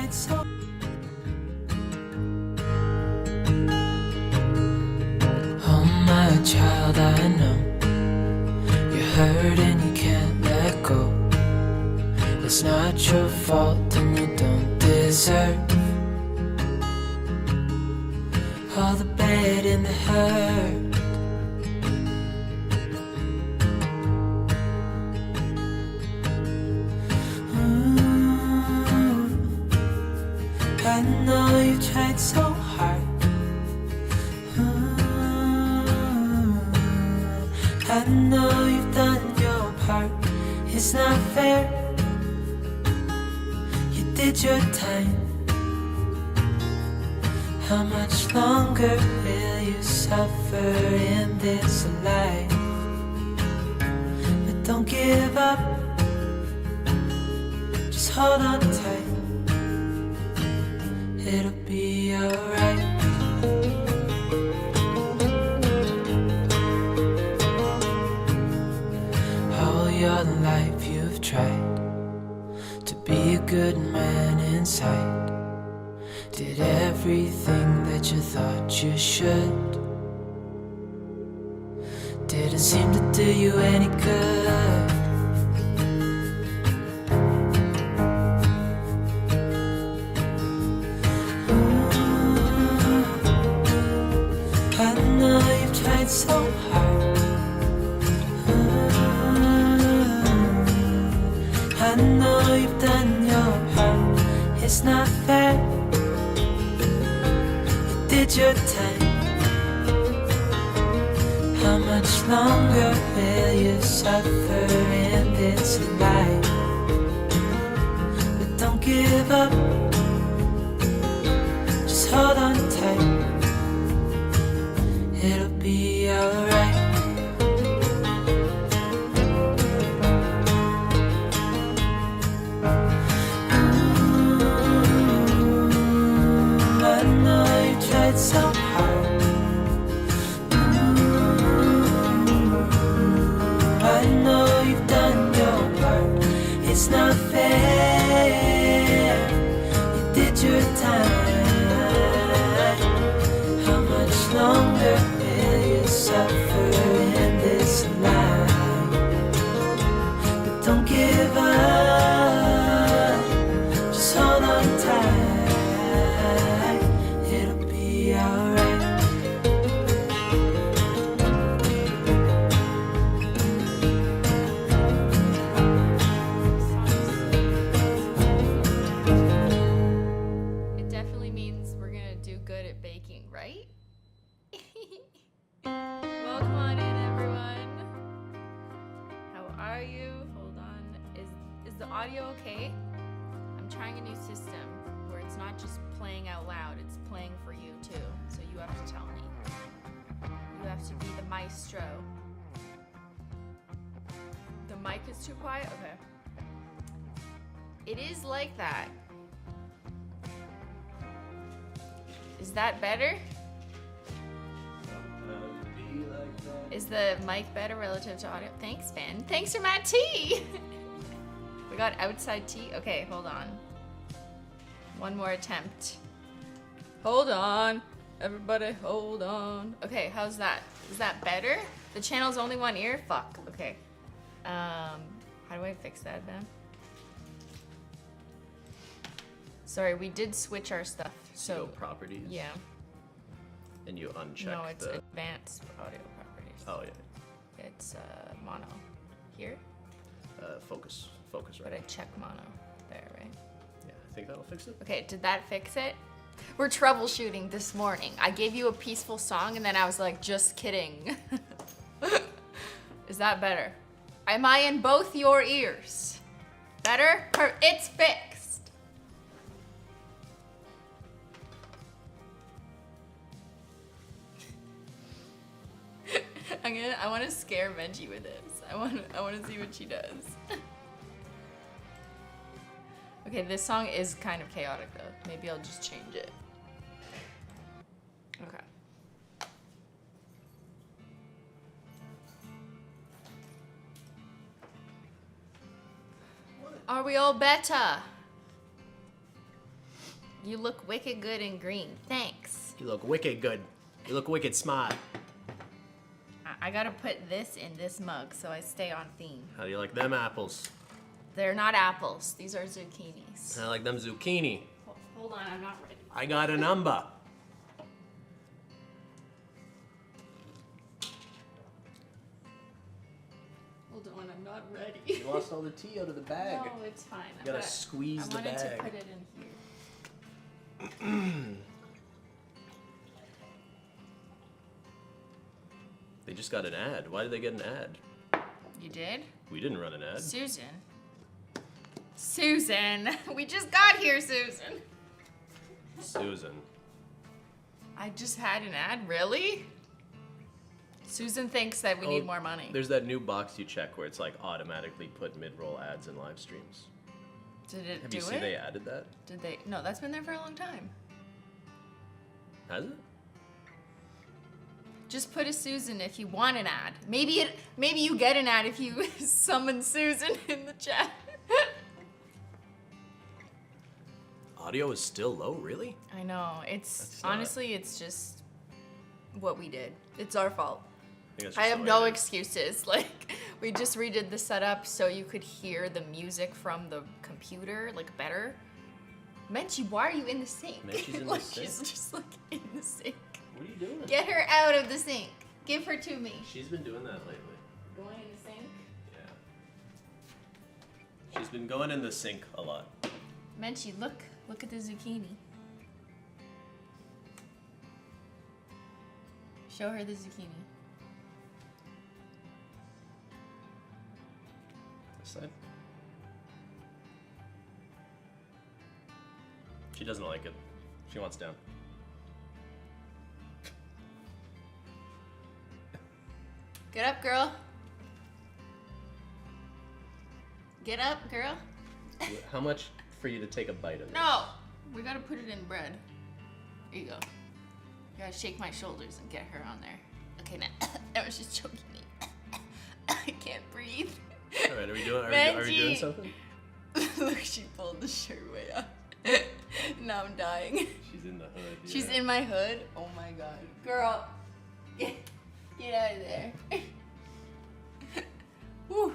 tried so. Oh my child, I know you're hurt and you can't let go. It's not your fault and you don't deserve all the bad and the hurt. I know you tried so hard. I know you've done your part. It's not fair. You did your time. How much longer will you suffer in this life? But don't give up. Just hold on tight. It'll be alright. All your life you've tried to be a good man inside. Did everything that you thought you should. Didn't seem to do you any good. I know you've tried so hard. I know you've done your part. It's not fair. You did your time. How much longer will you suffer in this life? But don't give up. Just hold on tight. It'll be alright. I know you tried so hard. I know you've done your part. It's not fair. You did your time. How much longer will you suffer in this life? But don't give up. Just hold on tight. It'll be alright. It definitely means we're gonna do good at baking, right? Welcome on in, everyone. How are you? Hold on. Is the audio okay? I'm trying a new system where it's not just playing out loud, it's playing for you too. So you have to tell me. You have to be the maestro. The mic is too quiet? Okay. It is like that. Is that better? Is the mic better relative to audio? Thanks, Ben. Thanks for my tea. We got outside tea. Okay, hold on. One more attempt. Hold on. Everybody, hold on. Okay, how's that? Is that better? The channel's only one ear? Fuck. Okay. How do I fix that, Ben? Sorry, we did switch our stuff. So Go properties. yeah. And you uncheck No, it's the. advanced audio properties. Oh yeah. It's mono. Here? Focus But I right. check mono there, right? Yeah, I think that'll fix it. Okay, did that fix it? We're troubleshooting this morning. I gave you a peaceful song and then I was like, just kidding. Is that better? Am I in both your ears? Better? It's fixed. I want to scare Menchie with this. I want to see what she does. Okay, this song is kind of chaotic though. Maybe I'll just change it. Okay. Are we all better? You look wicked good in green. Thanks. You look wicked good. You look wicked smart. I gotta put this in this mug so I stay on theme. How do you like them apples? They're not apples. These are zucchinis. I like them zucchini. Hold on, I'm not ready. I got a number. Hold on, I'm not ready. You lost all the tea out of the bag. No, it's fine. You gotta squeeze the I wanted to bag. put it in here. They just got an ad. Why did they get an ad? You did? We didn't run an ad. Susan. Susan! We just got here, Susan! Susan. I just had an ad, really? Susan thinks that we need more money. There's that new box you check where it's like automatically put mid-roll ads in live streams. Did it Have do you seen it? they added that? Did they? No, that's been there for a long time. Has it? Just put a Susan if you want an ad. Maybe you get an ad if you summon Susan in the chat. Audio is still low, really? I know. It's That's not- honestly, it's just what we did. It's our fault. think that's I just have the no way it is. excuses. Like, we just redid the setup so you could hear the music from the computer, like, better. Menchie, why are you in the sink? Menchie's in the like, sink? she's just, like, in the sink. What are you doing? Get her out of the sink. Give her to me. She's been doing that lately. Going in the sink? Yeah. She's been going in the sink a lot. Menchie, look at the zucchini. Show her the zucchini. This side. She doesn't like it. She wants down. Get up, girl. Get up, girl. How much for you to take a bite of this? No! We gotta put it in bread. Here you go. You gotta shake my shoulders and get her on there. Okay, now. That was just choking me. I can't breathe. All right, are we doing Menchie. something? Look, she pulled the shirt way up. Now I'm dying. She's in the hood. She's yeah. in my hood. Oh my god. Girl, get out of there. Whew.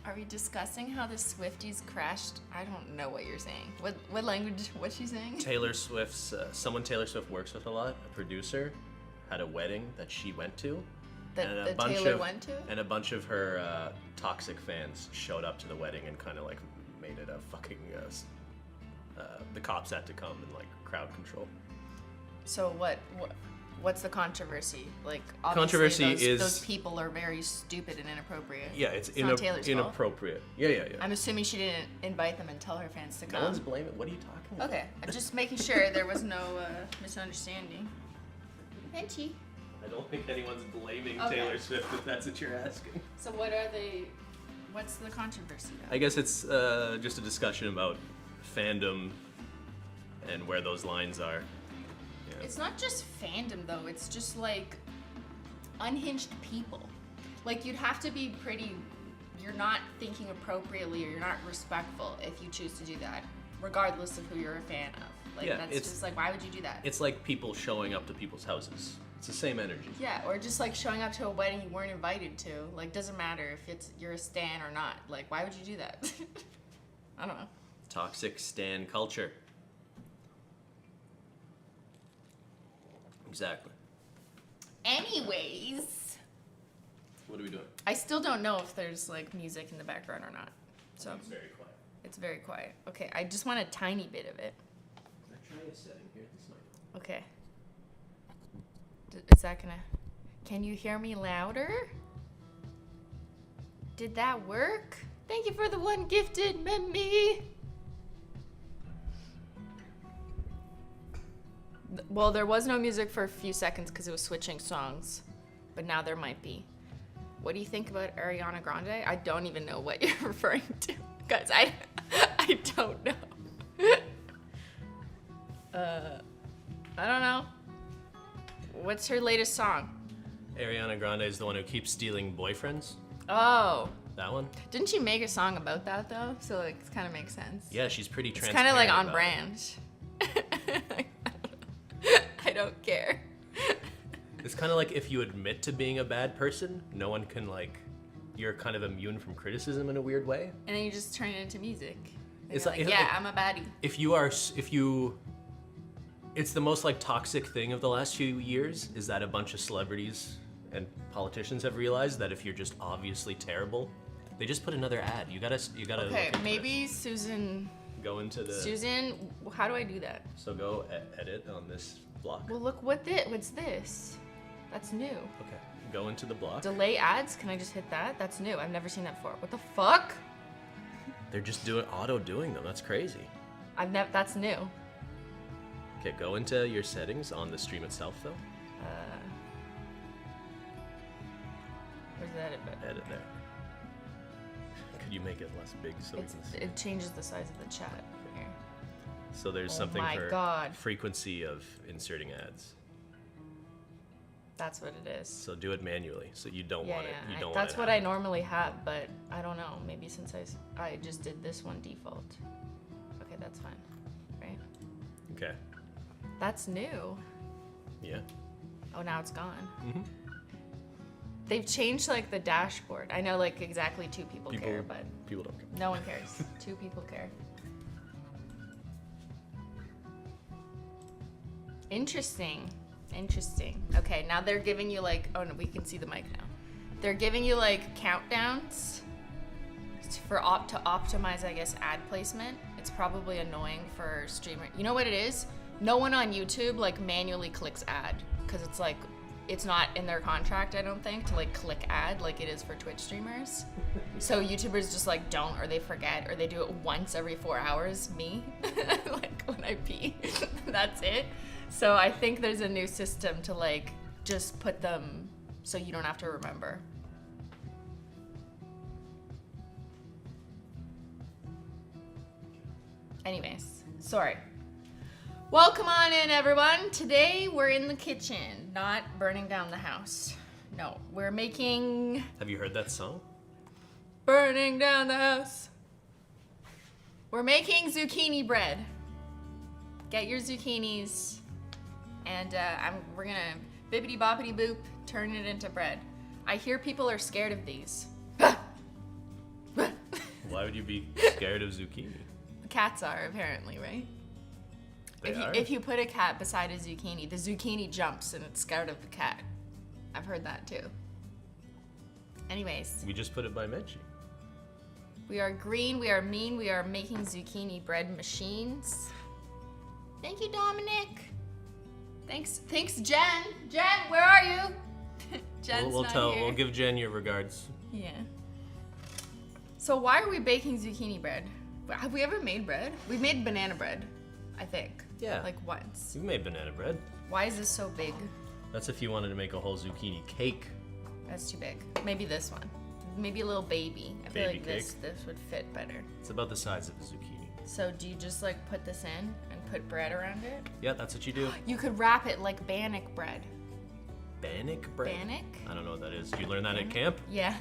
Are we discussing how the Swifties crashed? I don't know what you're saying. What language? What's she saying? Taylor Swift's, someone Taylor Swift works with a lot, a producer, had a wedding that she went to. That Taylor went to? And a bunch of her toxic fans showed up to the wedding and kind of like made it a fucking, the cops had to come and like crowd control. So what's the controversy? Like, Controversy obviously is- those people are very stupid and inappropriate. Yeah, it's not Taylor's fault. inappropriate. Yeah. I'm assuming she didn't invite them and tell her fans to No come. one's blaming. What are you talking about? Okay, I'm just making sure there was no misunderstanding. Menchie. I don't think anyone's blaming Okay. Taylor Swift if that's what you're asking. So what's the controversy though? I guess it's just a discussion about fandom and where those lines are. Yeah. It's not just fandom though, it's just like unhinged people. Like, you'd have to be you're not thinking appropriately or you're not respectful if you choose to do that, regardless of who you're a fan of. Like, Yeah, that's it's- just like, why would you do that? It's like people showing up to people's houses. It's the same energy. Yeah, or just like showing up to a wedding you weren't invited to. Like, doesn't matter if you're a stan or not. Like, why would you do that? I don't know. Toxic stan culture. Exactly. Anyways, What are we doing? I still don't know if there's like music in the background or not. So It's very quiet. it's very quiet. Okay, I just want a tiny bit of it. Can I try a setting here? This might. Okay. Is that gonna... Can you hear me louder? Did that work? Thank you for the one gifted, Memmy. Well, there was no music for a few seconds because it was switching songs, but now there might be. What do you think about Ariana Grande? I don't even know what you're referring to, guys. I don't know. I don't know. What's her latest song? Ariana Grande is the one who keeps stealing boyfriends. Oh, That one? didn't she make a song about that though? So like, it kind of makes sense. Yeah, she's pretty It's transparent. kind of like on about it. brand. I don't care. It's kind of like if you admit to being a bad person, no one can like, you're kind of immune from criticism in a weird way. And then you just turn it into music. And It's you're like- like, yeah, I'm a baddie. It's the most like toxic thing of the last few years is that a bunch of celebrities and politicians have realized that if you're just obviously terrible, they just put another ad. You gotta. Okay, look into maybe Susan. this. Go into the. Susan, how do I do that? So go edit on this block. Well, look what's this? That's new. Okay. Go into the block. Delay ads? Can I just hit that? That's new. I've never seen that before. What the fuck? They're just doing them. That's crazy. That's new. Okay, go into your settings on the stream itself though. Where's the edit button? Edit there. Could you make it less big so we can see? It changes the size of the chat here. So there's Oh something my for God. frequency of inserting ads. That's what it is. So do it manually. So you don't want it. You don't want That's it what I happen. normally have, but I don't know. Maybe since I just did this one default. Okay, that's fine. Right? Okay. That's new. Yeah. Oh, now it's gone. Mm-hmm. They've changed like the dashboard. I know like exactly two people care, but People don't care. no one cares. Two people care. Interesting. Okay, now they're giving you like, oh no, we can see the mic now. They're giving you like countdowns to optimize, I guess, ad placement. It's probably annoying for streamer. You know what it is? No one on YouTube like manually clicks ad because it's like, it's not in their contract, I don't think, to like click ad like it is for Twitch streamers. So YouTubers just like don't, or they forget, or they do it once every 4 hours. Me, like when I pee, that's it. So I think there's a new system to like just put them so you don't have to remember. Anyways, sorry. Welcome on in, everyone. Today we're in the kitchen, not burning down the house. No, we're making Have you heard that song? burning down the house. We're making zucchini bread. Get your zucchinis, and we're gonna bippity boppity boop turn it into bread. I hear people are scared of these. Why would you be scared of zucchini? Cats are apparently, right? They are? If you put a cat beside a zucchini, the zucchini jumps and it's scared of the cat. I've heard that too. Anyways, We just put it by Menchie. we are green, we are mean, we are making zucchini bread machines. Thank you, Dominic. Thanks, Jen. Jen, where are you? Jen's not here. We'll give Jen your regards. Yeah. So why are we baking zucchini bread? Have we ever made bread? We made banana bread, I think. Yeah. Like once. You've made banana bread. Why is this so big? That's if you wanted to make a whole zucchini cake. That's too big. Maybe this one. Maybe a little baby. I feel Baby like this would fit better. It's about the size of a zucchini. So do you just like put this in and put bread around it? Yeah, that's what you do. You could wrap it like bannock bread. Bannock bread? Bannock? I don't know what that is. Did you learn that at camp? Yeah.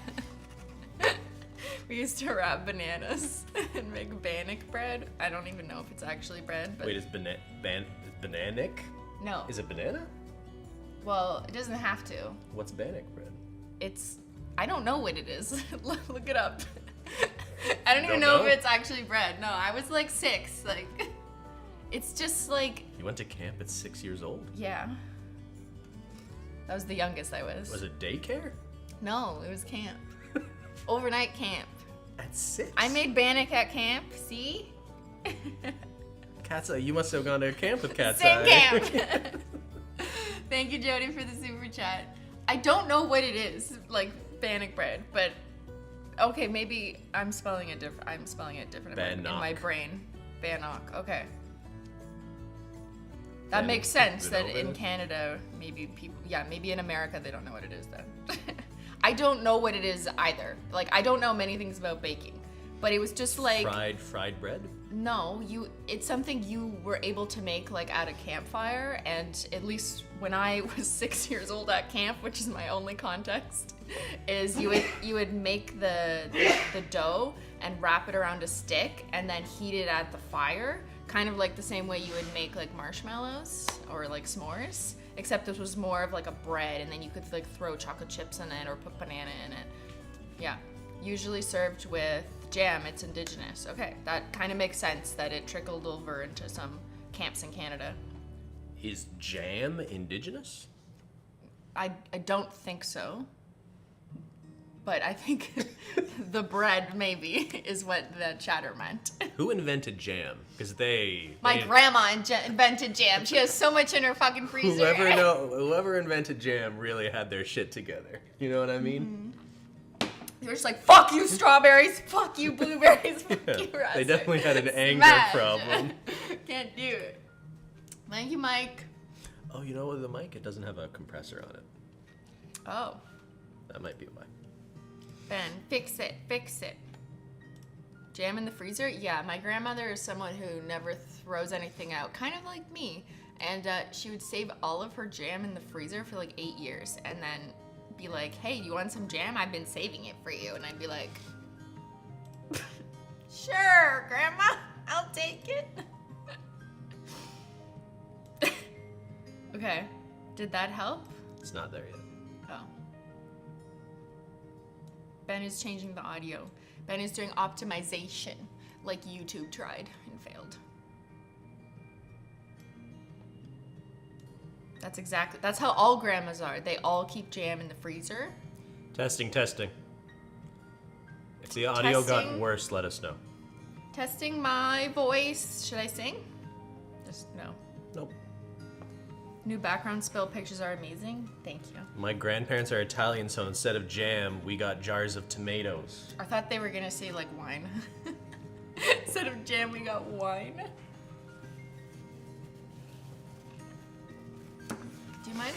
We used to wrap bananas and make bannock bread. I don't even know if it's actually bread, but Wait, is bananic? no. Is it banana? Well, it doesn't have to. What's bannock bread? I don't know what it is. Look it up. I don't even Don't know know? if it's actually bread. No, I was like 6. Like, it's just like, You went to camp at 6 years old? yeah. That was the youngest I was. Was it daycare? No, it was camp. Overnight camp. At 6? I made bannock at camp. See? Cat's Eye. You must have gone to camp with Cat's Same Eye. camp. Thank you, Jody, for the super chat. I don't know what it is, like bannock bread, but okay, maybe I'm spelling it different. I'm spelling it different in my Bannock. brain. Bannock. Okay. That Ban- makes sense that Bannock. in Canada, maybe people, yeah, maybe in America they don't know what it is then. I don't know what it is either. Like, I don't know many things about baking, but it was just like, Fried bread? no, it's something you were able to make like at a campfire, and at least when I was 6 years old at camp, which is my only context, is you would make the dough and wrap it around a stick and then heat it at the fire kind of like the same way you would make like marshmallows or like s'mores, except this was more of like a bread, and then you could like throw chocolate chips in it or put banana in it. Yeah, usually served with jam. It's indigenous. Okay, that kind of makes sense that it trickled over into some camps in Canada. Is jam indigenous? I don't think so. But I think the bread maybe is what the chatter meant. Who invented jam? Because My grandma invented jam. She has so much in her fucking freezer. Whoever invented jam really had their shit together. You know what I mean? They were just like, fuck you strawberries, fuck you blueberries, fuck you raspberries. They definitely had an anger Smash. problem. Can't do it. Thank you, Mike. Oh, you know what? The mic, it doesn't have a compressor on it. Oh. That might be why. Ben, fix it, fix it. Jam in the freezer? Yeah, my grandmother is someone who never throws anything out, kind of like me. And she would save all of her jam in the freezer for like 8 years and then be like, hey, you want some jam? I've been saving it for you. And I'd be like, sure, Grandma, I'll take it. Okay, did that help? It's not there yet. Oh. Ben is changing the audio. Ben is doing optimization like YouTube tried and failed. That's how all grandmas are. They all keep jam in the freezer. Testing. If the audio got worse, let us know. Testing my voice. Should I sing? Just no. Nope. New background spill pictures are amazing. Thank you. My grandparents are Italian, so instead of jam, we got jars of tomatoes. I thought they were gonna say like wine. Instead of jam, we got wine. Do you mind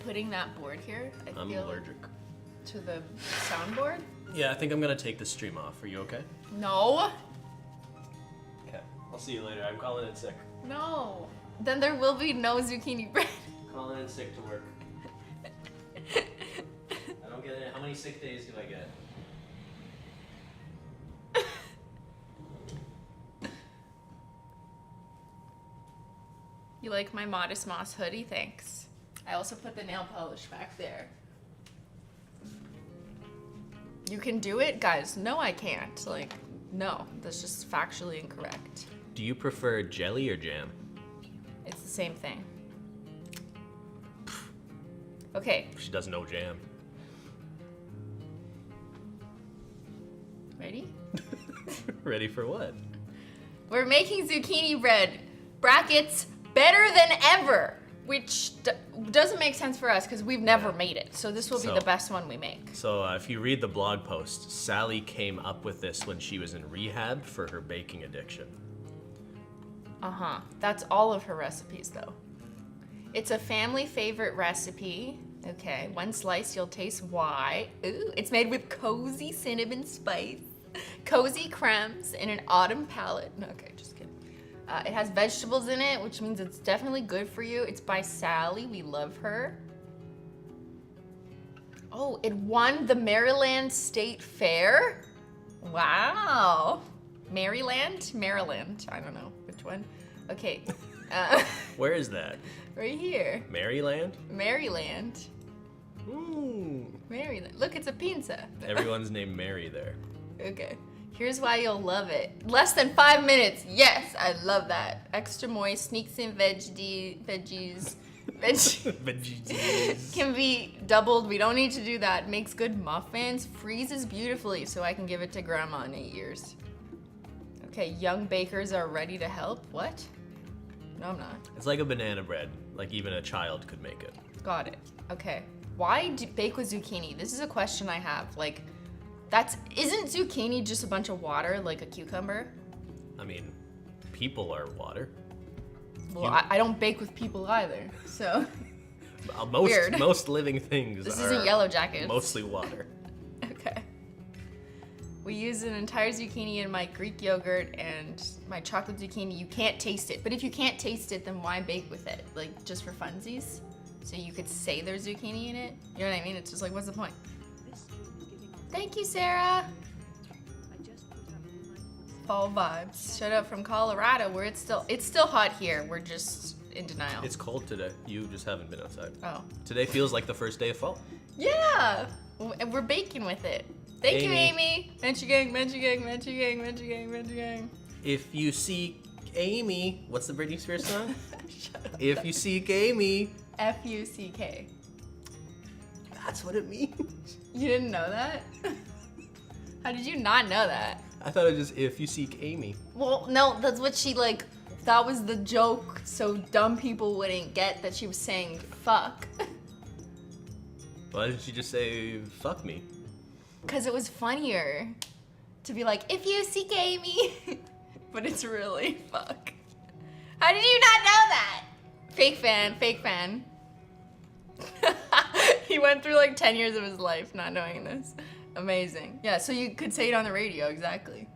putting that board here? I'm allergic. To the soundboard? Yeah, I think I'm gonna take the stream off. Are you okay? No. Okay. I'll see you later. I'm calling in sick. No. Then there will be no zucchini bread. Calling in sick to work. I don't get it. How many sick days do I get? You like my Modest Moss hoodie? Thanks. I also put the nail polish back there. You can do it? Guys, no I can't. Like, no. That's just factually incorrect. Do you prefer jelly or jam? It's the same thing. Okay. She doesn't know jam. Ready? Ready for what? We're making zucchini bread. Brackets, better than ever. Which doesn't make sense for us because we've never made it. So this will be the best one we make. So if you read the blog post, Sally came up with this when she was in rehab for her baking addiction. Uh-huh. That's all of her recipes, though. It's a family favorite recipe. Okay, one slice, you'll taste why. Ooh, it's made with cozy cinnamon spice, cozy crumbs, and an autumn palette. No, okay, just kidding. It has vegetables in it, which means it's definitely good for you. It's by Sally. We love her. Oh, it won the Maryland State Fair? Wow. Maryland? Maryland. I don't know which one. Okay. Where is that? Right here. Maryland? Maryland. Ooh. Maryland. Look, it's a pizza. Everyone's named Mary there. Okay. Here's why you'll love it. Less than 5 minutes. Yes, I love that. Extra moist, sneaks in veggies. Veggies. Can be doubled. We don't need to do that. Makes good muffins. Freezes beautifully, so I can give it to grandma in 8 years. Okay, young bakers are ready to help. What? No, I'm not. It's like a banana bread. Like even a child could make it. Got it. Okay. Why bake with zucchini? This is a question I have. Like, isn't zucchini just a bunch of water like a cucumber? I mean, people are water. Well, I don't bake with people either, so. Weird. Most living things This are isn't Yellow Jackets. mostly water. Okay. We use an entire zucchini in my Greek yogurt and my chocolate zucchini. You can't taste it, but if you can't taste it, then why bake with it? Like, just for funsies? So you could say there's zucchini in it? You know what I mean? It's just like, what's the point? Thank you, Sarah. Fall vibes. Shout out from Colorado, where it's still hot here. We're just in denial. It's cold today. You just haven't been outside. Oh. Today feels like the first day of fall. Yeah! We're baking with it. Thank you, Amy. Amy. Menchie gang, Menchie gang, Menchie gang, Menchie gang, Menchie gang. If you seek Amy, what's the Britney Spears song? Shut up. If you seek Amy. F-U-C-K. That's what it means. You didn't know that? How did you not know that? I thought it was just if you seek Amy. Well, no, that's what she like, that was the joke so dumb people wouldn't get that she was saying fuck. Why didn't you just say fuck me? Because it was funnier to be like, if you seek Amy. But it's really fuck. How did you not know that? Fake fan, fake fan. He went through like 10 years of his life not knowing this. Amazing. Yeah, so you could say it on the radio, exactly.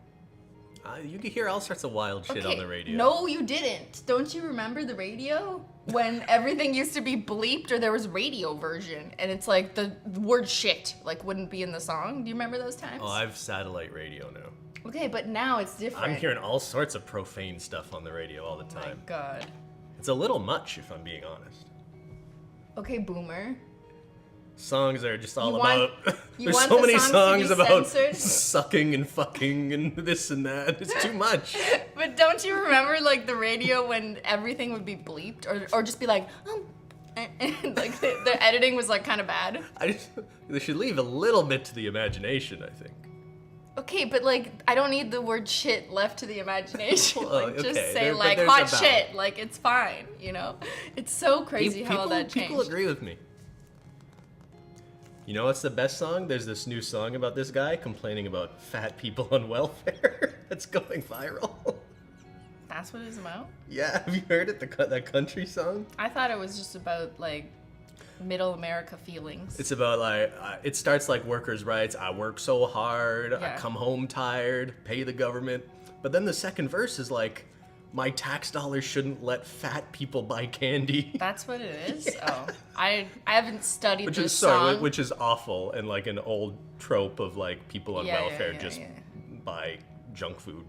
You could hear all sorts of wild shit on the radio. No, you didn't. Don't you remember the radio? When everything used to be bleeped or there was radio version and it's like the word shit like wouldn't be in the song. Do you remember those times? Oh, I have satellite radio now. Okay, but now it's different. I'm hearing all sorts of profane stuff on the radio all the Oh time. my god. It's a little much if I'm being honest. Okay, boomer. Songs are just all You want- about. you There's want so the many songs to songs be about censored? sucking and fucking and this and that. It's too much. But don't you remember like the radio when everything would be bleeped or just be like, and, like the editing was like kind of bad? They should leave a little bit to the imagination, I think. Okay, but like I don't need the word shit left to the imagination. Well, Like just okay, say but like there's hot a balance. shit. Like it's fine, you know? It's so crazy how all that changed. People agree with me. You know what's the best song? There's this new song about this guy complaining about fat people on welfare that's going viral. That's what it's about? Yeah, have you heard it? That country song? I thought it was just about like middle America feelings. It's about like, it starts like workers' rights. I work so hard, I Yeah. come home tired, pay the government. But then the second verse is like, my tax dollars shouldn't let fat people buy candy. That's what it is? Oh. I haven't studied Which this is song. which is awful and like an old trope of like people on Yeah, yeah, welfare yeah, just yeah. buy junk food.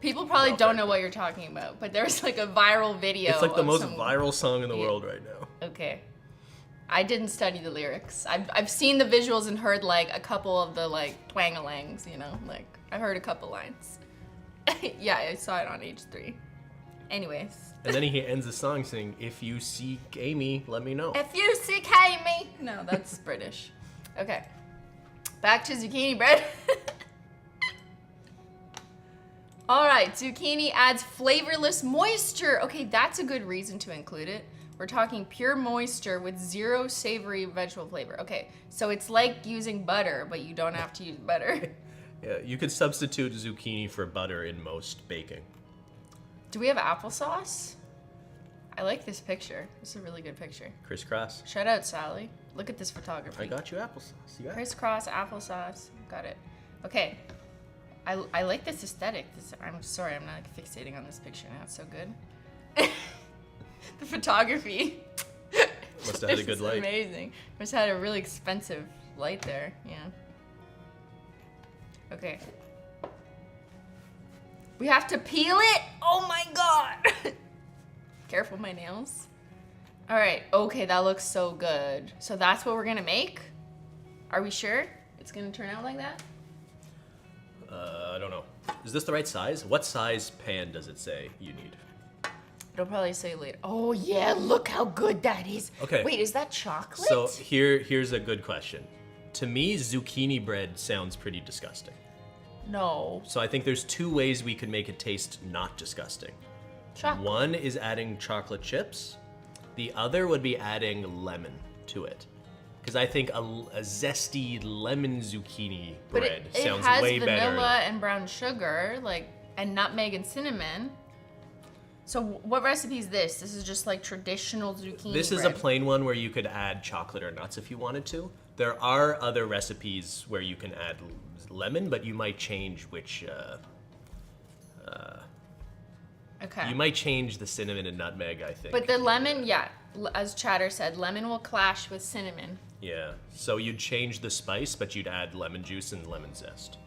People probably welfare. don't know what you're talking about, but there's like a viral video. It's like the of most some- viral song in the Yeah. world right now. Okay. I didn't study the lyrics. I've seen the visuals and heard like a couple of the like twangalangs, you know? Like I heard a couple lines. Yeah, I saw it on H3. Anyways. And then he ends the song saying, if you seek Amy, let me know. If you seek me. No, that's British. Okay. Back to zucchini bread. All right, zucchini adds flavorless moisture. Okay, that's a good reason to include it. We're talking pure moisture with zero savory vegetable flavor. Okay, so it's like using butter, but you don't have to use butter. Yeah, you could substitute zucchini for butter in most baking. Do we have applesauce? I like this picture. This is a really good picture. Crisscross. Shout out Sally. Look at this photography. I got you applesauce. You got it. Crisscross, applesauce. Got it. Okay. I like this aesthetic. I'm sorry, I'm not fixating on this picture now. It's so good. The photography. Must have had a good It's light. amazing. Must have had a really expensive light there. Yeah. Okay. We have to peel it? Oh my god! Careful my nails. All right, okay, that looks so good. So that's what we're gonna make? Are we sure it's gonna turn out like that? I don't know. Is this the right size? What size pan does it say you need? It'll probably say later. Oh yeah, look how good that is. Okay. Wait, is that chocolate? So here's a good question. To me, zucchini bread sounds pretty disgusting. No. So I think there's two ways we could make it taste not disgusting. Chocolate. One is adding chocolate chips. The other would be adding lemon to it. Because I think a zesty lemon zucchini But bread it sounds has way better. vanilla and brown sugar, like, and nutmeg and cinnamon. So what recipe is this? This is just like traditional zucchini This is a bread. plain one where you could add chocolate or nuts if you wanted to. There are other recipes where you can add lemon, but you might change which. Okay. You might change the cinnamon and nutmeg, I think. But the lemon, yeah, as Chatter said, lemon will clash with cinnamon. Yeah. So you'd change the spice, but you'd add lemon juice and lemon zest.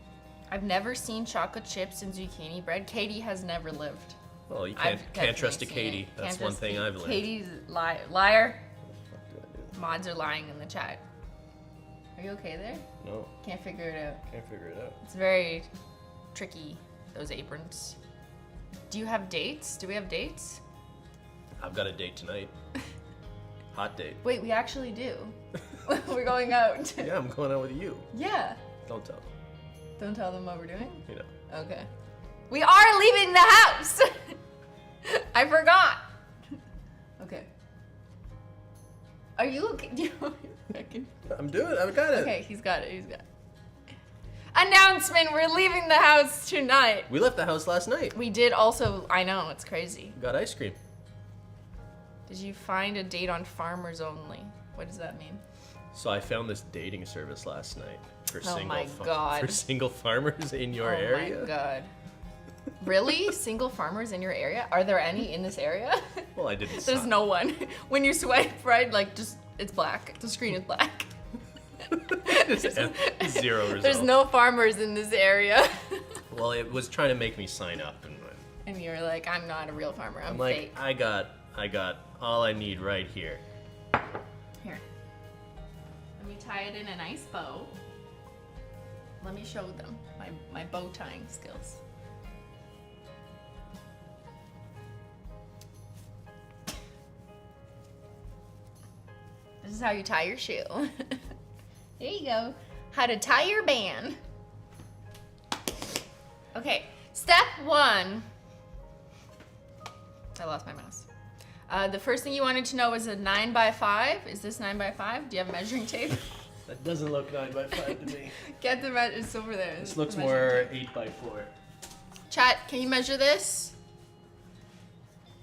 I've never seen chocolate chips and zucchini bread. Katie has never lived. Well, you I've can't trust a definitely seen Katie. it. That's Can't one trust thing I've learned. Katie's liar. Mods are lying in the chat. Are you okay there? No, Can't figure it out. can't figure it out. It's very tricky, those aprons. Do you have dates? Do we have dates? I've got a date tonight. Hot date. Wait, we actually do. We're going out. Yeah, I'm going out with you. Yeah. Don't tell. Don't tell them what we're doing? You know. Okay. We are leaving the house! I forgot. Okay. Are you okay? Do you want me to second? I'm doing it. I've got it. Okay, he's got it. He's got it. Announcement! We're leaving the house tonight. We left the house last night. We did also. I know, it's crazy. Got ice cream. Did you find a date on Farmers Only? What does that mean? So I found this dating service last night for Oh my God. for single farmers in your Oh area. my god. Really? Single farmers in your area? Are there any in this area? Well, I didn't. There's sign. no one. When you swipe right, like just it's black. The screen is black. Zero results. There's no farmers in this area. Well, it was trying to make me sign up, And you're like, I'm not a real farmer. I'm like, fake. I got all I need right here. Here. Let me tie it in a nice bow. Let me show them my bow tying skills. This is how you tie your shoe. There you go. How to tie your band. Okay, step 1. I lost my mouse. The first thing you wanted to know was a 9x5. Is this 9x5? Do you have measuring tape? That doesn't look 9x5 to me. Get the it's over there. This looks The more measuring tape. 8x4. Chat, can you measure this?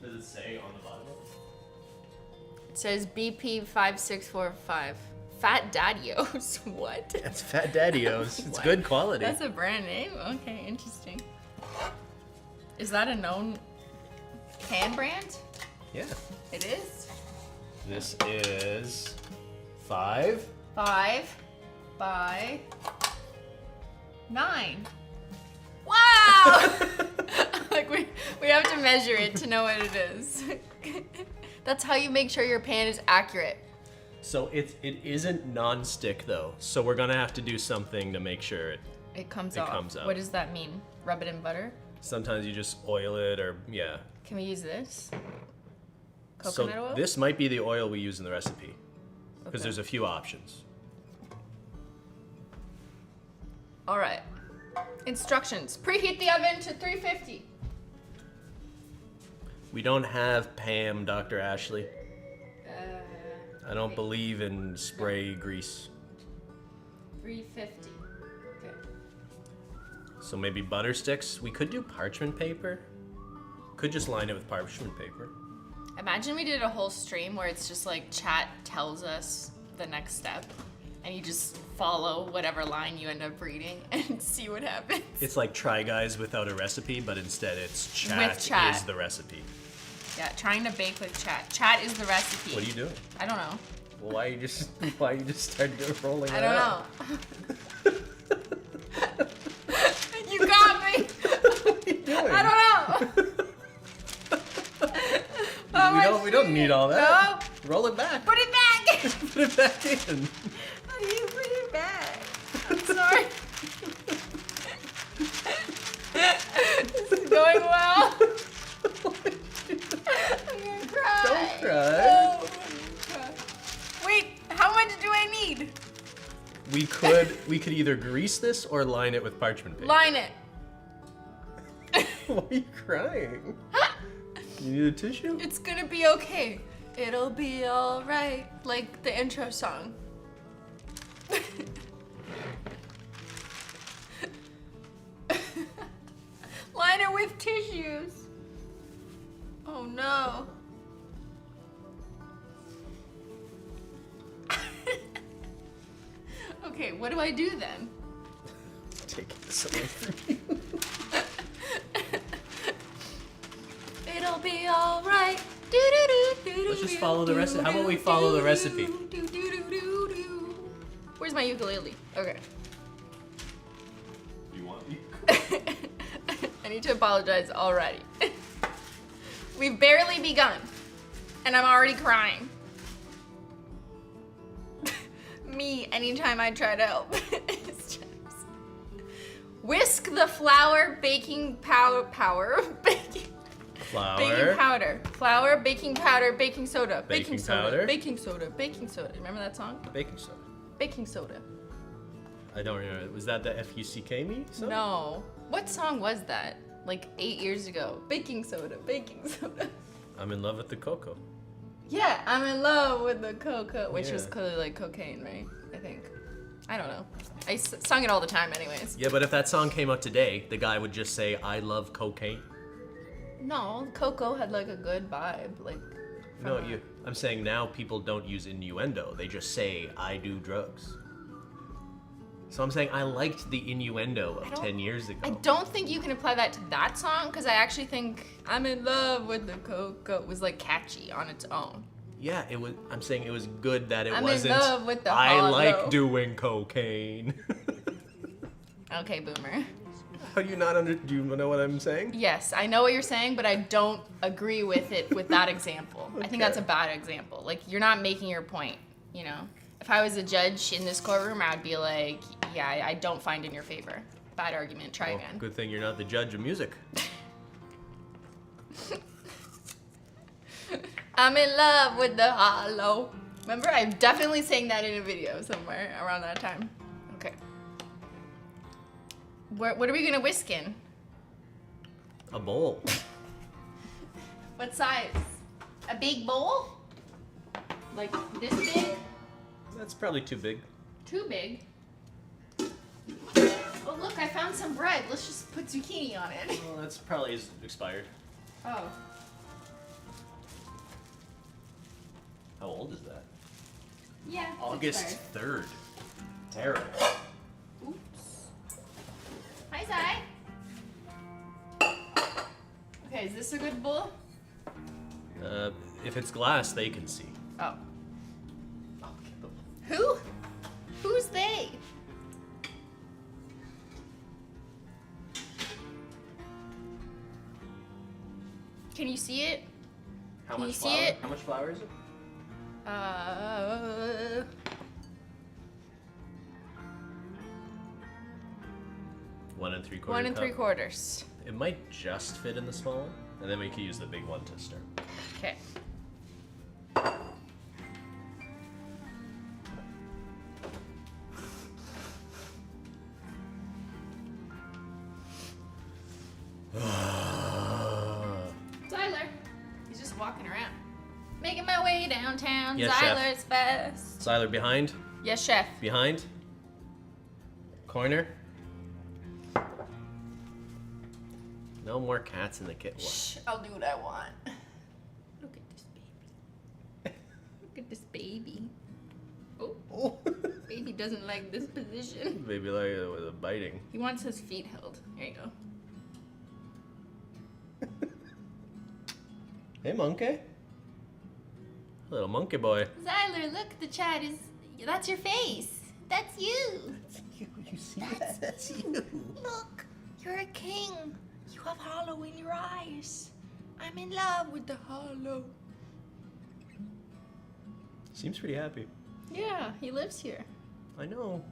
Does it say on the bottom? It says BP 5645. Fat Daddios. What? That's Fat Daddios. It's What? good quality. That's a brand name? Okay, interesting. Is that a known can brand? Yeah. It is? This is 5. 5 by 9. Wow! Like we have to measure it to know what it is. That's how you make sure your pan is accurate. So it isn't non-stick though. So we're gonna have to do something to make sure it. It comes It off. comes out. What does that mean? Rub it in butter? Sometimes you just oil it or yeah. Can we use this? So Coconut oil? this might be the oil we use in the recipe because Okay. there's a few options. All right. Instructions. Preheat the oven to 350. We don't have Pam, Dr. Ashley. I don't okay. believe in spray grease. 350. Okay. So maybe butter sticks. We could do parchment paper. Could just line it with parchment paper. Imagine we did a whole stream where it's just like chat tells us the next step and you just follow whatever line you end up reading and see what happens. It's like Try Guys without a recipe, but instead it's chat, With chat. is the recipe. Yeah, trying to bake with chat. Chat is the recipe. What are you doing? I don't know. Well, why you just start rolling I it don't out? know. You got me. What are you doing? I don't know. We don't need all that. No. Roll it back. Put it back. Put it back in. How do you put it back? I'm sorry. This is going well. I'm gonna cry. Don't cry. No, I'm gonna cry. Wait, how much do I need? We could either grease this or line it with parchment paper. Line it. Why are you crying? You need a tissue? It's gonna be okay. It'll be alright. Like the intro song. Line it with tissues. Oh no. Okay, what do I do then? Take this away from you. It'll be alright. Let's just follow the recipe. How about we follow the recipe? Where's my ukulele? Okay. You want me? need to apologize already. We've barely begun, and I'm already crying. Me, anytime I try to help. It's just... Whisk the flour, baking powder, Flour. baking powder, flour, baking powder, baking soda, Baking soda, powder. baking soda, baking soda. Remember that song? Baking soda. Baking soda. I don't remember. Was that the F-U-C-K-me song? No. What song was that? Like 8 years ago. Baking soda, baking soda. I'm in love with the cocoa. Yeah, I'm in love with the cocoa, which was Yeah. clearly like cocaine, right? I think. I don't know. I sung it all the time anyways. Yeah, but if that song came out today, the guy would just say, I love cocaine. No, cocoa had like a good vibe. Like, No, from a- I'm saying now people don't use innuendo. They just say, I do drugs. So I'm saying I liked the innuendo of 10 years ago. I don't think you can apply that to that song because I actually think I'm in love with the cocoa was like catchy on its own. Yeah, it was. I'm saying it was good that it I'm in wasn't. love with the I hollow." like doing cocaine. Okay, boomer. How do you not do you know what I'm saying? Yes, I know what you're saying, but I don't agree with it with that example. I think that's a bad example. Like, you're not making your point, you know? If I was a judge in this courtroom, I'd be like, yeah, I don't find in your favor. Bad argument, try again. Good thing you're not the judge of music. I'm in love with the hollow. Remember, I definitely sang that in a video somewhere around that time. Okay. What are we gonna whisk in? A bowl. What size? A big bowl? Like this big? That's probably too big. Too big? Oh look, I found some bread. Let's just put zucchini on it. Well, that's probably expired. Oh. How old is that? Yeah. it's August expired. 3rd. Terrible. Oops. Hi, Zy. Okay, is this a good bowl? If it's glass, they can see. Oh. Who? Who's they? Can you see it? How Can much you see flour? it? How much flour is it? 1 3/4. 1 3/4. It might just fit in the small one, and then we could use the big one to stir. Okay. Zyler. He's just walking around. Making my way downtown. Yes, chef. Zyler's fast. Zyler, behind. Yes, chef. Behind. Corner. No more cats in the kitchen. Shh, I'll do what I want. Look at this baby. Look at this baby. Oh, Oh. baby doesn't like this position. Maybe like it was a biting. He wants his feet held. Here you go. Hey, monkey. Little monkey boy. Zyler, look, the chat is. That's your face. That's you. You see that? That's you. Look, you're a king. You have hollow in your eyes. I'm in love with the hollow. Seems pretty happy. Yeah, he lives here. I know.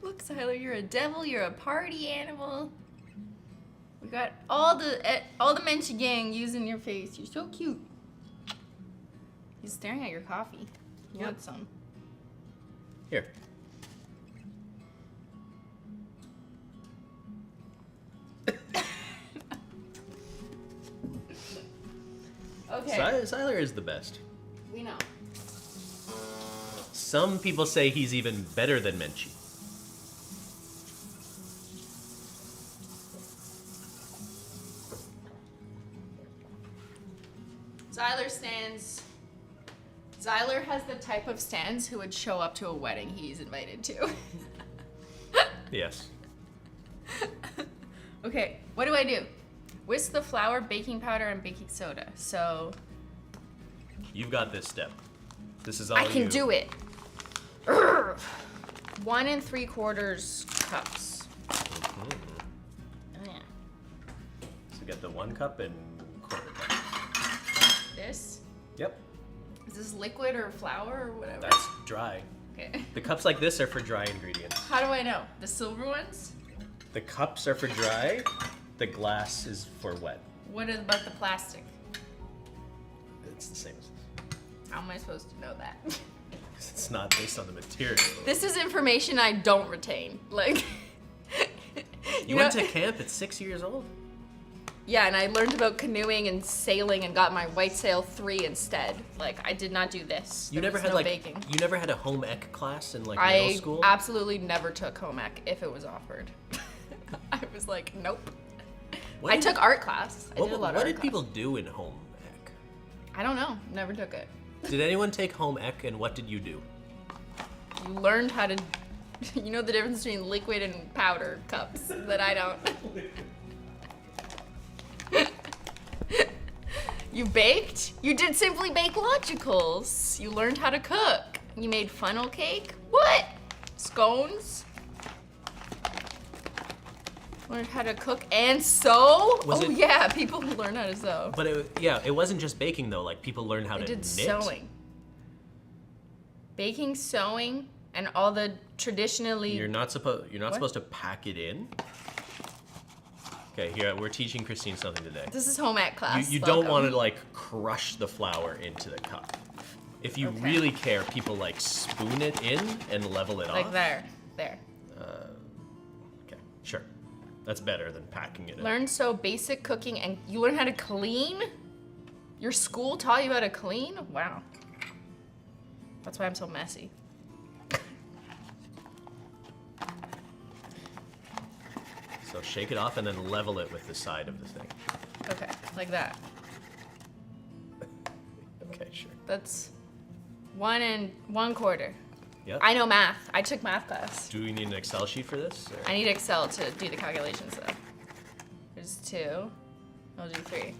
Look, Zyler, you're a devil. You're a party animal. We got all the Menchie gang using your face. You're so cute. He's staring at your coffee. You want some? Here. Okay. Zyler is the best. We know. Some people say he's even better than Menchie. Zyler stands. Zyler has the type of stands who would show up to a wedding he's invited to. Yes. Okay, what do I do? Whisk the flour, baking powder, and baking soda. So You've got this step. This is all I can you. do it. Urgh. 1 3/4 cups. Oh yeah. So get the 1 cup and 1/4 cup. This? Yep. Is this liquid or flour or whatever? That's dry. Okay. The cups like this are for dry ingredients. How do I know? The silver ones? The cups are for dry. The glass is for wet. What about the plastic? It's the same as this. How am I supposed to know that? It's not based on the material. This is information I don't retain. Like, You went to camp at 6 years old? Yeah, and I learned about canoeing and sailing and got my white sail 3 instead. Like, I did not do this. You There never was had no like baking. you never had a home ec class in like I middle school? absolutely never took home ec if it was offered. I was like, nope. What I did- took art class. I What, did a lot of what art did people class. do in home ec? I don't know. Never took it. Did anyone take home ec and what did you do? You learned how to. You know the difference between liquid and powder cups that I don't. You baked? You did Simplybakelogicals. You learned how to cook. You made funnel cake? What? Scones? Learned how to cook and sew? Was Oh it- yeah, people who learn how to sew. But it wasn't just baking though. Like people learned how I to did knit. sewing. Baking, sewing, and all the traditionally. You're not What? supposed to pack it in. Okay, here we're teaching Christine something today. This is home ec class. You don't welcome. want to like crush the flour into the cup. If you Okay. really care, people like spoon it in and level it Like off. there. Okay, sure. That's better than packing it in. Learn so basic cooking and you learn how to clean? Your school taught you how to clean? Wow. That's why I'm so messy. So shake it off and then level it with the side of the thing. Okay, like that. Okay, sure. That's 1 1/4. Yep. I know math. I took math class. Do we need an Excel sheet for this? or- I need Excel to do the calculations though. There's 2. I'll do 3.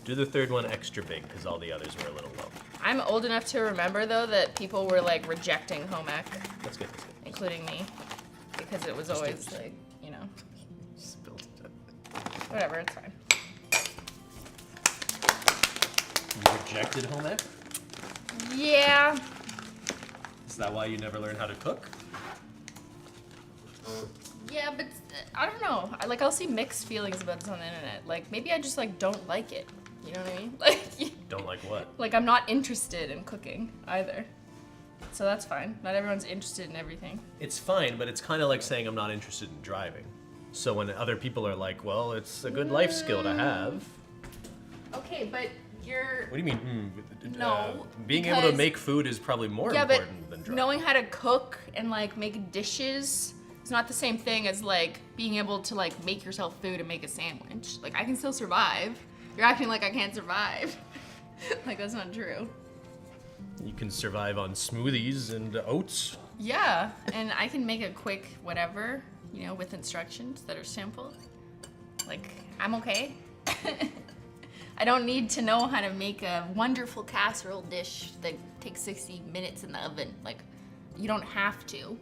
Do the third one extra big because all the others were a little low. I'm old enough to remember though that people were like rejecting home ec, That's good. That's good. including me, because it was always like, you know, Spilled it. whatever, it's fine. You rejected home ec? Yeah. Is that why you never learned how to cook? Yeah, but I don't know. I'll see mixed feelings about this on the internet. Like, maybe I just like don't like it. You know what I mean? Don't like what? Like I'm not interested in cooking either. So that's fine. Not everyone's interested in everything. It's fine, but it's kind of like saying I'm not interested in driving. So when other people are like, well, it's a good life skill to have. Okay, but you're. What do you mean? No, being able to because- make food is probably more Yeah, but important than driving. knowing how to cook and like make dishes is not the same thing as like being able to like make yourself food and make a sandwich. Like I can still survive. You're acting like I can't survive. Like that's not true. You can survive on smoothies and oats. Yeah, and I can make a quick whatever, you know, with instructions that are simple. Like, I'm okay. I don't need to know how to make a wonderful casserole dish that takes 60 minutes in the oven. Like, you don't have to.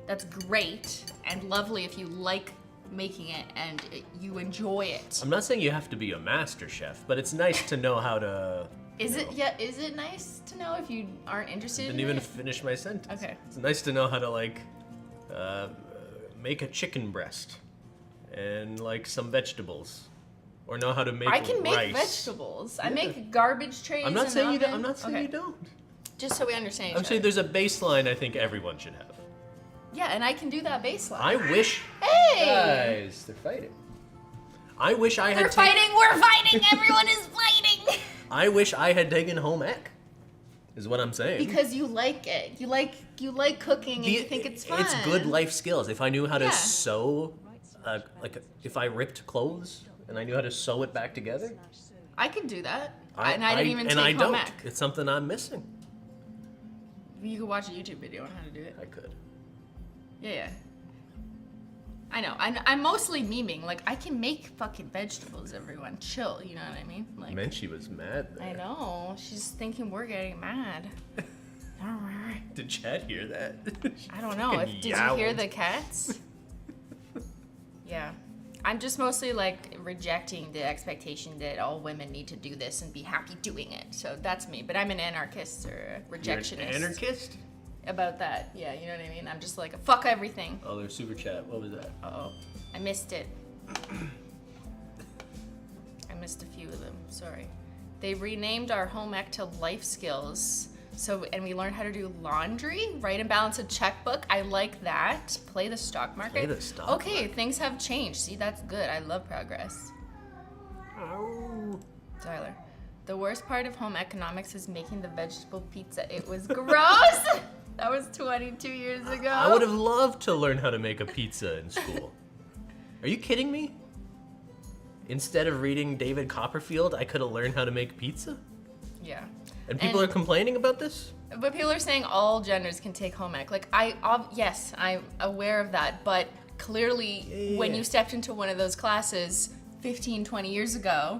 That's great and lovely if you like making it and you enjoy it. I'm not saying you have to be a master chef, but it's nice to know how to. Is you it, know, yeah, is it nice to know if you aren't interested Didn't in even it? finish my sentence. Okay. It's nice to know how to like make a chicken breast and like some vegetables, or know how to make I can make rice. vegetables. I make garbage trays. I'm not in saying the you don't. oven. I'm not saying Okay. you don't. Just so we understand each I'm saying other. there's a baseline I think everyone should have. Yeah, and I can do that baseline. I wish. Hey! Guys, they're fighting. I wish I had. We're fighting. We're fighting. Everyone is fighting. I wish I had taken home ec. Is what I'm saying. Because you like it. You like cooking and you think it's fun. It's good life skills. If I knew how to Yeah. sew, like if I ripped clothes and I knew how to sew it back together, I could do that. And I didn't even take and I home don't. ec. It's something I'm missing. You could watch a YouTube video on how to do it. I could. Yeah. I know. I'm mostly memeing. Like, I can make fucking vegetables, everyone. Chill, you know what I mean? Like, Menchie was mad there. I know. She's thinking we're getting mad. Did Chad hear that? I don't know. Fucking Did you hear yowled. the cats? Yeah. I'm just mostly like rejecting the expectation that all women need to do this and be happy doing it. So that's me. But I'm an anarchist or a rejectionist. You're an anarchist? About that. Yeah, you know what I mean? I'm just like, fuck everything. Oh, there's super chat. What was that? Uh-oh. I missed it. I missed a few of them. Sorry. They renamed our home ec to life skills. So, and we learned how to do laundry, write and balance a checkbook. I like that. Play the stock market. Play the stock Okay, market. things have changed. See, that's good. I love progress. Oh. Zyler. The worst part of home economics is making the vegetable pizza. It was gross. That was 22 years ago. I would have loved to learn how to make a pizza in school. Are you kidding me? Instead of reading David Copperfield, I could have learned how to make pizza? Yeah. And people are complaining about this? But people are saying all genders can take home ec. Like, yes, I'm aware of that. But clearly, when you stepped into one of those classes 15, 20 years ago,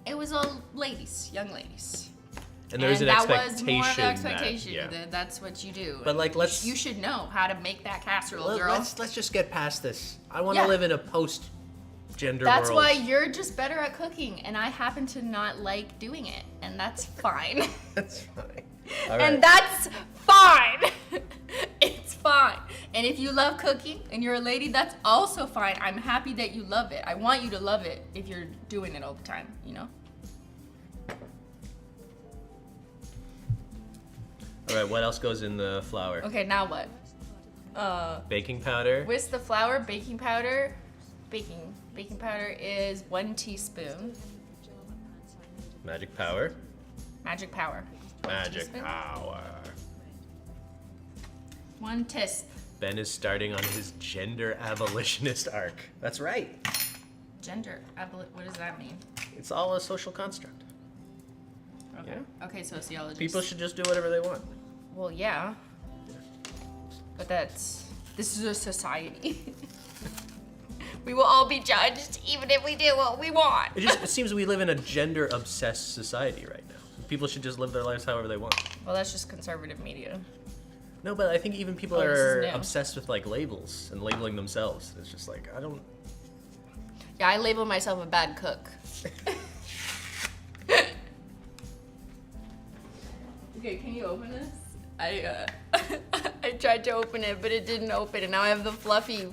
it was all ladies, young ladies. And there's an that expectation. was more of an expectation. That That's what you do. But like, You should know how to make that casserole, girl. let's just get past this. I want to live in a post-gender world. That's why you're just better at cooking, and I happen to not like doing it, and that's fine. That's fine. All And right. that's fine. It's fine. And if you love cooking and you're a lady, that's also fine. I'm happy that you love it. I want you to love it if you're doing it all the time, you know? All right, what else goes in the flour? Okay, now what? Baking powder. Whisk the flour, baking powder. Baking powder is 1 teaspoon. Magic power. Magic power. 1 Magic teaspoon. power. 1 tisp. Ben is starting on his gender abolitionist arc. That's right. What does that mean? It's all a social construct. Okay. Yeah. Okay, sociologist. People should just do whatever they want. Well, yeah. But this is a society. We will all be judged, even if we do what we want. It seems we live in a gender-obsessed society right now. People should just live their lives however they want. Well, that's just conservative media. No, but I think even people Oh, this are is new. obsessed with like labels and labeling themselves. It's just like, I don't. Yeah, I label myself a bad cook. Okay, can you open this? I tried to open it, but it didn't open, and now I have the fluffy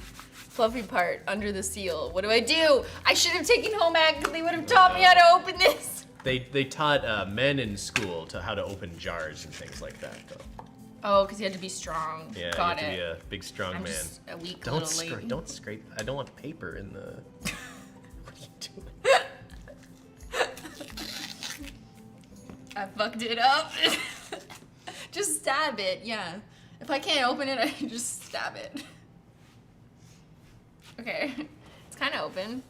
part under the seal. What do? I should have taken home ec. They would have taught me how to open this. They taught men in school to how to open jars and things like that, though. Oh, because you had to be strong. Yeah, Got you have it. to be a big, strong I'm man. just a weak Don't little lady. don't scrape. I don't want paper in the. What are you doing? I fucked it up. Just stab it, yeah. If I can't open it, I just stab it. Okay, it's kind of open.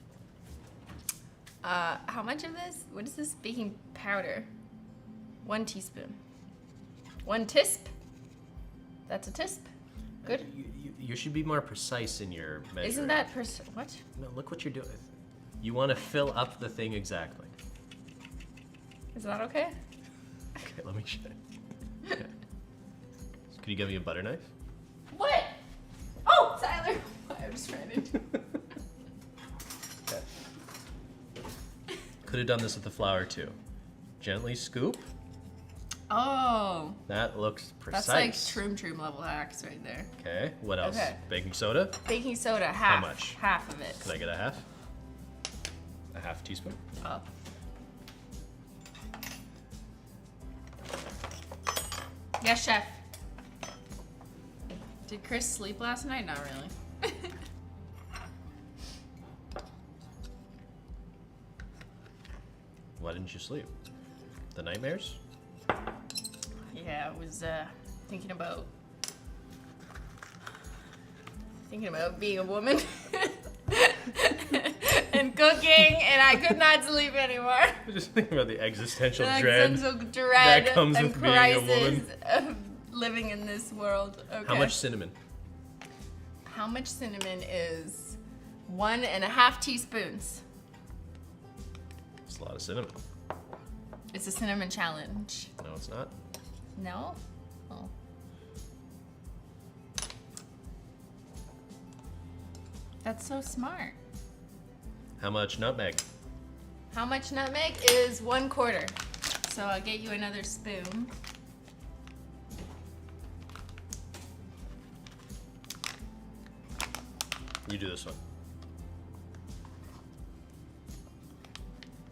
How much of this? What is this baking powder? 1 teaspoon. 1 tisp? That's a tisp? Good? You should be more precise in your measuring. Isn't that what? No, look what you're doing. You want to fill up the thing exactly. Is that okay? Okay, let me show you. Okay. Could you give me a butter knife? What? Oh, Zyler! I just ran into. Okay. Could have done this with the flour too. Gently scoop. Oh, That looks precise. that's like Troom level hacks right there. Okay, what else? Okay. Baking soda. Baking soda, half. How much? Half of it. Can I get a half? A half teaspoon. Oh. Yes, chef. Did Chris sleep last night? Not really. Why didn't you sleep? The nightmares? Yeah, I was thinking about being a woman and cooking, and I could not sleep anymore. I'm just thinking about the existential The dread. existential dread that comes and with being a woman. crisis of living in this world. Okay. How much cinnamon? How much cinnamon is 1.5 teaspoons? It's a lot of cinnamon. It's a cinnamon challenge. No, it's not. No? Oh. That's so smart. How much nutmeg? How much nutmeg is 1/4. So I'll get you another spoon. You do this one.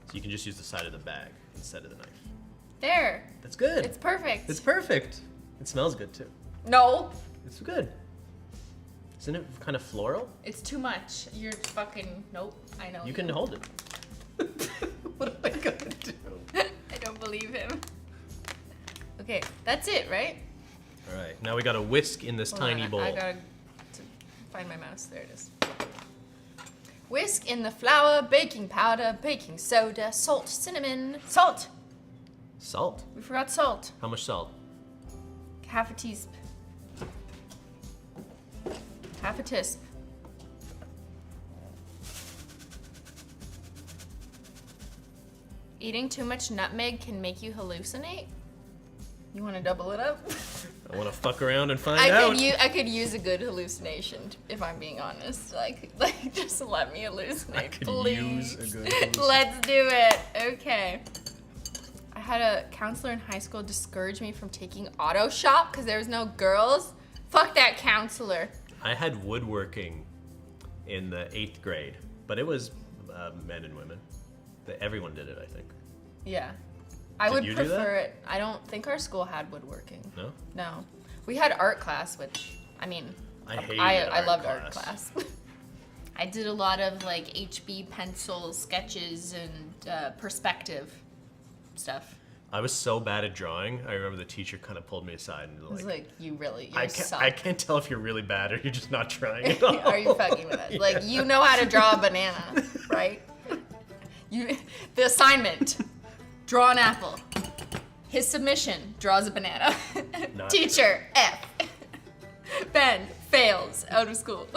So you can just use the side of the bag instead of the knife. There. That's good. It's perfect. It's perfect. It smells good too. No. It's good. Isn't it kind of floral? It's too much. You're fucking... Nope. I know. You can hold it. What am I gonna do? I don't believe him. Okay, that's it, right? All right, now we got a whisk in this Hold tiny on, bowl. I gotta find my mouse. There it is. Whisk in the flour, baking powder, baking soda, salt, cinnamon, salt. Salt. We forgot salt. How much salt? Half a teaspoon. Half a teaspoon. Eating too much nutmeg can make you hallucinate? You want to double it up? I want to fuck around and find out. I could use a good hallucination, if I'm being honest. Like just let me hallucinate, I could please. use a good hallucination. Let's do it. Okay. I had a counselor in high school discourage me from taking auto shop because there was no girls. Fuck that counselor. I had woodworking in the 8th grade, but it was men and women. Everyone did it, I think. Yeah. I Did would you do that? prefer it. I don't think our school had woodworking. No? No. We had art class, which, I mean, I hated I loved art art class. I did a lot of like HB pencil sketches and perspective stuff. I was so bad at drawing. I remember the teacher kind of pulled me aside and I was like, you I suck. can't tell if you're really bad or you're just not trying at all. Are you fucking with us? Yeah. Like, you know how to draw a banana, right? The assignment, draw an apple. His submission, draws a banana. Not Teacher, F. Ben fails out of school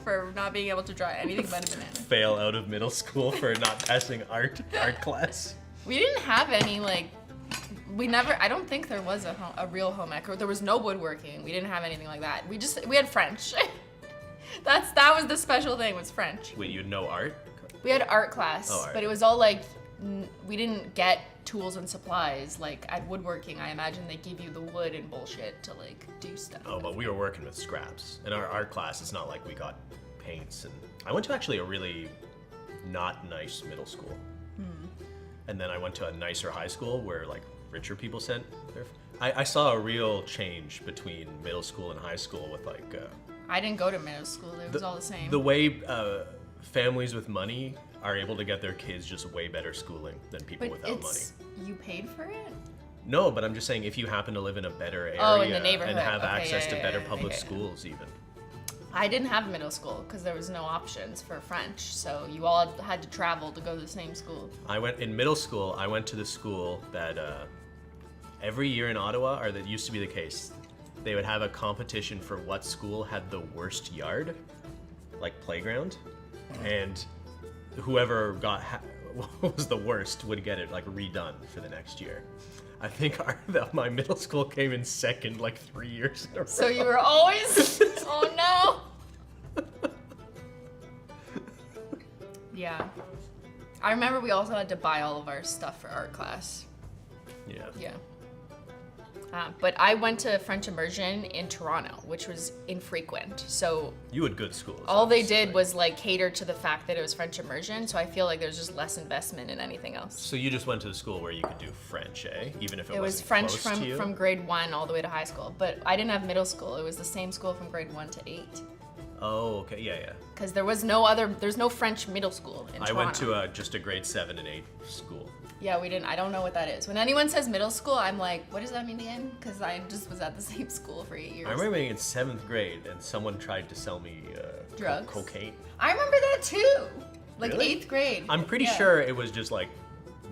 for not being able to draw anything but a banana. Fail out of middle school for not passing art class. We didn't have any, like, I don't think there was a real home ec, or there was no woodworking. We didn't have anything like that. We had French. That was the special thing, was French. Wait, you had no art? We had art class, Oh, art. but it was all like, we didn't get tools and supplies. Like at woodworking, I imagine they give you the wood and bullshit to like do stuff. Oh, but we were working with scraps. In our art class, it's not like we got paints. And I went to actually a really not nice middle school. And then I went to a nicer high school where like richer people sent their... I saw a real change between middle school and high school with like... I didn't go to middle school. It was all the same. The way families with money are able to get their kids just way better schooling than people but without money. You paid for it? No, but I'm just saying if you happen to live in a better area Oh, in the neighborhood. and have Okay, access to yeah, better yeah, public okay. schools even. I didn't have middle school because there was no options for French, so you all had to travel to go to the same school. In middle school, I went to the school that every year in Ottawa, or that used to be the case, they would have a competition for what school had the worst yard, like playground, and whoever what was the worst would get it like redone for the next year. I think my middle school came in second like 3 years in a row. So you were always, oh no. Yeah. I remember we also had to buy all of our stuff for art class. Yeah. Yeah. But I went to French immersion in Toronto, which was infrequent. So You had good schools. all they obviously. did was like cater to the fact that it was French immersion. So I feel like there's just less investment in anything else. So you just went to the school where you could do French, eh? Even if it It was wasn't French close to you? from grade 1 all the way to high school. But I didn't have middle school. It was the same school from grade 1 to 8. Oh, okay, yeah. Because there's no French middle school in I Toronto. went to just a grade 7 and 8 school. Yeah, we didn't. I don't know what that is. When anyone says middle school, I'm like, what does that mean again? Because I just was at the same school for 8 years. I remember being in 7th grade and someone tried to sell me Drugs? cocaine. I remember that too. Like Really? 8th grade. I'm pretty Yeah. sure it was just like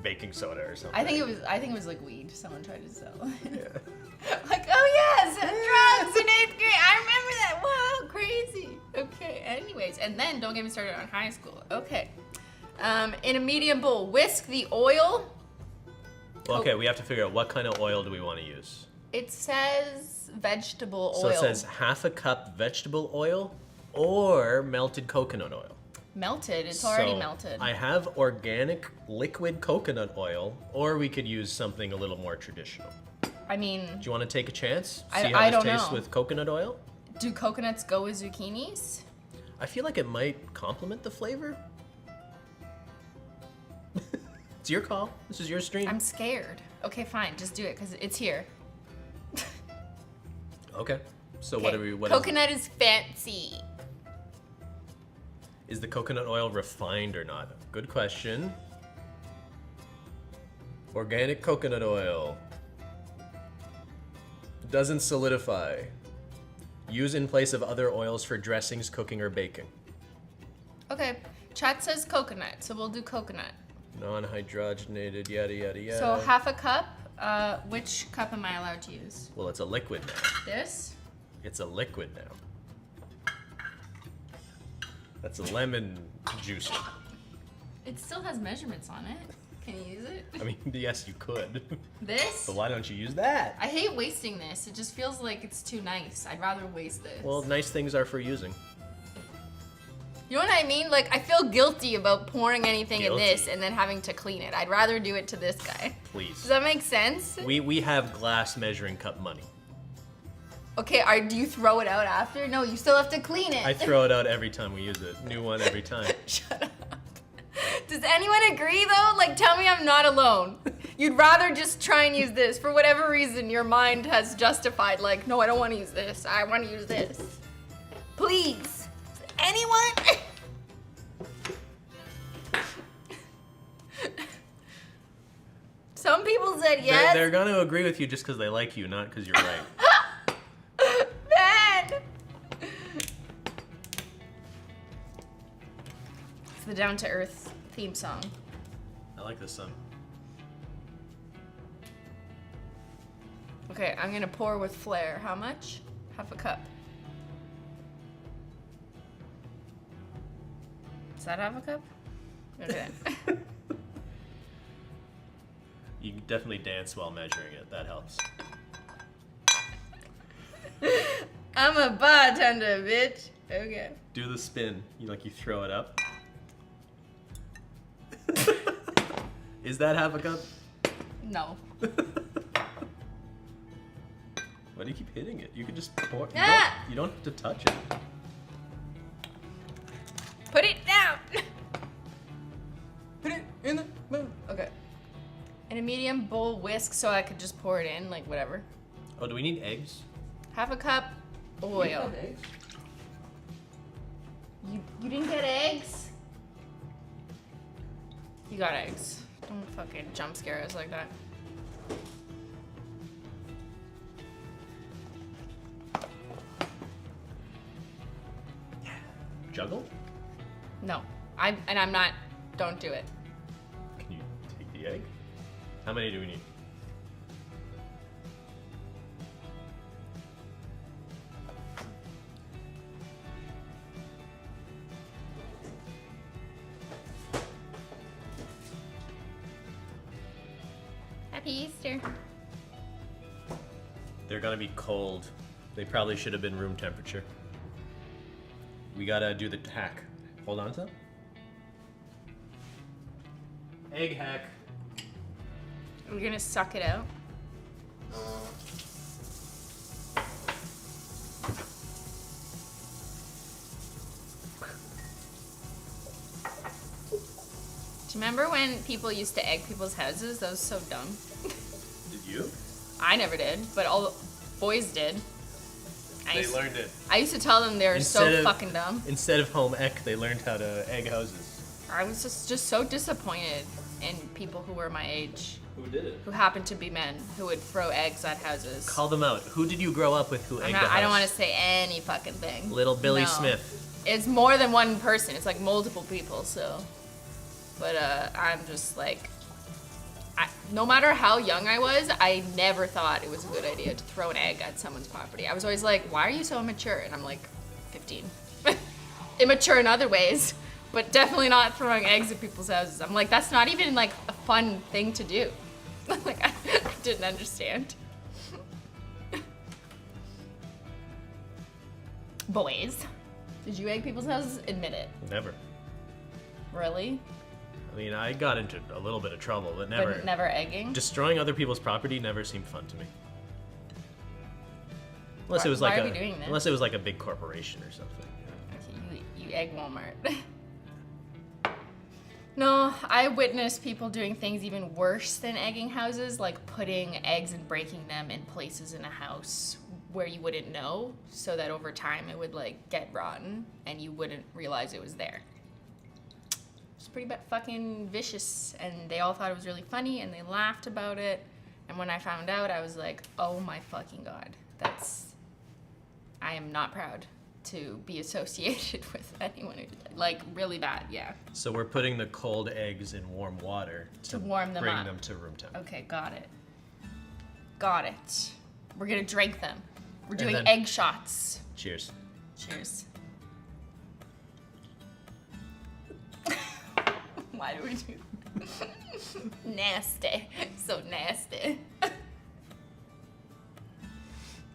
baking soda or something. I think it was like weed. Someone tried to sell. Yeah. Like, oh yes, drugs in 8th grade. I remember that. Wow, crazy. Okay. Anyways, and then don't get me started on high school. Okay. In a medium bowl, whisk the oil. Well, okay, we have to figure out what kind of oil do we want to use. It says vegetable oil. So it says half a cup vegetable oil, or melted coconut oil. Melted? It's already So, melted. I have organic liquid coconut oil, or we could use something a little more traditional. I mean, Do you want to take a chance? I- See how I this don't tastes know. with coconut oil? do coconuts go with zucchinis? I feel like it might complement the flavor. It's your call. This is your stream. I'm scared. Okay, fine. Just do it because it's here. Okay. So what Okay, are we? What coconut is fancy. is the coconut oil refined or not? Good question. Organic coconut oil. Doesn't solidify. Use in place of other oils for dressings, cooking, or baking. Okay, chat says coconut, so we'll do coconut. Non-hydrogenated, yada yada yada. So half a cup. Which cup am I allowed to use? Well, it's a liquid now. This? It's a liquid now. That's a lemon juice. It still has measurements on it. Can you use it? I mean, yes, you could. This? But why don't you use that? I hate wasting this. It just feels like it's too nice. I'd rather waste this. Well, nice things are for using. You know what I mean? Like, I feel guilty about pouring anything in this Guilty. and then having to clean it. I'd rather do it to this guy. Please. Does that make sense? We have glass measuring cup money. Okay, do you throw it out after? No, you still have to clean it. I throw it out every time we use it. New one every time. Shut up. Does anyone agree though? Like, tell me I'm not alone. You'd rather just try and use this. For whatever reason, your mind has justified, like, no, I don't want to use this. I want to use this. Please. Anyone? Some people said yes. They're gonna agree with you just because they like you, not because you're right. Ben! It's the Down to Earth theme song. I like this song. Okay, I'm gonna pour with flair. How much? Half a cup. Is that half a cup? Okay. You can definitely dance while measuring it. That helps. I'm a bartender, bitch. Okay. Do the spin. You throw it up. Is that half a cup? No. Why do you keep hitting it? You can just pour. Ah! You don't have to touch it. Put it down. Put it in the bowl. Okay. In a medium bowl whisk so I could just pour it in, like whatever. Oh, do we need eggs? Half a cup oil. Eggs? You didn't get eggs? You got eggs. Don't fucking jump scare us like that. Juggle? No. I'm not. Don't do it. Can you take the egg? How many do we need? Happy Easter. They're gonna be cold. They probably should have been room temperature. We gotta do the hack. Hold on to them. Egg hack. We're gonna suck it out. Do you remember when people used to egg people's houses? That was so dumb. Did you? I never did, but all the boys did. They learned it. I used to tell them they were so fucking dumb. Instead of home ec, they learned how to egg houses. I was just so disappointed in people who were my age, Who did it? who happened to be men, who would throw eggs at houses. Call them out. Who did you grow up with who egged a house? I don't want to say any fucking thing. Little Billy No. Smith. It's more than one person. It's like multiple people, so. But I'm just like, no matter how young I was, I never thought it was a good idea to throw an egg at someone's property. I was always like, why are you so immature? And I'm like, 15. Immature in other ways, but definitely not throwing eggs at people's houses. I'm like, that's not even like a fun thing to do. Like, I didn't understand. Boys. Did you egg people's houses? Admit it. Never. Really? I mean, I got into a little bit of trouble, but never. But never egging? Destroying other people's property never seemed fun to me. Unless it was Why like are we doing this? unless it was like a big corporation or something. Okay, you egg Walmart. No, I witnessed people doing things even worse than egging houses, like putting eggs and breaking them in places in a house where you wouldn't know, so that over time it would like get rotten and you wouldn't realize it was there. It's pretty fucking vicious, and they all thought it was really funny and they laughed about it. And when I found out, I was like, oh my fucking god, I am not proud to be associated with anyone who did that. Like, really bad, yeah. So we're putting the cold eggs in warm water To warm them bring up. them to room temp. Okay, got it. Got it. We're gonna drink them. We're doing then- egg shots. Cheers. Cheers. Why do we do nasty? So nasty.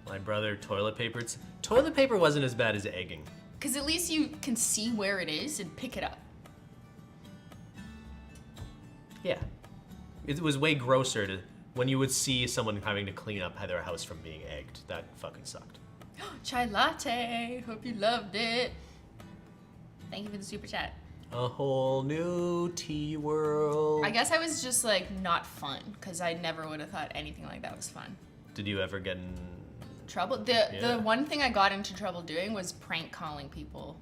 My brother toilet paper wasn't as bad as egging. Because at least you can see where it is and pick it up. Yeah. It was way grosser to when you would see someone having to clean up their house from being egged. That fucking sucked. Chai latte. Hope you loved it. Thank you for the super chat. A whole new tea world. I guess I was just like not fun because I never would have thought anything like that was fun. Did you ever get in Trouble. Yeah. The one thing I got into trouble doing was prank calling people.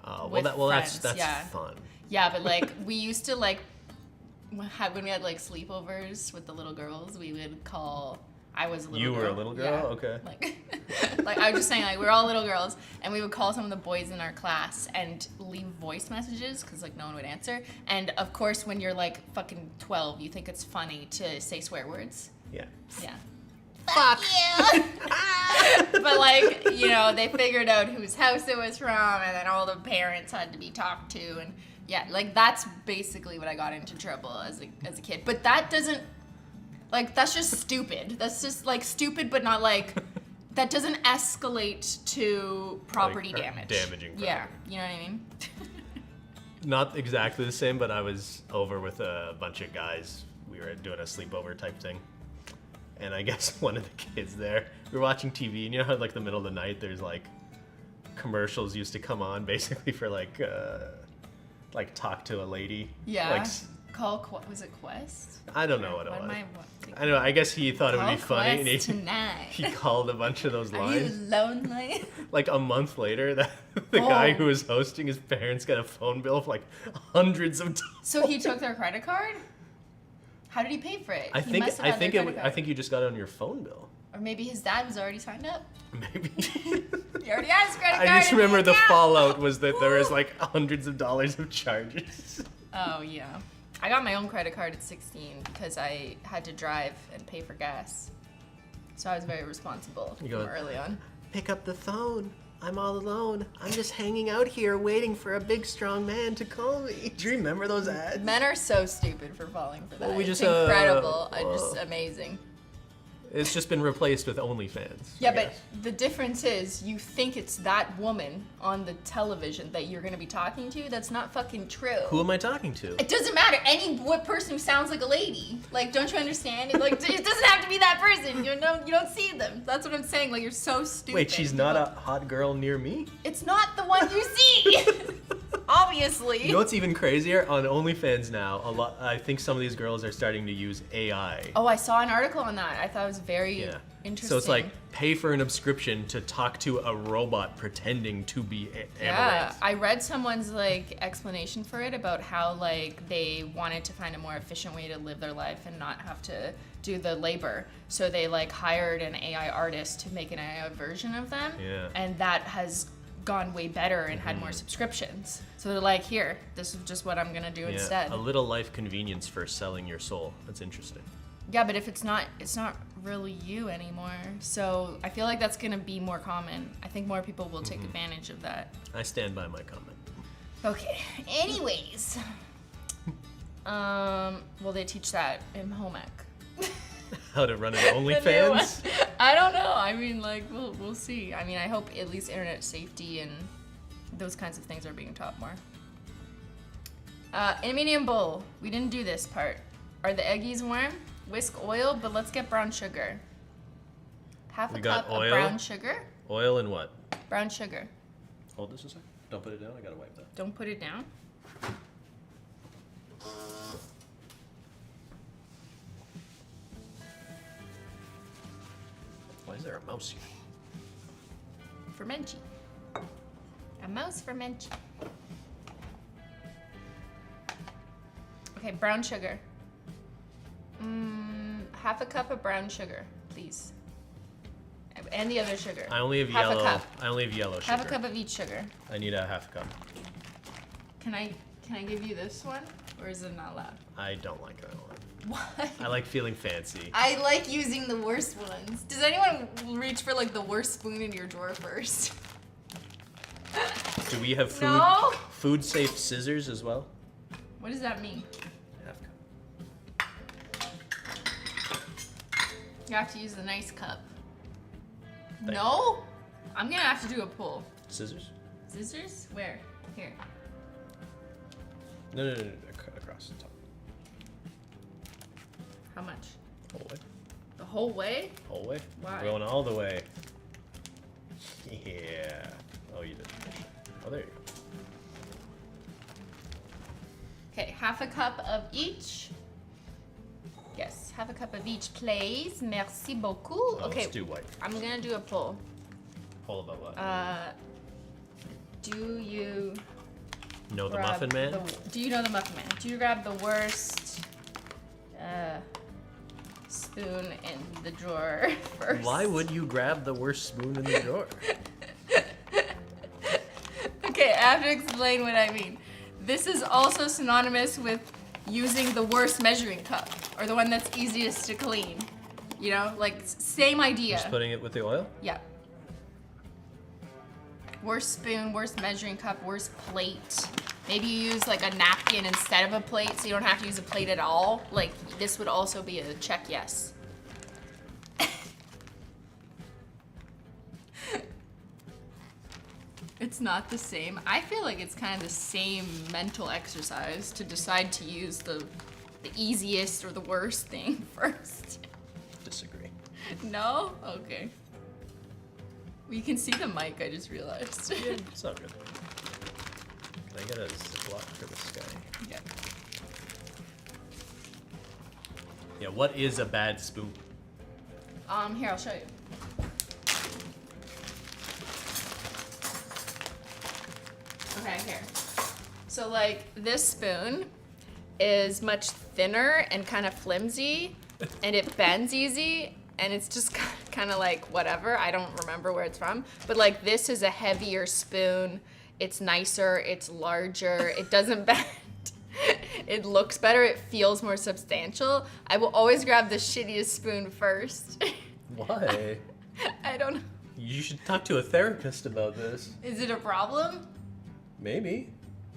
Oh, With that's friends, yeah. fun. Yeah, but like we used to like when we had like sleepovers with the little girls, we would call. I was a little girl. You were a little girl? Yeah. Okay. Like I was just saying, like we're all little girls, and we would call some of the boys in our class and leave voice messages because like no one would answer. And of course, when you're like fucking 12, you think it's funny to say swear words. Yeah. Yeah. Fuck you. But like, you know, they figured out whose house it was from, and then all the parents had to be talked to, and yeah, like that's basically what I got into trouble as a kid. But that doesn't, like, that's just stupid. That's just like stupid, but not like that doesn't escalate to property Like, damage. damaging property. Yeah, you know what I mean. Not exactly the same, but I was over with a bunch of guys. We were doing a sleepover type thing. And I guess one of the kids there, we were watching TV, and you know how like the middle of the night there's like commercials used to come on basically for like talk to a lady. Yeah. Like Was it Quest? I don't know what it What was. am I? I don't know. I guess he thought it would be Call funny, and Quest he tonight. called a bunch of those Are you lines. lonely? Like a month later, the guy Oh. who was hosting, his parents got a phone bill of like hundreds of dollars. So he took their credit card? How did he pay for it? I He think must have had their credit I card. think you just got it on your phone bill. Or maybe his dad was already signed up. Maybe. He already has his credit card. I just in remember the account. fallout was that there was like hundreds of dollars of charges. Oh yeah. I got my own credit card at 16 because I had to drive and pay for gas. So I was very responsible You from go, early on. Pick up the phone. I'm all alone. I'm just hanging out here waiting for a big strong man to call me. Do you remember those ads? Men are so stupid for falling for that. Well, we It's just, incredible. whoa. Just amazing. It's just been replaced with OnlyFans. Yeah, I but guess. the difference is you think it's that woman on the television that you're gonna be talking to. That's not fucking true. Who am I talking to? It doesn't matter. Any person who sounds like a lady. Like, don't you understand? It, like, it doesn't have to be that person. You don't see them. That's what I'm saying. Like, you're so stupid. Wait, she's not a hot girl near me? It's not the one you see. Obviously. You know what's even crazier? On OnlyFans now, I think some of these girls are starting to use AI. Oh, I saw an article on that. I thought it was very Yeah. interesting. So it's like pay for an subscription to talk to a robot pretending to be Yeah, Amaranth. I read someone's like explanation for it about how like they wanted to find a more efficient way to live their life and not have to do the labor. So they like hired an AI artist to make an AI version of them. Yeah. And that has gone way better and had more subscriptions. So they're like, here, this is just what I'm gonna do instead. A little life convenience for selling your soul. That's interesting. Yeah, but if it's not really you anymore. So I feel like that's gonna be more common. I think more people will take advantage of that. I stand by my comment. Okay. Anyways, will they teach that in home ec? How to run an The new one. OnlyFans? I don't know. I mean, like, we'll see. I mean, I hope at least internet safety and those kinds of things are being taught more. In a medium bowl, we didn't do this part. Are the eggies warm? Whisk oil, but let's get brown sugar. Half a cup of brown sugar. Oil and what? Brown sugar. Hold this a second. Don't put it down. I gotta wipe that. Don't put it down. Why is there a mouse here? For Menchie. A mouse for Menchie. Okay, brown sugar. Half a cup of brown sugar, please. And the other sugar. I only have half yellow. A cup. I only have yellow sugar. Half a cup of each sugar. I need a half cup. Can I give you this one, or is it not allowed? I don't like that one. Why? I like feeling fancy. I like using the worst ones. Does anyone reach for like the worst spoon in your drawer first? Do we have food? No. Food safe scissors as well? What does that mean? Half cup. You have to use the nice cup. Thank No? I'm gonna have to do a pull. Scissors? Scissors? Where? Here. No. Across the top. How much? Whole way. The whole way? Whole way. Why? We're going all the way. Yeah. Oh, you did. Oh, there you go. Okay, half a cup of each. Yes, half a cup of each, please. Merci beaucoup. Oh, Okay, let's do white. I'm gonna do a poll. Poll about what? Do you know the grab Muffin Man? do you know the Muffin Man? Do you grab the worst spoon in the drawer first? Why would you grab the worst spoon in the drawer? Okay, I have to explain what I mean. This is also synonymous with using the worst measuring cup, or the one that's easiest to clean. You know, like same idea. Just putting it with the oil? Yeah. Worst spoon, worst measuring cup, worst plate. Maybe you use like a napkin instead of a plate, so you don't have to use a plate at all. Like this would also be a check yes. It's not the same. I feel like it's kind of the same mental exercise to decide to use the easiest or the worst thing first. Disagree. No? Okay. Well, you can see the mic, I just realized. Yeah, it's not good. Can I get a Ziploc for this guy? Yeah. Yeah, what is a bad spoon? Here, I'll show you. Okay, here. So like this spoon is much thinner and kind of flimsy, and it bends easy, and it's just kind of like whatever. I don't remember where it's from, but like this is a heavier spoon. It's nicer, it's larger, it doesn't bend. It looks better, it feels more substantial. I will always grab the shittiest spoon first. Why? I don't know. You should talk to a therapist about this. Is it a problem? Maybe.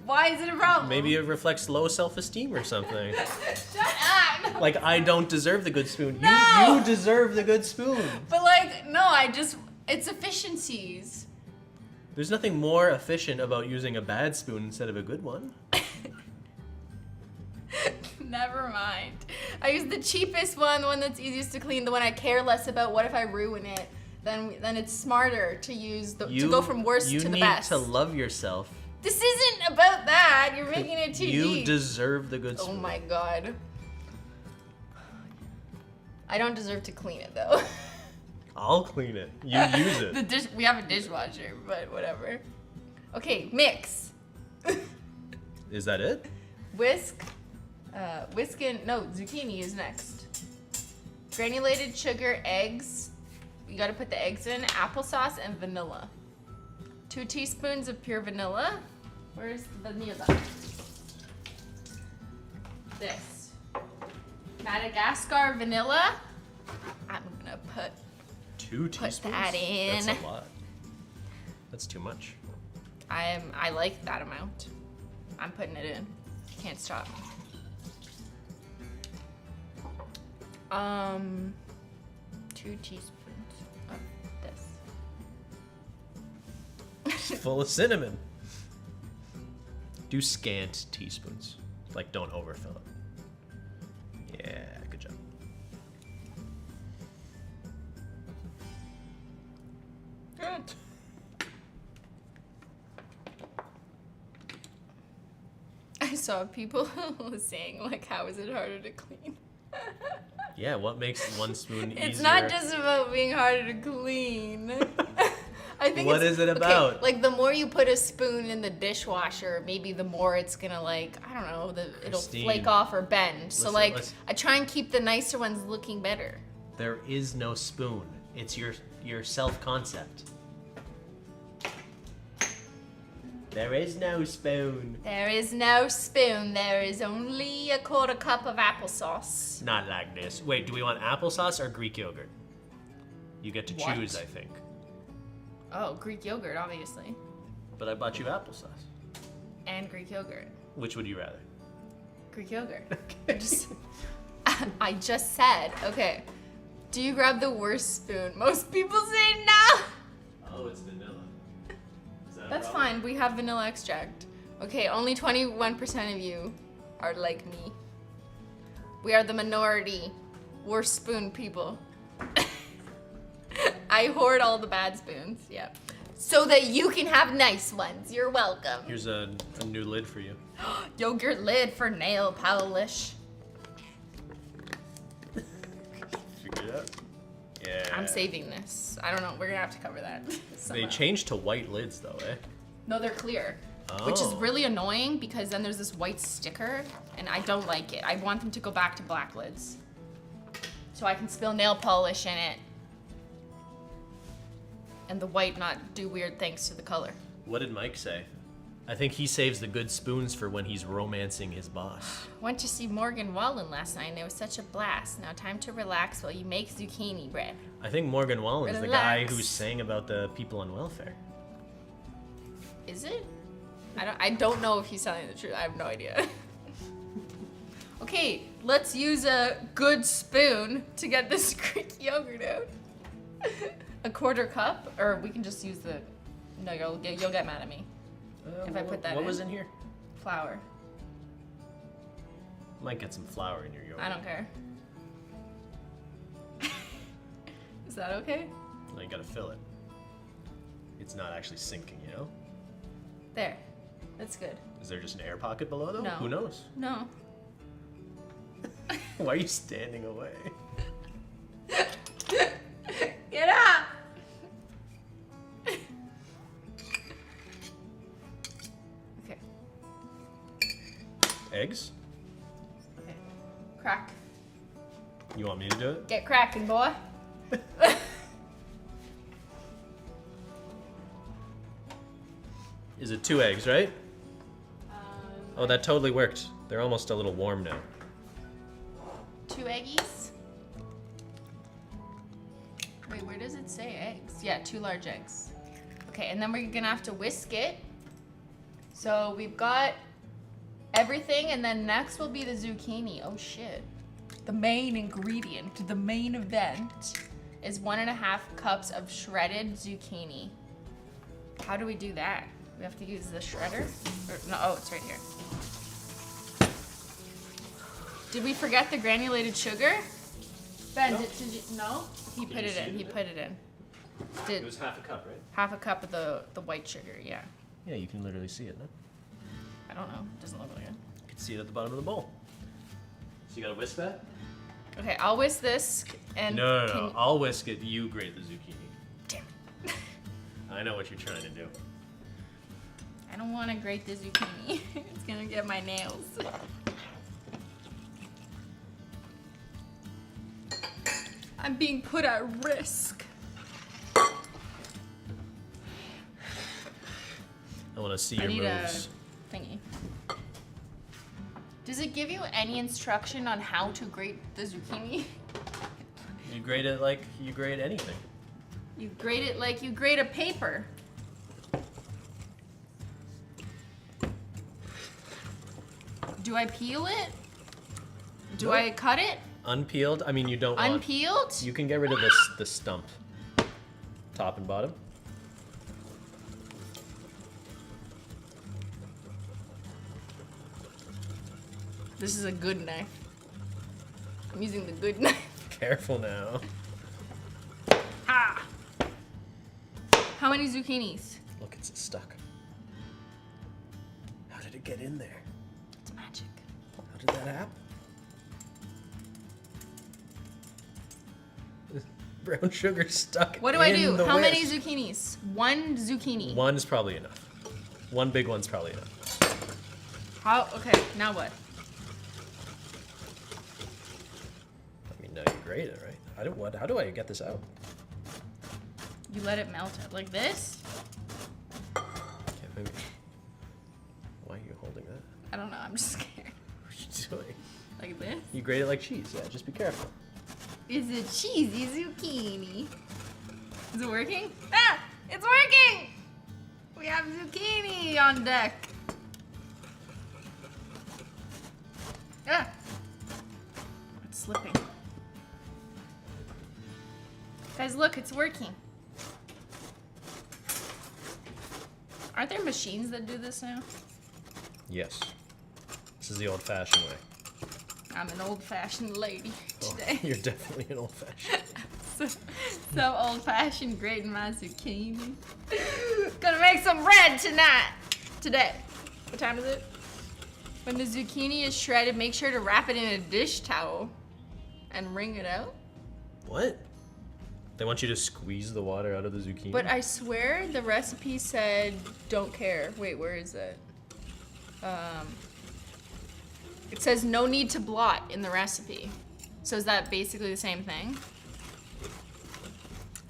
Why is it a problem? Maybe it reflects low self-esteem or something. Shut up! Like, I don't deserve the good spoon. No! You deserve the good spoon. But like, no, it's efficiencies. There's nothing more efficient about using a bad spoon instead of a good one. Never mind. I use the cheapest one, the one that's easiest to clean, the one I care less about. What if I ruin it? Then it's smarter to use to go from worst to the best. You need to love yourself. This isn't about that. You're making it too You deep. deserve the good Oh spoon. my god. I don't deserve to clean it though. I'll clean it. You use it. We have a dishwasher, but whatever. Okay, mix. Is that it? Whisk. Zucchini is next. Granulated sugar, eggs. You gotta put the eggs in, applesauce, and vanilla. 2 teaspoons of pure vanilla. Where's the vanilla? This. Madagascar vanilla. I'm gonna put 2 teaspoons? that in. That's a lot. That's too much. I like that amount. I'm putting it in. Can't stop me. 2 teaspoons of this. It's full of cinnamon. Do scant teaspoons. Like, don't overfill it. Yeah, good job. Good. I saw people saying, like, how is it harder to clean? Yeah, what makes one spoon easier? It's not just about being harder to clean. I think What is it about? Okay, like, the more you put a spoon in the dishwasher, maybe the more it's gonna, like, I don't know, it'll Christine, flake off or bend. So, listen, like, listen. I try and keep the nicer ones looking better. There is no spoon. It's your self-concept. There is no spoon. There is no spoon. There is only a quarter cup of applesauce. Not like this. Wait, do we want applesauce or Greek yogurt? You get to What? choose, I think. Oh, Greek yogurt, obviously. But I bought you applesauce. And Greek yogurt. Which would you rather? Greek yogurt. I just said, okay. Do you grab the worst spoon? Most people say no. Oh, it's vanilla. Is that That's fine. We have vanilla extract. Okay, only 21% of you are like me. We are the minority. Worst spoon people. I hoard all the bad spoons. Yeah. So that you can have nice ones. You're welcome. Here's a new lid for you. Yogurt lid for nail polish. Figure it out. Yeah. I'm saving this. I don't know. We're gonna have to cover that. They somehow. changed to white lids though, eh? No, they're clear. Which is Oh. really annoying because then there's this white sticker and I don't like it. I want them to go back to black lids. So I can spill nail polish in it. And the white not do weird things to the color. What did Mike say? I think he saves the good spoons for when he's romancing his boss. Went to see Morgan Wallen last night and it was such a blast. Now time to relax while you make zucchini bread. I think Morgan Wallen's the guy Relax. who sang about the people on welfare. Is it? I don't know if he's telling the truth. I have no idea. Okay, let's use a good spoon to get this Greek yogurt out. A quarter cup, or we can just use the. No, you'll get mad at me. If I put that What in. was in here? Flour. Might get some flour in your yogurt. I don't care. Is that okay? No, you gotta fill it. It's not actually sinking, you know? There. That's good. Is there just an air pocket below though? No. Who knows? No. Why are you standing away? Get up! Okay. Eggs? Okay. Crack. You want me to do it? Get cracking, boy. Is it 2 eggs, right? Oh, that totally worked. They're almost a little warm now. 2 eggies. Wait, where does it say eggs? Yeah, 2 large eggs. Okay, and then we're gonna have to whisk it. So we've got everything, and then next will be the zucchini. Oh shit. The main ingredient, the main event, is 1.5 cups of shredded zucchini. How do we do that? We have to use the shredder? Or, no, oh, it's right here. Did we forget the granulated sugar? Ben, No. did you, no? He put it in, he put it in. It was 1/2 cup, right? 1/2 cup of the white sugar, yeah. Yeah, you can literally see it, no? I don't know, doesn't look like it. You can see it at the bottom of the bowl. So you gotta whisk that? Okay, I'll whisk this and No. can- I'll whisk it. You grate the zucchini. Damn it. I know what you're trying to do. I don't want to grate the zucchini. It's gonna get my nails. I'm being put at risk. I want to see I your need moves. a thingy. Does it give you any instruction on how to grate the zucchini? You grate it like you grate anything. You grate it like you grate a paper. Do I peel it? Do Nope. I cut it? Unpeeled? I mean, you don't want... Unpeeled? You can get rid of the stump. Top and bottom. This is a good knife. I'm using the good knife. Careful now. Ha! How many zucchinis? Look, it's stuck. How did it get in there? It's magic. How did that happen? Brown sugar stuck. What do I in do? the How many whisk. zucchinis? One zucchini. One is probably enough. One big one's probably enough. How? Okay, now what? I mean, now you grate it, right? How do I get this out? You let it melt it like this? Okay, maybe. Why are you holding that? I don't know. I'm just scared. What are you doing? Like this? You grate it like cheese. Yeah, just be careful. It's a cheesy zucchini. Is it working? Ah! It's working! We have zucchini on deck. Ah! It's slipping. Guys, look, it's working. Aren't there machines that do this now? Yes. This is the old-fashioned way. I'm an old-fashioned lady Oh, today. you're definitely an old-fashioned. So old-fashioned grating my zucchini. Gonna make some bread tonight. Today. What time is it? When the zucchini is shredded, make sure to wrap it in a dish towel and wring it out. What? They want you to squeeze the water out of the zucchini? But I swear the recipe said don't care. Wait, where is it? It says no need to blot in the recipe. So is that basically the same thing?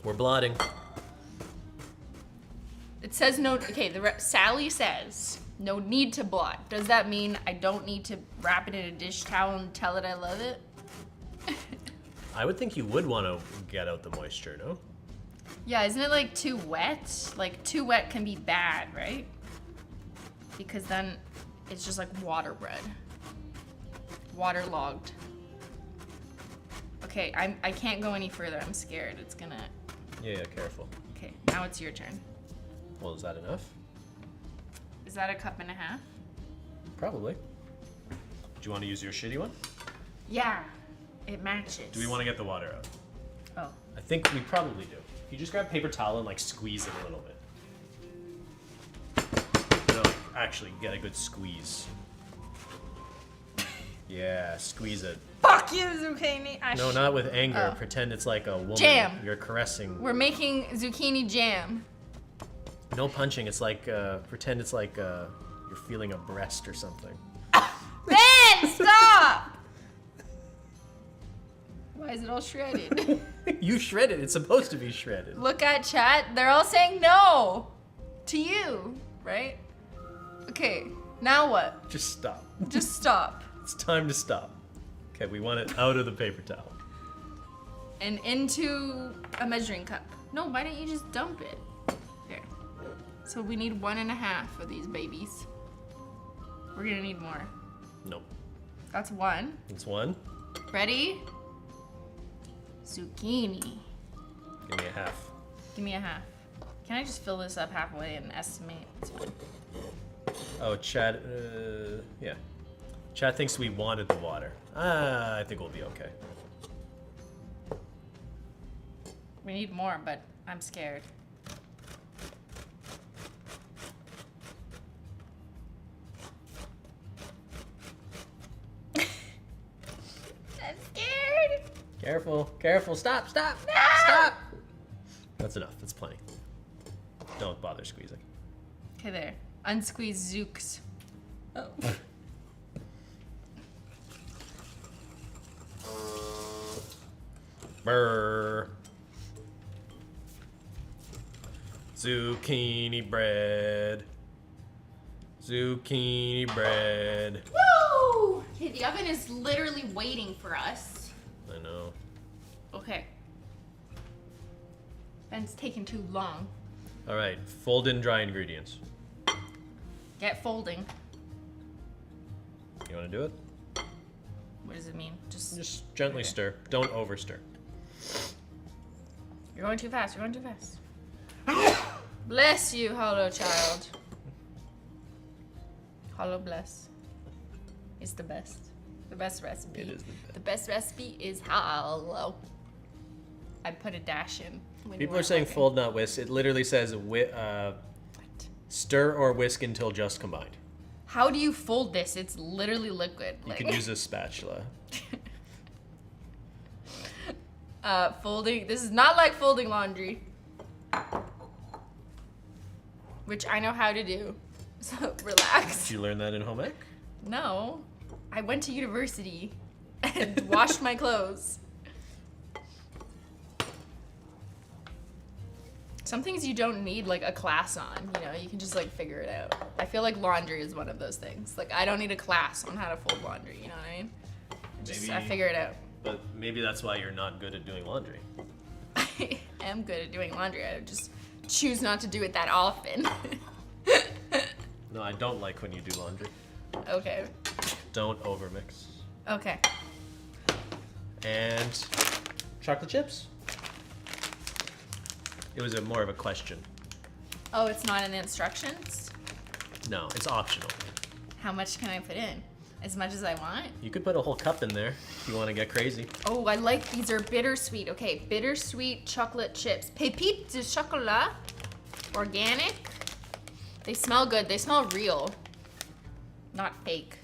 We're blotting. It says no, okay, Sally says no need to blot. Does that mean I don't need to wrap it in a dish towel and tell it I love it? I would think you would want to get out the moisture, no? Yeah, isn't it like too wet? Like too wet can be bad, right? Because then it's just like water bread. Waterlogged. Okay, I can't go any further. I'm scared. It's gonna... Yeah, careful. Okay, now it's your turn. Well, is that enough? Is that a cup and a half? Probably. Do you want to use your shitty one? Yeah, it matches. Do we want to get the water out? Oh. I think we probably do. You just grab paper towel and like squeeze it a little bit. No, actually get a good squeeze. Yeah, squeeze it. Fuck you, zucchini! No, not with anger. Oh. Pretend it's like a woman. Jam. You're caressing. We're making zucchini jam. No punching. It's like pretend it's like you're feeling a breast or something. Ben, stop! Why is it all shredded? You shred it. It's supposed to be shredded. Look at chat. They're all saying no to you, right? Okay, now what? Just stop. Just stop. It's time to stop. Okay, we want it out of the paper towel. And into a measuring cup. No, why don't you just dump it? There. So we need 1.5 of these babies. We're gonna need more. Nope. That's one. It's one. Ready? Zucchini. Give me a half. Give me a half. Can I just fill this up halfway and estimate? It's fine. Oh, Chad. Yeah. Chad thinks we wanted the water. I think we'll be okay. We need more, but I'm scared. I'm scared. Careful, careful. Stop, stop, No! stop. That's enough. That's plenty. Don't bother squeezing. Okay, there. Unsqueezed zooks. Oh. Brr. Zucchini bread. Zucchini bread. Woo! Okay, the oven is literally waiting for us. I know. Okay. Ben's taking too long. All right, fold in dry ingredients. Get folding. You want to do it? What does it mean? Just gently Okay. stir. Don't over stir. You're going too fast. You're going too fast. Bless you, Hollow child. Hollow bless. It's the best. The best recipe. It is the best. The best recipe is HOLO. I put a dash in. When People you are saying weren't fold, not whisk. It literally says stir or whisk until just combined. How do you fold this? It's literally liquid. You could use a spatula. Folding. This is not like folding laundry, which I know how to do. So relax. Did you learn that in home ec? No, I went to university and washed my clothes. Some things you don't need like a class on, you know, you can just like figure it out. I feel like laundry is one of those things. Like I don't need a class on how to fold laundry, you know what I mean? I figure it out. But maybe that's why you're not good at doing laundry. I am good at doing laundry. I just choose not to do it that often. No, I don't like when you do laundry. Okay. Don't overmix. Okay. And chocolate chips? It was more of a question. Oh, it's not in the instructions? No, it's optional. How much can I put in? As much as I want? You could put a whole cup in there if you want to get crazy. Oh, I like these are bittersweet. Okay, bittersweet chocolate chips. Pépites de chocolat. Organic. They smell good. They smell real. Not fake.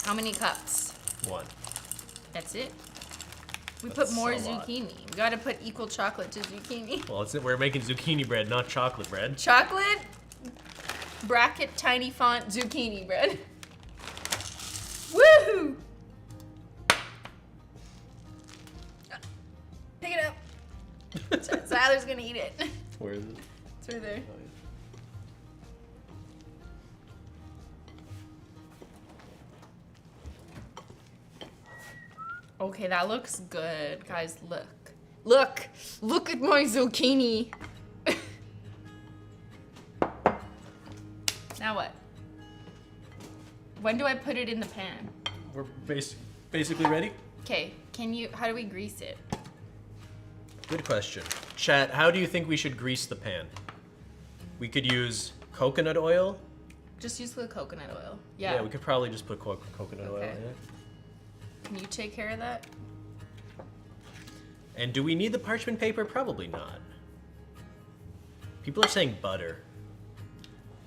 How many cups? 1. That's it? We That's put more a lot. zucchini. We gotta put equal chocolate to zucchini. Well, we're making zucchini bread, not chocolate bread. Chocolate, bracket, tiny font, zucchini bread. Woohoo! Pick it up. Zyler's gonna eat it. Where is it? It's right there. Oh, Okay, that looks good. Guys, look. Look! Look at my zucchini! Now what? When do I put it in the pan? We're basically ready? Okay, how do we grease it? Good question. Chat, how do you think we should grease the pan? We could use coconut oil. Just use the coconut oil. Yeah. Yeah, we could probably just put coconut oil Okay. in it. Can you take care of that? And do we need the parchment paper? Probably not. People are saying butter.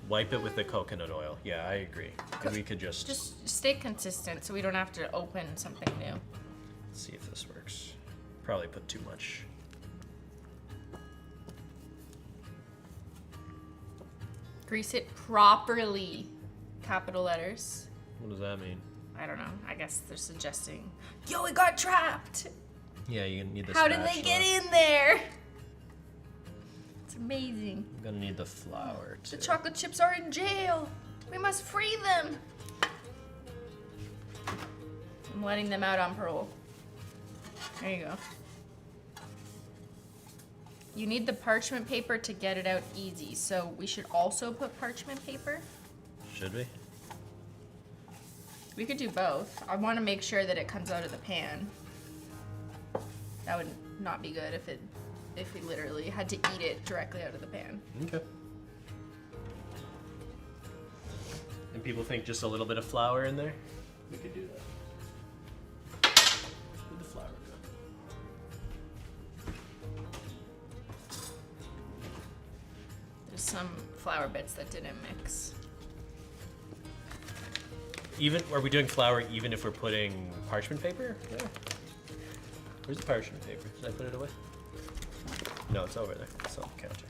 Wipe it with the coconut oil. Yeah, I agree. And we could just stay consistent so we don't have to open something new. see if this works. Probably put too much. Grease it properly. Capital letters. What does that mean? I don't know. I guess they're suggesting. Yo, it got trapped! Yeah, you need the How did they get in there? It's amazing. You're gonna need the flour too. The chocolate chips are in jail. We must free them. I'm letting them out on parole. There you go. You need the parchment paper to get it out easy, so we should also put parchment paper. Should we? We could do both. I want to make sure that it comes out of the pan. That would not be good if we literally had to eat it directly out of the pan. Okay. And people think just a little bit of flour in there? We could do that. Where'd the flour go? There's some flour bits that didn't mix. Are we doing flour even if we're putting parchment paper? Yeah. Where's the parchment paper? Did I put it away? No, it's over there. It's on the counter.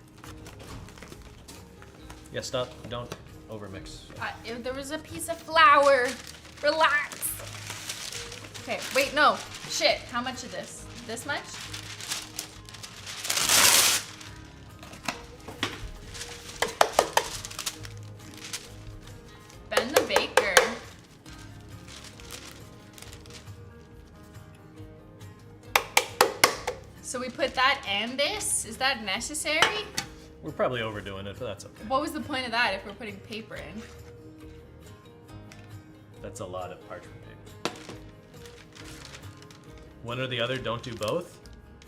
Yeah, stop. Don't overmix. There was a piece of flour. Relax. Okay, wait, no. Shit, how much is this? This much? Ben the baker. So we put that and this? Is that necessary? We're probably overdoing it, but that's okay. What was the point of that if we're putting paper in? That's a lot of parchment paper. One or the other, don't do both.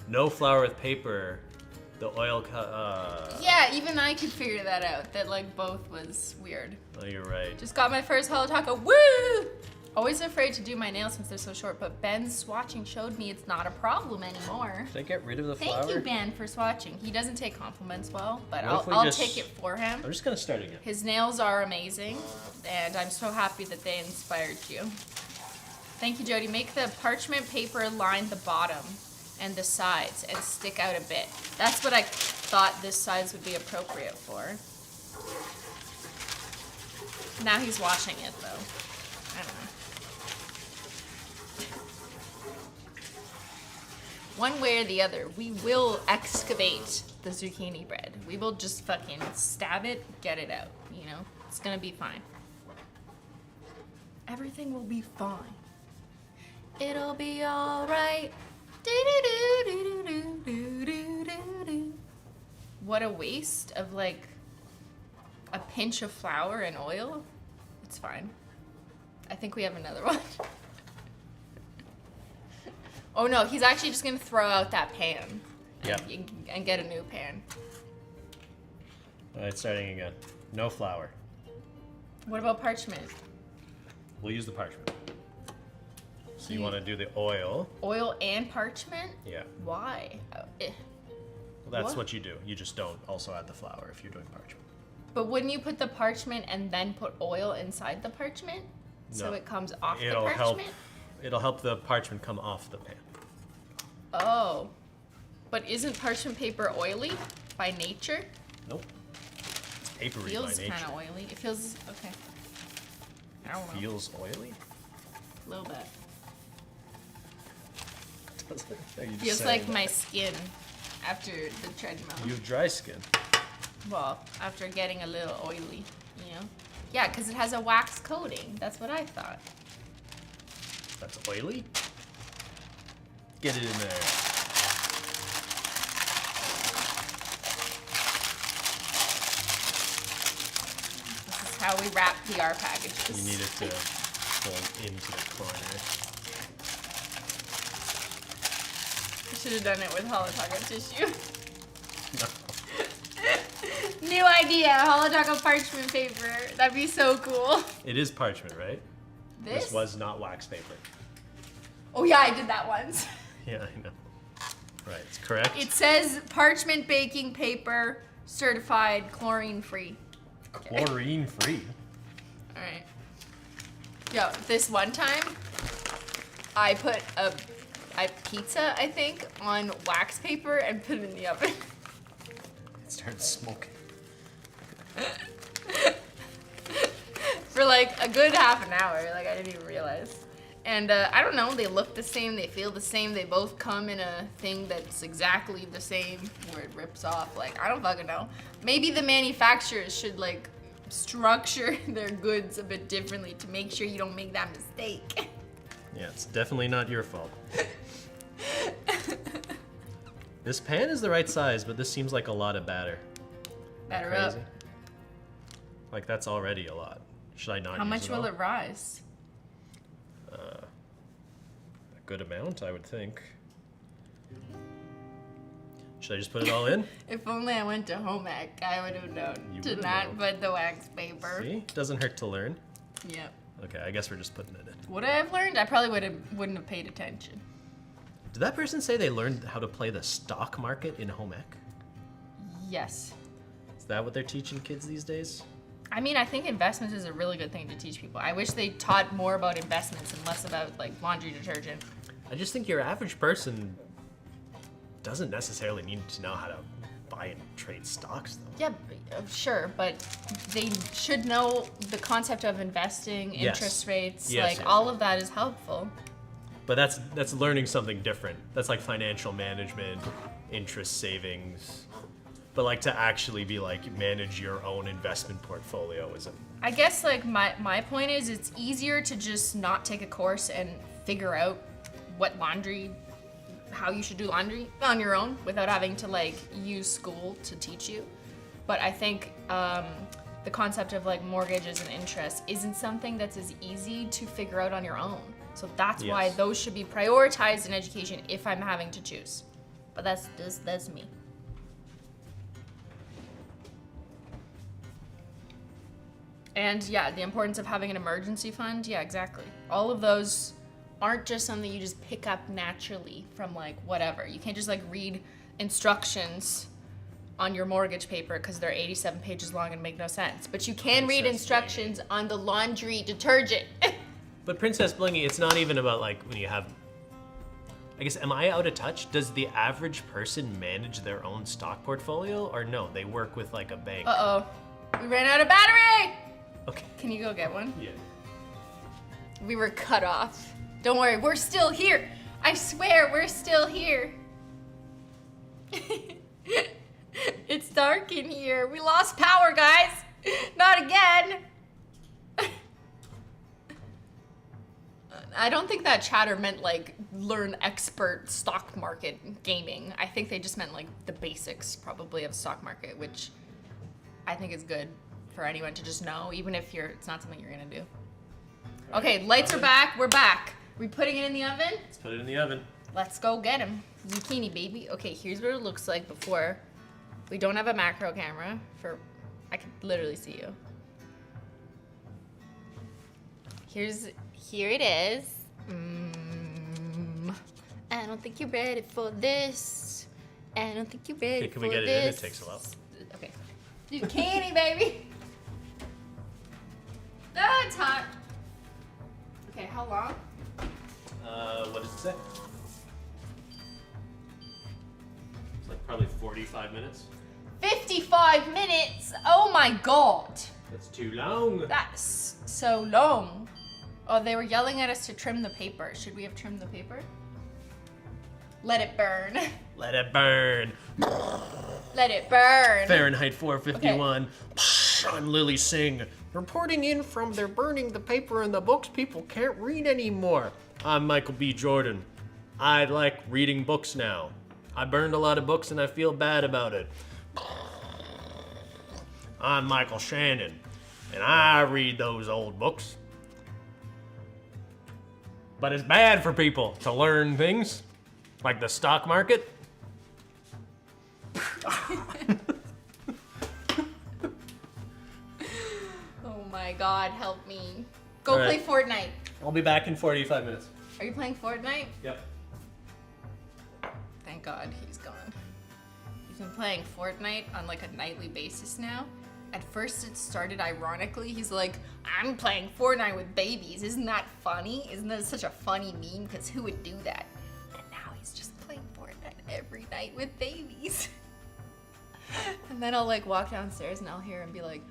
No flour with paper. The oil Yeah, even I could figure that out, that like both was weird. Oh, you're right. Just got my first HOLO taco. Woo! Always afraid to do my nails since they're so short, but Ben's swatching showed me it's not a problem anymore. Should I get rid of the flour? Thank you, Ben, for swatching. He doesn't take compliments well, but What if we I'll just- take it for him. I'm just gonna start again. His nails are amazing, and I'm so happy that they inspired you. Thank you, Jody. Make the parchment paper line the bottom and the sides and stick out a bit. That's what I thought this size would be appropriate for. Now he's washing it, though. I don't know. One way or the other, we will excavate the zucchini bread. We will just fucking stab it, get it out, you know? It's gonna be fine. Everything will be fine. It'll be alright. What a waste of like a pinch of flour and oil. It's fine. I think we have another one. Oh no, he's actually just gonna throw out that pan. Yep. And get a new pan. All right, starting again. No flour. What about parchment? We'll use the parchment. So you want to do the oil? Oil and parchment? Yeah. Why? Well, that's What? what you do. You just don't also add the flour if you're doing parchment. But wouldn't you put the parchment and then put oil inside the parchment? So No. it comes off the It'll help. parchment? It'll help the parchment come off the pan. Oh. But isn't parchment paper oily by nature? Nope. It's papery by Feels nature. kind of oily. It feels okay. I don't know. Feels oily? A little bit. Are you just Feels saying like that? my skin after the treadmill. You have dry skin. Well, after getting a little oily, you know? Yeah, because it has a wax coating. That's what I thought. That's oily? Get it in there. This is how we wrap PR packages. You need it to fold into the corner. I should have done it with HOLO tissue. No. New idea, HOLO parchment paper. That'd be so cool. It is parchment, right? This? was not wax paper. Oh yeah, I did that once. Yeah, I know. Right, it's correct. It says parchment baking paper certified chlorine free. Chlorine free. All right. Yo, this one time, I put a pizza, I think, on wax paper and put it in the oven. It started smoking. For like a good half an hour. Like I didn't even realize. And I don't know, they look the same, they feel the same, they both come in a thing that's exactly the same where it rips off. Like, I don't fucking know. Maybe the manufacturers should like structure their goods a bit differently to make sure you don't make that mistake. Yeah, it's definitely not your fault. This pan is the right size, but this seems like a lot of batter. Batter up. Crazy. Like that's already a lot. Should I not How use much it all? will it rise? A good amount, I would think. Should I just put it all in? If only I went to home ec, I would have known You to would've not known. put the wax paper. See? Doesn't hurt to learn. Yep. Okay, I guess we're just putting it in. Would I have learned? I probably wouldn't have paid attention. Did that person say they learned how to play the stock market in home ec? Yes. Is that what they're teaching kids these days? I mean, I think investments is a really good thing to teach people. I wish they taught more about investments and less about like laundry detergent. I just think your average person doesn't necessarily need to know how to buy and trade stocks, though. Yeah, sure, but they should know the concept of investing, Yes. interest rates, Yes, like yes, all yes. of that is helpful. But that's learning something different. That's like financial management, interest savings. But like to actually be like manage your own investment portfolio isn't. I guess like my point is it's easier to just not take a course and figure out how you should do laundry on your own without having to like use school to teach you. But I think the concept of like mortgages and interest isn't something that's as easy to figure out on your own. So that's why Yes. those should be prioritized in education if I'm having to choose. But that's me. And yeah, the importance of having an emergency fund. Yeah, exactly. All of those aren't just something you just pick up naturally from like whatever. You can't just like read instructions on your mortgage paper because they're 87 pages long and make no sense. But you can read instructions on the laundry detergent. But Princess Blingy, it's not even about like when you have, I guess, am I out of touch? Does the average person manage their own stock portfolio or no, they work with like a bank? Uh-oh, we ran out of battery! Okay. Can you go get one? Yeah. We were cut off. Don't worry, we're still here. I swear, we're still here. It's dark in here. We lost power, guys. Not again. I don't think that chatter meant like learn expert stock market gaming. I think they just meant like the basics probably of stock market, which I think is good for anyone to just know, even if it's not something you're gonna do. Okay, lights are back. We're back. We putting it in the oven? Let's put it in the oven. Let's go get him. Zucchini, baby. Okay, here's what it looks like before. We don't have a macro camera I can literally see you. Here it is. I don't think you're ready for this. I don't think you're ready for this. Can we get it in? It takes a while. Okay. Zucchini, baby. Ah, it's hot. Okay, how long? What does it say? It's like probably 45 minutes. 55 minutes? Oh my god. That's too long. That's so long. Oh, they were yelling at us to trim the paper. Should we have trimmed the paper? Let it burn. Let it burn. Let it burn. Fahrenheit 451. Okay. I'm Lily Singh. Reporting in from they're burning the paper and the books people can't read anymore. I'm Michael B. Jordan. I like reading books now. I burned a lot of books and I feel bad about it. I'm Michael Shannon, and I read those old books. But it's bad for people to learn things, like the stock market. Oh my god, help me. Go All right. play Fortnite. I'll be back in 45 minutes. Are you playing Fortnite? Yep. Thank god he's gone. He's been playing Fortnite on like a nightly basis now. At first it started ironically. He's like, I'm playing Fortnite with babies. Isn't that funny? Isn't that such a funny meme? Because who would do that? And now he's just playing Fortnite every night with babies. And then I'll like walk downstairs and I'll hear him be like,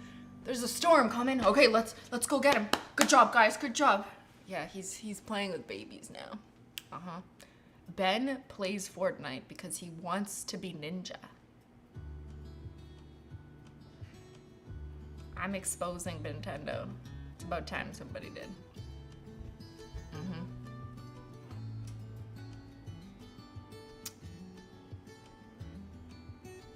there's a storm coming. Okay, let's go get him. Good job, guys. Good job. Yeah, he's playing with babies now. Uh-huh. Ben plays Fortnite because he wants to be ninja. I'm exposing Nintendo. It's about time somebody did.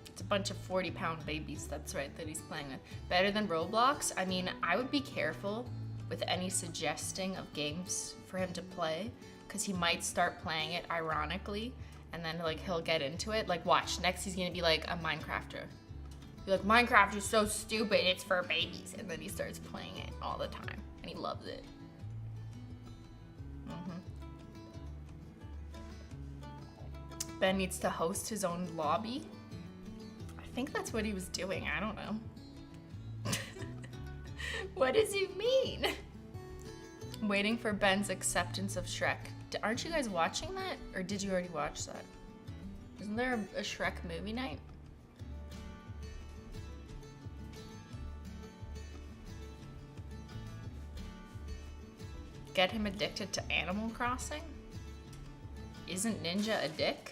It's a bunch of 40-pound babies, that's right, that he's playing with. Better than Roblox? I mean, I would be careful with any suggesting of games for him to play, because he might start playing it ironically, and then like he'll get into it. Like watch, next he's gonna be like a Minecrafter. Be like, Minecraft is so stupid, it's for babies. And then he starts playing it all the time, and he loves it. Ben needs to host his own lobby. I think that's what he was doing, I don't know. What does he mean? I'm waiting for Ben's acceptance of Shrek. Aren't you guys watching that? Or did you already watch that? Isn't there a Shrek movie night? Get him addicted to Animal Crossing? Isn't Ninja a dick?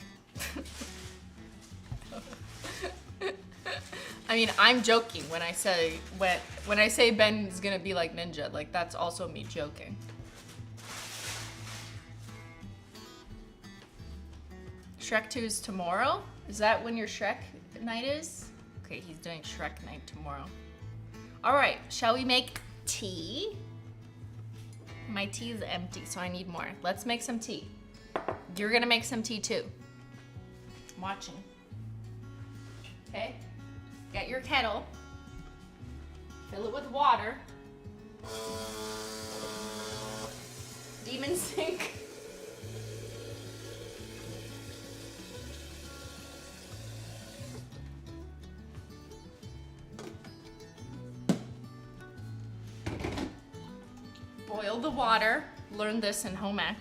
I mean, I'm joking when I say when I say Ben's gonna be like Ninja. Like that's also me joking. Shrek 2 is tomorrow? Is that when your Shrek night is? Okay, he's doing Shrek night tomorrow. All right, shall we make tea? My tea is empty, so I need more. Let's make some tea. You're gonna make some tea too. I'm watching. Okay? Get your kettle. Fill it with water. Demon sink. Boil the water. Learned this in home ec.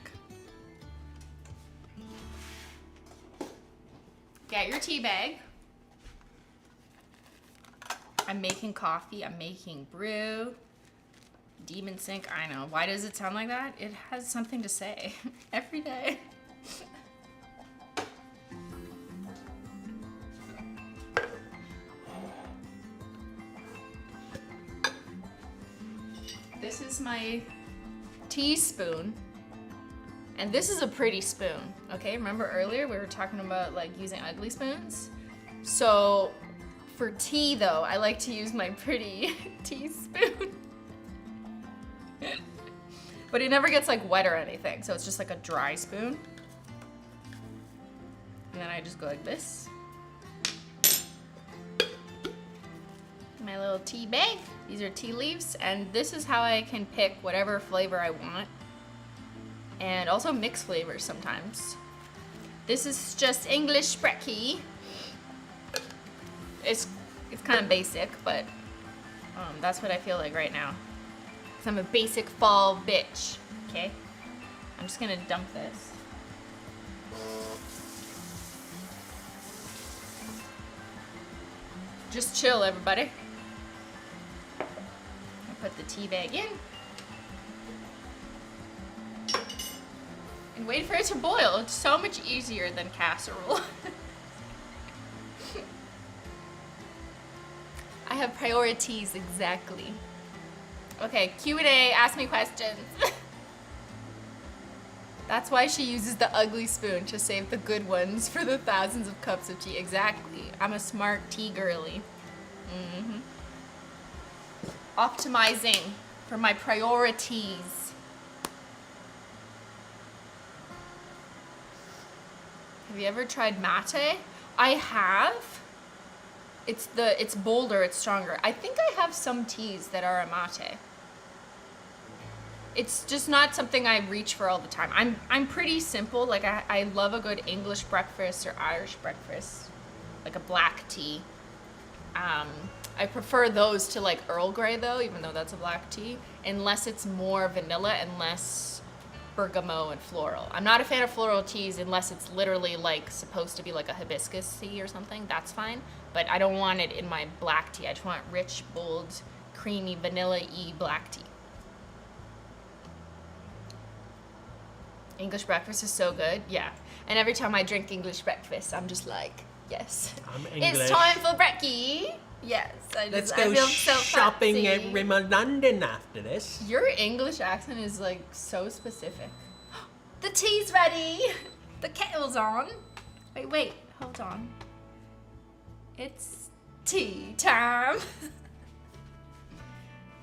Get your tea bag. I'm making coffee. I'm making brew. Demon sink. I know. Why does it sound like that? It has something to say every day. This is my teaspoon. And this is a pretty spoon, okay? Remember earlier we were talking about like using ugly spoons? So for tea though, I like to use my pretty teaspoon. But it never gets like wet or anything, so it's just like a dry spoon. And then I just go like this. My little tea bag. These are tea leaves, and this is how I can pick whatever flavor I want. And also mix flavors sometimes. This is just English brekkie. It's kind of basic, but that's what I feel like right now. 'Cause I'm a basic fall bitch, okay? I'm just gonna dump this. Just chill, everybody. I put the tea bag in. And wait for it to boil. It's so much easier than casserole. I have priorities, exactly. Okay, Q&A, ask me questions. That's why she uses the ugly spoon, to save the good ones for the thousands of cups of tea. Exactly. I'm a smart tea girly. Optimizing for my priorities. Have you ever tried mate? I have. It's bolder, it's stronger. I think I have some teas that are a mate. It's just not something I reach for all the time. I'm pretty simple. Like I love a good English breakfast or Irish breakfast, like a black tea. I prefer those to like Earl Grey though, even though that's a black tea, unless it's more vanilla and less bergamot and floral. I'm not a fan of floral teas unless it's literally like supposed to be like a hibiscus tea or something. That's fine, but I don't want it in my black tea. I just want rich, bold, creamy, vanilla-y black tea. English breakfast is so good, yeah. And every time I drink English breakfast, I'm just like, yes. I'm English. It's time for brekkie. Yes, Let's I go feel so shopping fancy. at Rimmel London after this. Your English accent is like so specific. The tea's ready. The kettle's on. Wait, hold on. It's tea time.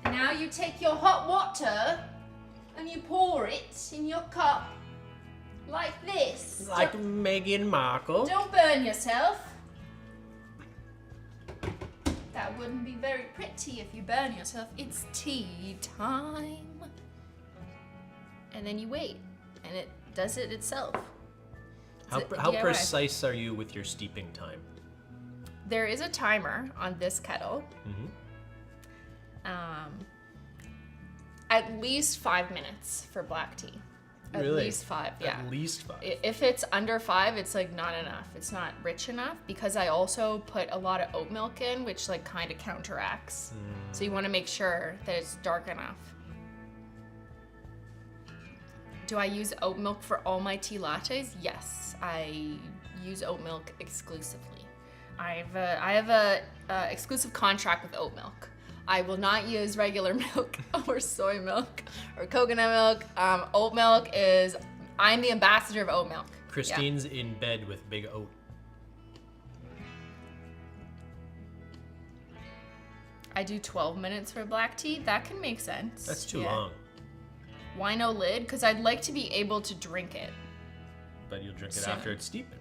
Now you take your hot water and you pour it in your cup like this. Like Meghan Markle. Don't burn yourself. That wouldn't be very pretty if you burn yourself. It's tea time. And then you wait, and it does it itself. How DIY. precise are you with your steeping time? There is a timer on this kettle. At least 5 minutes for black tea. At Really? least 5, yeah. At least 5. If it's under 5, it's like not enough. It's not rich enough because I also put a lot of oat milk in, which like kind of counteracts. So you want to make sure that it's dark enough. Do I use oat milk for all my tea lattes? Yes, I use oat milk exclusively. I have a exclusive contract with oat milk. I will not use regular milk or soy milk or coconut milk. Oat milk is, I'm the ambassador of oat milk. Christine's in bed with Big Oat. I do 12 minutes for black tea. That can make sense. That's too long. Why no lid? Because I'd like to be able to drink it. But you'll drink it Soon. after it's steeping.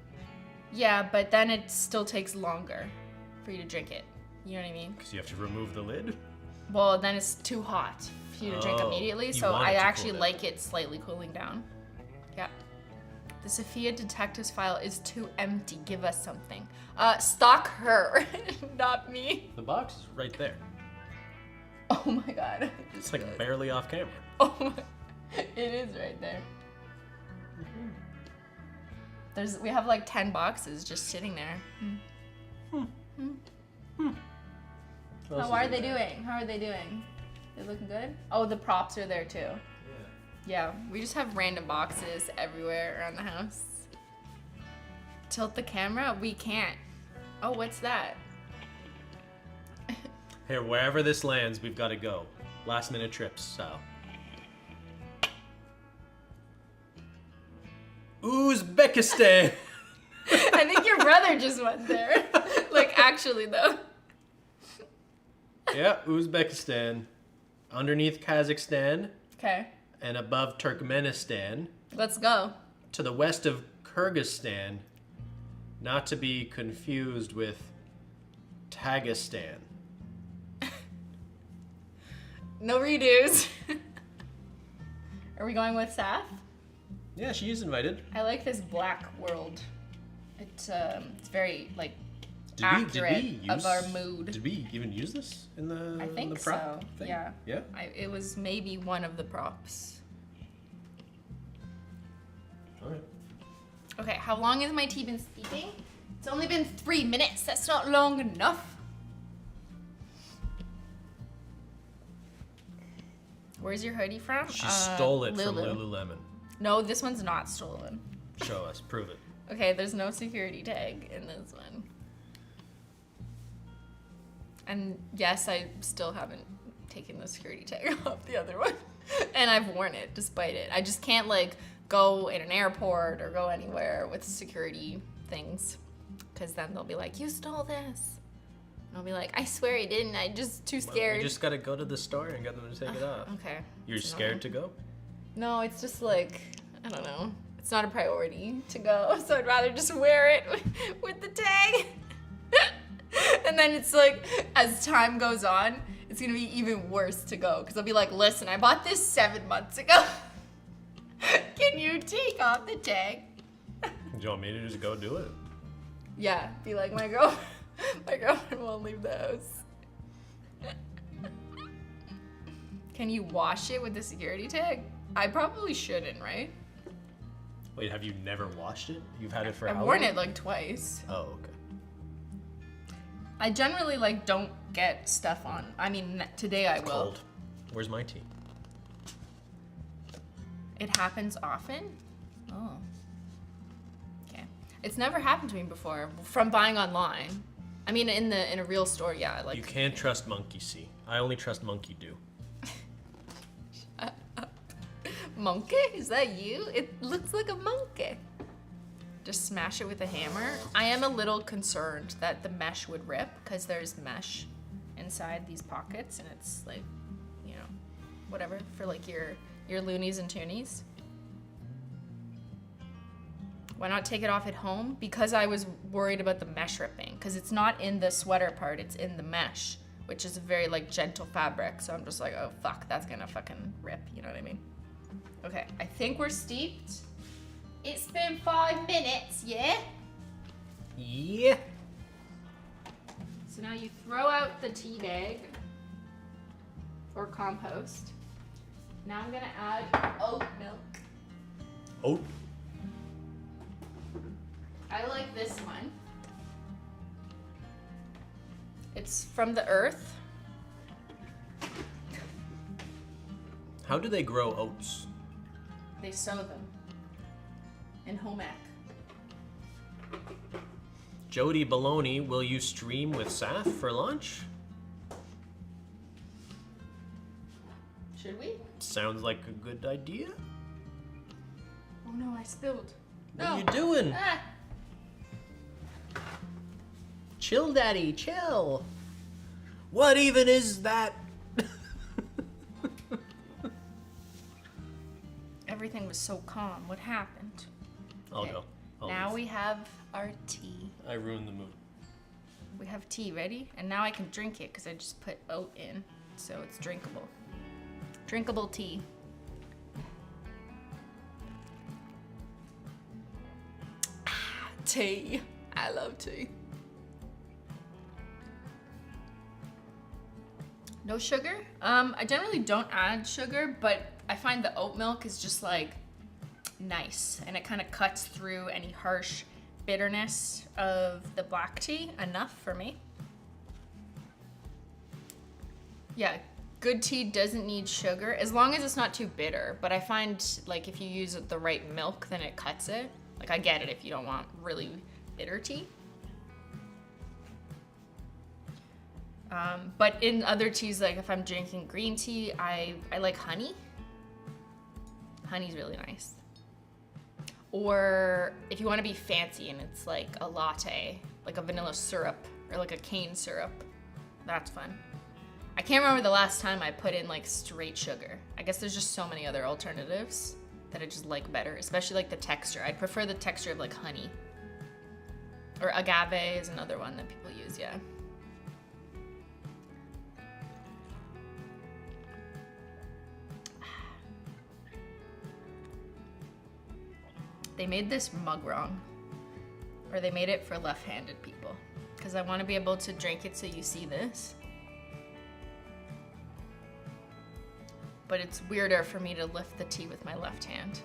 Yeah, but then it still takes longer for you to drink it. You know what I mean? Because you have to remove the lid. Well, then it's too hot for you to drink Oh, immediately, you so want it I to actually cool down. like it slightly cooling down. Yeah. The Sophia detective's file is too empty. Give us something. Stalk her, not me. The box is right there. Oh my god. It's like barely off camera. Oh my. It is right there. We have like 10 boxes just sitting there. How are they doing? How are they doing? They looking good? Oh, the props are there too. Yeah, we just have random boxes everywhere around the house. Tilt the camera? We can't. Oh, what's that? Here, wherever this lands, we've got to go. Last minute trips, Sal. Uzbekistan! I think your brother just went there. Like, actually, though. Yeah, Uzbekistan. Underneath Kazakhstan Okay, and above Turkmenistan. let's go. To the west of Kyrgyzstan. Not to be confused with Tagistan. No redos. Are we going with Saf? Yeah, she's invited. I like this black world. It's very, like, Did accurate we use, of our mood. Did we even use this in the, I think the prop so. thing? Yeah. Yeah? It was maybe one of the props. Alright. Okay, how long has my tea been steeping? It's only been 3 minutes. That's not long enough. Where's your hoodie from? She stole it from Lulu. Lululemon. No, this one's not stolen. Show us, prove it. Okay, there's no security tag in this one. And yes, I still haven't taken the security tag off the other one. And I've worn it despite it. I just can't like go in an airport or go anywhere with security things. Because then they'll be like, you stole this. And I'll be like, I swear I didn't. I just too scared. You just gotta go to the store and get them to take it off. Okay. You're It's scared to go? No, it's just like, I don't know. It's not a priority to go, so I'd rather just wear it with the tag. And then it's like, as time goes on, it's gonna be even worse to go. Because I'll be like, listen, I bought this 7 months ago. Can you take off the tag? Do you want me to just go do it? Yeah, be like, my girlfriend won't leave the house. Can you wash it with the security tag? I probably shouldn't, right? Wait, have you never washed it? You've had it for I've how worn long? it like twice. Oh, okay. I generally like don't get stuff on. I mean, today I will. Cold. Where's my tea? It happens often? Oh. Okay. It's never happened to me before from buying online. I mean, in a real store, yeah. Like You can't trust Monkey See. I only trust Monkey Do. Monkey? Is that you? It looks like a monkey. Just smash it with a hammer. I am a little concerned that the mesh would rip because there's mesh inside these pockets and it's like, you know, whatever for like your loonies and toonies. Why not take it off at home? Because I was worried about the mesh ripping because it's not in the sweater part, it's in the mesh, which is a very like gentle fabric. So I'm just like, oh fuck, that's gonna fucking rip, you know what I mean? Okay, I think we're steeped. It's been 5 minutes, yeah? Yeah. So now you throw out the tea bag or compost. Now I'm gonna add oat milk. Oat. I like this one. It's from the earth. How do they grow oats? They sow them in home ec. Jody Baloney, will you stream with Saf for lunch? Should we? Sounds like a good idea. Oh no, I spilled. What are you doing? Ah. Chill, Daddy, chill. What even is that? Everything was so calm. What happened? I'll Okay. go. I'll Now leave. we have our tea. I ruined the mood. We have tea ready, and now I can drink it because I just put oat in. so it's drinkable. Drinkable tea. Tea. I love tea. No sugar? I generally don't add sugar, but I find the oat milk is just like nice, and it kind of cuts through any harsh bitterness of the black tea enough for me. Yeah, good tea doesn't need sugar as long as it's not too bitter, but I find like if you use the right milk, then it cuts it. Like I get it if you don't want really bitter tea. But in other teas, like if I'm drinking green tea, I like honey. Honey's really nice. Or if you want to be fancy and it's like a latte, like a vanilla syrup or like a cane syrup, that's fun. I can't remember the last time I put in like straight sugar. I guess there's just so many other alternatives that I just like better, especially like the texture. I'd prefer the texture of like honey. Or agave is another one that people use, yeah. They made this mug wrong, or they made it for left-handed people, because I want to be able to drink it so you see this. But it's weirder for me to lift the tea with my left hand.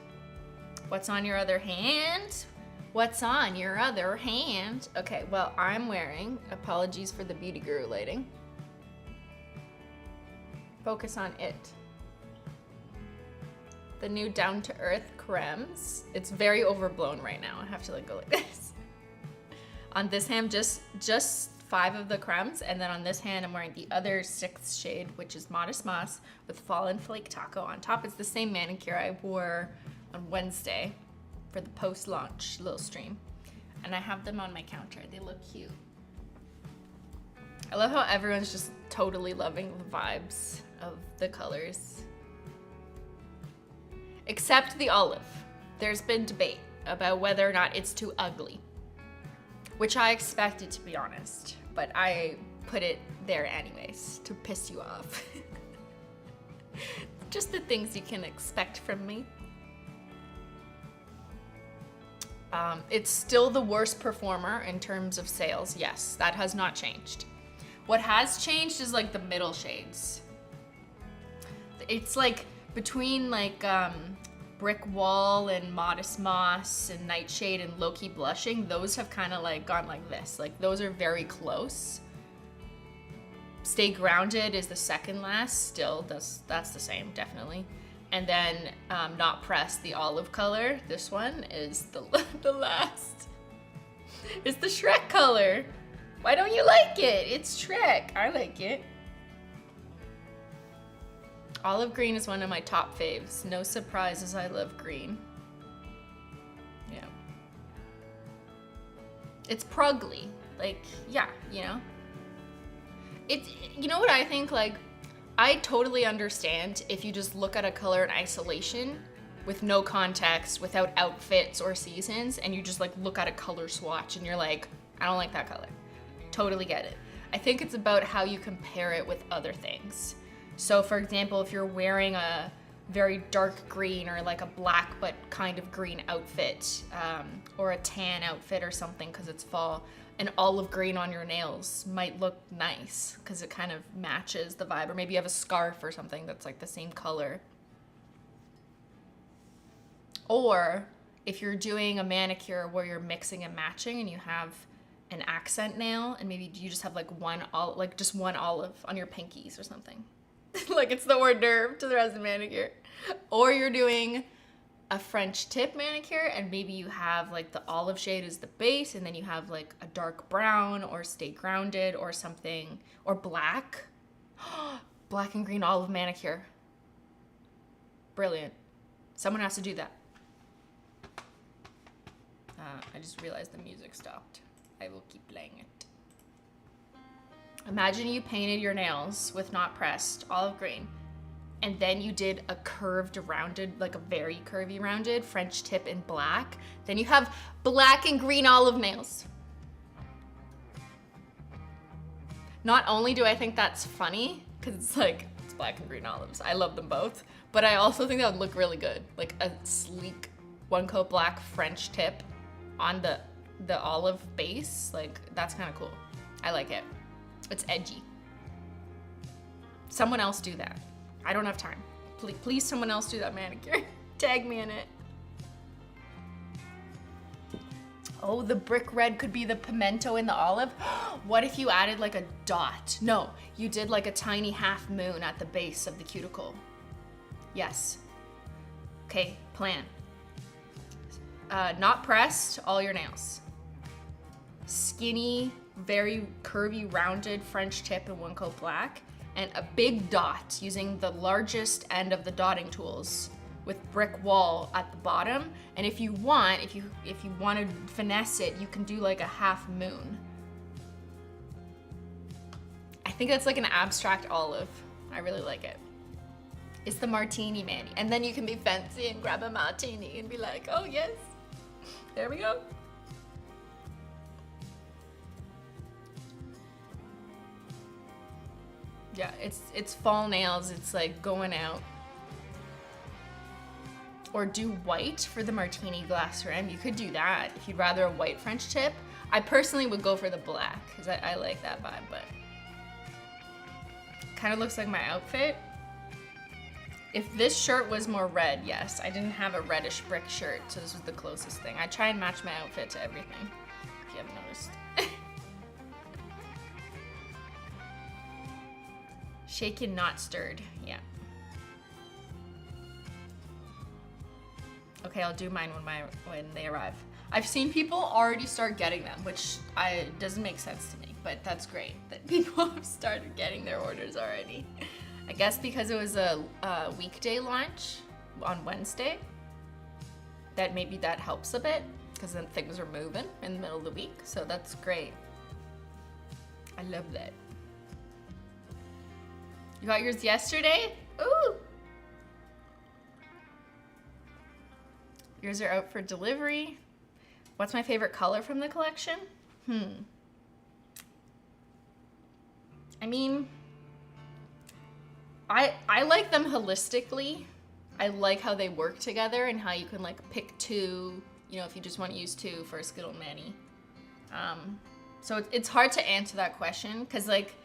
What's on your other hand? What's on your other hand? Okay, well, I'm wearing, apologies for the beauty guru lighting. Focus on it. The new Down to Earth cremes. It's very overblown right now. I have to like go like this. On this hand, just 5 of the cremes, and then on this hand, I'm wearing the other 6th shade, which is Modest Moss with Fallen Flake Taco on top. It's the same manicure I wore on Wednesday for the post-launch little stream, and I have them on my counter. They look cute. I love how everyone's just totally loving the vibes of the colors. Except the olive. There's been debate about whether or not it's too ugly, which I expected, to be honest, but I put it there anyways to piss you off. Just the things you can expect from me. It's still the worst performer in terms of sales. Yes, that has not changed. What has changed is like the middle shades. It's like between like Brick Wall and Modest Moss and Nightshade and Low-Key Blushing, those have kind of like gone like this. Like those are very close. Stay Grounded is the second last, still that's the same, definitely. And then Not Pressed, the olive color, this one is the last. It's the Shrek color. Why don't you like it? It's Shrek. I like it. Olive green is one of my top faves. No surprises, I love green. Yeah. It's prugly. Like, yeah, you know? It's, you know what I think? Like, I totally understand if you just look at a color in isolation with no context, without outfits or seasons, and you just like look at a color swatch and you're like, I don't like that color. Totally get it. I think it's about how you compare it with other things. So for example, if you're wearing a very dark green or like a black but kind of green outfit, or a tan outfit or something because it's fall, an olive green on your nails might look nice because it kind of matches the vibe. Or maybe you have a scarf or something that's like the same color. Or if you're doing a manicure where you're mixing and matching and you have an accent nail and maybe you just have like just one olive on your pinkies or something. Like it's the hors d'oeuvre to the rest of the manicure. Or you're doing a French tip manicure and maybe you have like the olive shade as the base and then you have like a dark brown or Stay Grounded or something, or black. Black and green olive manicure. Brilliant. Someone has to do that. I just realized the music stopped. I will keep playing it. Imagine you painted your nails with Not Pressed, olive green, and then you did a curved, rounded, like a very curvy rounded French tip in black. Then you have black and green olive nails. Not only do I think that's funny, because it's like, it's black and green olives. I love them both, but I also think that would look really good. Like a sleek one coat black French tip on the olive base. Like that's kind of cool. I like it. It's edgy. Someone else do that. I don't have time. Please someone else do that manicure. Tag me in it. Oh, the brick red could be the pimento in the olive. What if you added like a dot? No, you did like a tiny half moon at the base of the cuticle. Yes. Okay, plan. Not pressed, all your nails. Skinny, very curvy, rounded French tip in one coat black, and a big dot using the largest end of the dotting tools with brick wall at the bottom. And if you want, if you want to finesse it, you can do like a half moon. I think that's like an abstract olive. I really like it. It's the martini, Manny. And then you can be fancy and grab a martini and be like, oh yes, there we go. Yeah, it's fall nails. It's like going out. Or do white for the martini glass rim. You could do that if you'd rather a white French tip. I personally would go for the black because I like that vibe, but kind of looks like my outfit. If this shirt was more red, yes. I didn't have a reddish brick shirt, so this was the closest thing. I try and match my outfit to everything, if you haven't noticed. Shaken, not stirred, yeah. Okay, I'll do mine when they arrive. I've seen people already start getting them, which doesn't make sense to me, but that's great that people have started getting their orders already. I guess because it was a weekday launch on Wednesday, that maybe that helps a bit, because then things are moving in the middle of the week, so that's great. I love that. You got yours yesterday? Ooh! Yours are out for delivery. What's my favorite color from the collection? I mean, I like them holistically. I like how they work together and how you can like pick two, you know, if you just want to use two for a Skittle Manny. So it's hard to answer that question because like,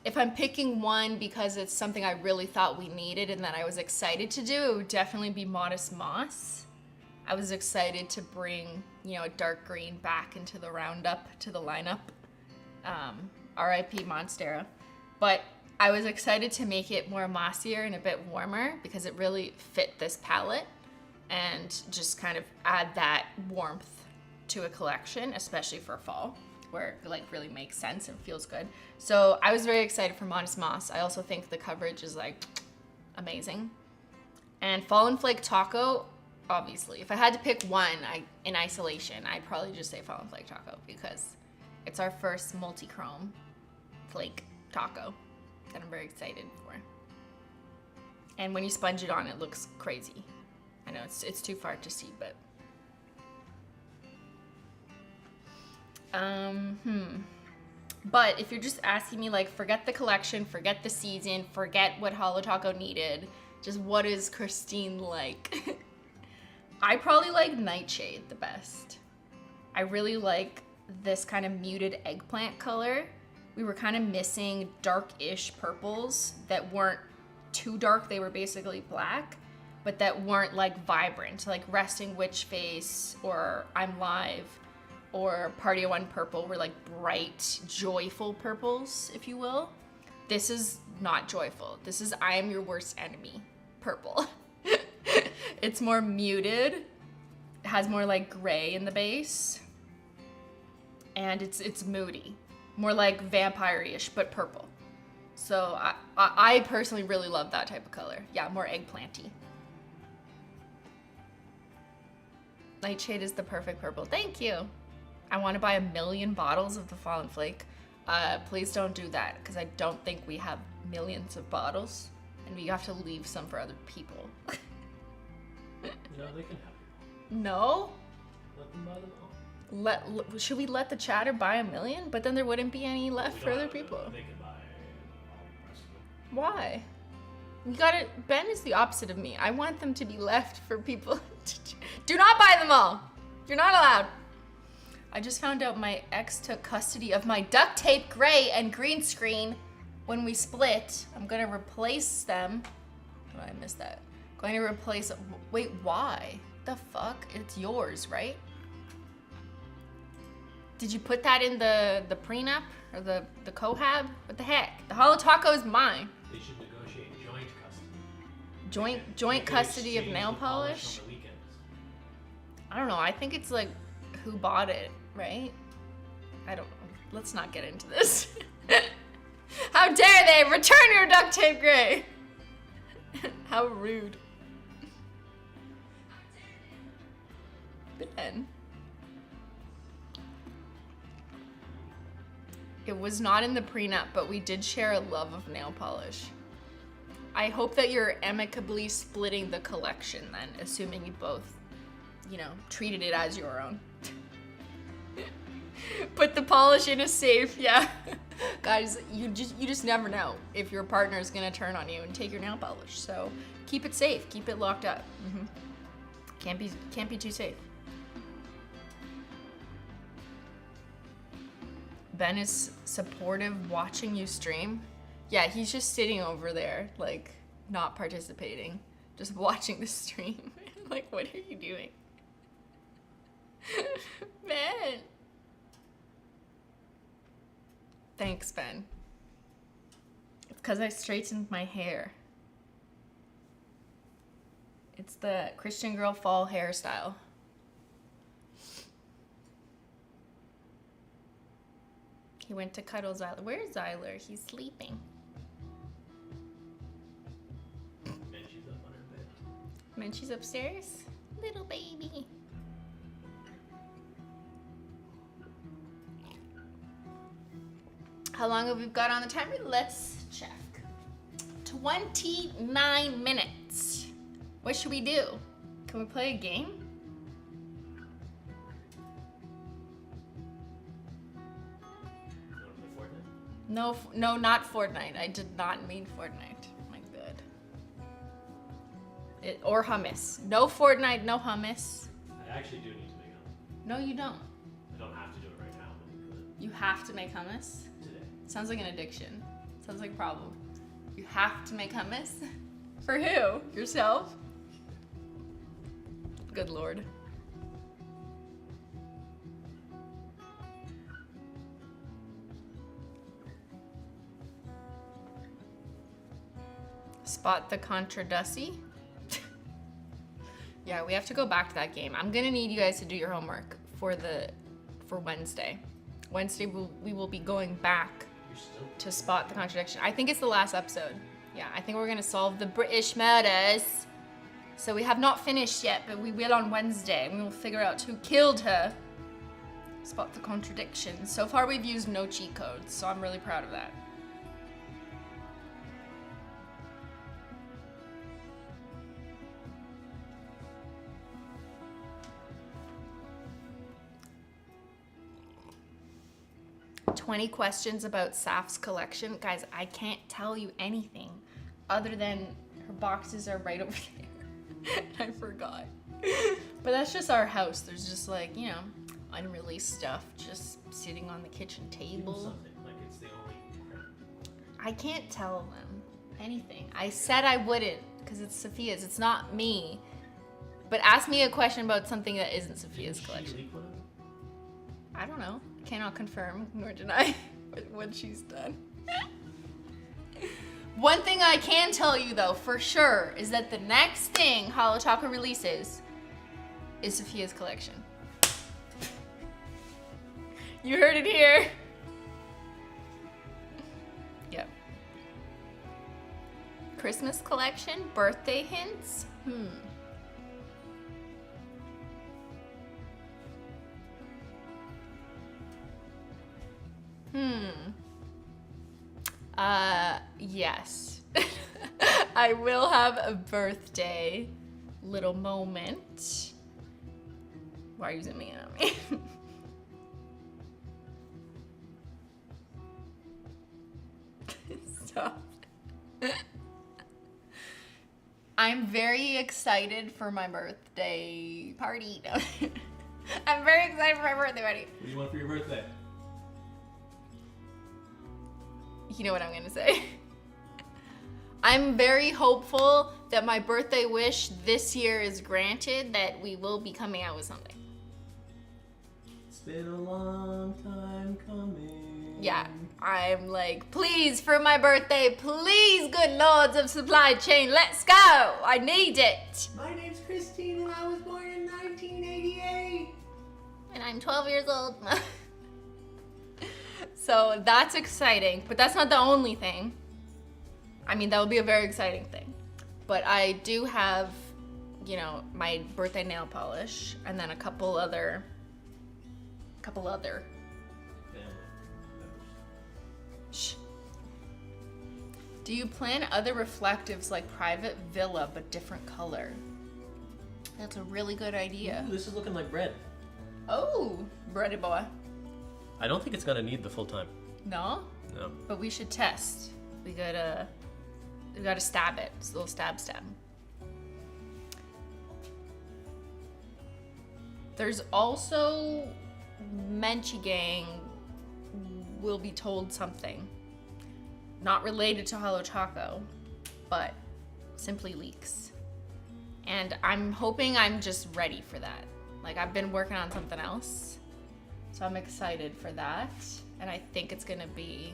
if I'm picking one because it's something I really thought we needed and that I was excited to do, it would definitely be Modest Moss. I was excited to bring, you know, a dark green back into the roundup, to the lineup. R.I.P. Monstera. But I was excited to make it more mossier and a bit warmer because it really fit this palette and just kind of add that warmth to a collection, especially for fall, where it like really makes sense and feels good. So I was very excited for Modest Moss. I also think the coverage is like amazing. And Fallen Flake Taco, obviously. If I had to pick one in isolation, I'd probably just say Fallen Flake Taco because it's our first multi-chrome flake taco that I'm very excited for. And when you sponge it on, it looks crazy. I know it's too far to see, but But if you're just asking me like, forget the collection, forget the season, forget what Holo Taco needed, just what is Christine like? I probably like Nightshade the best. I really like this kind of muted eggplant color. We were kind of missing dark-ish purples that weren't too dark. They were basically black, but that weren't like vibrant, like Resting Witch Face or I'm Live or Party of One Purple were like bright, joyful purples, if you will. This is not joyful. This is I Am Your Worst Enemy purple. It's more muted. It has more like gray in the base. And it's moody. More like vampire-ish, but purple. So I personally really love that type of color. Yeah, more eggplanty. Nightshade is the perfect purple. Thank you. I want to buy 1 million bottles of the Fallen Flake. Please don't do that, because I don't think we have millions of bottles, and we have to leave some for other people. No, they can have it. No? Let them buy them all. Should we let the chatter buy 1 million? But then there wouldn't be any left for other people. They can buy all the rest of Why? You gotta, Ben is the opposite of me. I want them to be left for people to do not buy them all. You're not allowed. I just found out my ex took custody of my duct tape, gray, and green screen when we split. I'm gonna replace them. Oh, I missed that. Going to replace, wait, why? The fuck? It's yours, right? Did you put that in the prenup or the cohab? What the heck? The Holo Taco is mine. They should negotiate joint custody. Joint custody of nail polish? On the weekends. I don't know. I think it's like who bought it, right? I don't know. Let's not get into this. How dare they return your duct tape gray? How rude. Ben. It was not in the prenup, but we did share a love of nail polish. I hope that you're amicably splitting the collection then, assuming you both, you know, treated it as your own. Put the polish in a safe, yeah. Guys, you just never know if your partner is gonna turn on you and take your nail polish. So keep it safe, keep it locked up. Can't be too safe. Ben is supportive watching you stream. Yeah, he's just sitting over there, like, not participating, just watching the stream. Like, what are you doing? Ben. Thanks, Ben. It's because I straightened my hair. It's the Christian girl fall hairstyle. He went to cuddle Zyler. Where's Zyler? He's sleeping. Menchie's up on her bed. Menchie's upstairs? Little baby. How long have we got on the timer? Let's check. 29 minutes. What should we do? Can we play a game? No, not Fortnite. I did not mean Fortnite. My god. Or hummus. No Fortnite, no hummus. I actually do need to make hummus. No, you don't. I don't have to do it right now, but we could. You have to make hummus? Today. Sounds like an addiction. Sounds like a problem. You have to make hummus? For who? Yourself? Good lord. Spot the Contradusty. Yeah, we have to go back to that game. I'm gonna need you guys to do your homework for Wednesday. Wednesday we will be going back to spot the contradiction. I think it's the last episode. Yeah, I think we're gonna solve the British murders. So we have not finished yet, but we will on Wednesday. We will figure out who killed her. Spot the contradiction. So far we've used no cheat codes, so I'm really proud of that. "20 questions about Saf's collection." Guys, I can't tell you anything other than her boxes are right over there. I forgot. But that's just our house. There's just like, you know, unreleased stuff just sitting on the kitchen table. Something like it's the only. I can't tell them anything. I said I wouldn't because it's Sophia's. It's not me. But ask me a question about something that isn't Sophia's collection. I don't know. I cannot confirm nor deny what she's done. One thing I can tell you though, for sure, is that the next thing Holo Taco releases is Sophia's collection. You heard it here. Yep. Christmas collection, birthday hints. Yes. I will have a birthday little moment. Why are you zooming in on me? Stop. I'm very excited for my birthday party. No. I'm very excited for my birthday party. What do you want for your birthday? You know what I'm gonna say. I'm very hopeful that my birthday wish this year is granted, that we will be coming out with something. It's been a long time coming. Yeah, I'm like, please, for my birthday, please, good lords of supply chain, let's go. I need it. My name's Christine and I was born in 1988. And I'm 12 years old. So that's exciting, but that's not the only thing. I mean, that would be a very exciting thing. But I do have, you know, my birthday nail polish and then a couple other. Shh. Do you plan other reflectives like private villa but different color? That's a really good idea. Ooh, this is looking like bread. Oh, bready boy. I don't think it's gonna need the full time. No? No. But we should test. We gotta stab it. It's a little stab. There's also Menchie gang will be told something. Not related to Holo Taco, but simply leaks. And I'm hoping I'm just ready for that. Like, I've been working on something else, so I'm excited for that. And I think it's gonna be,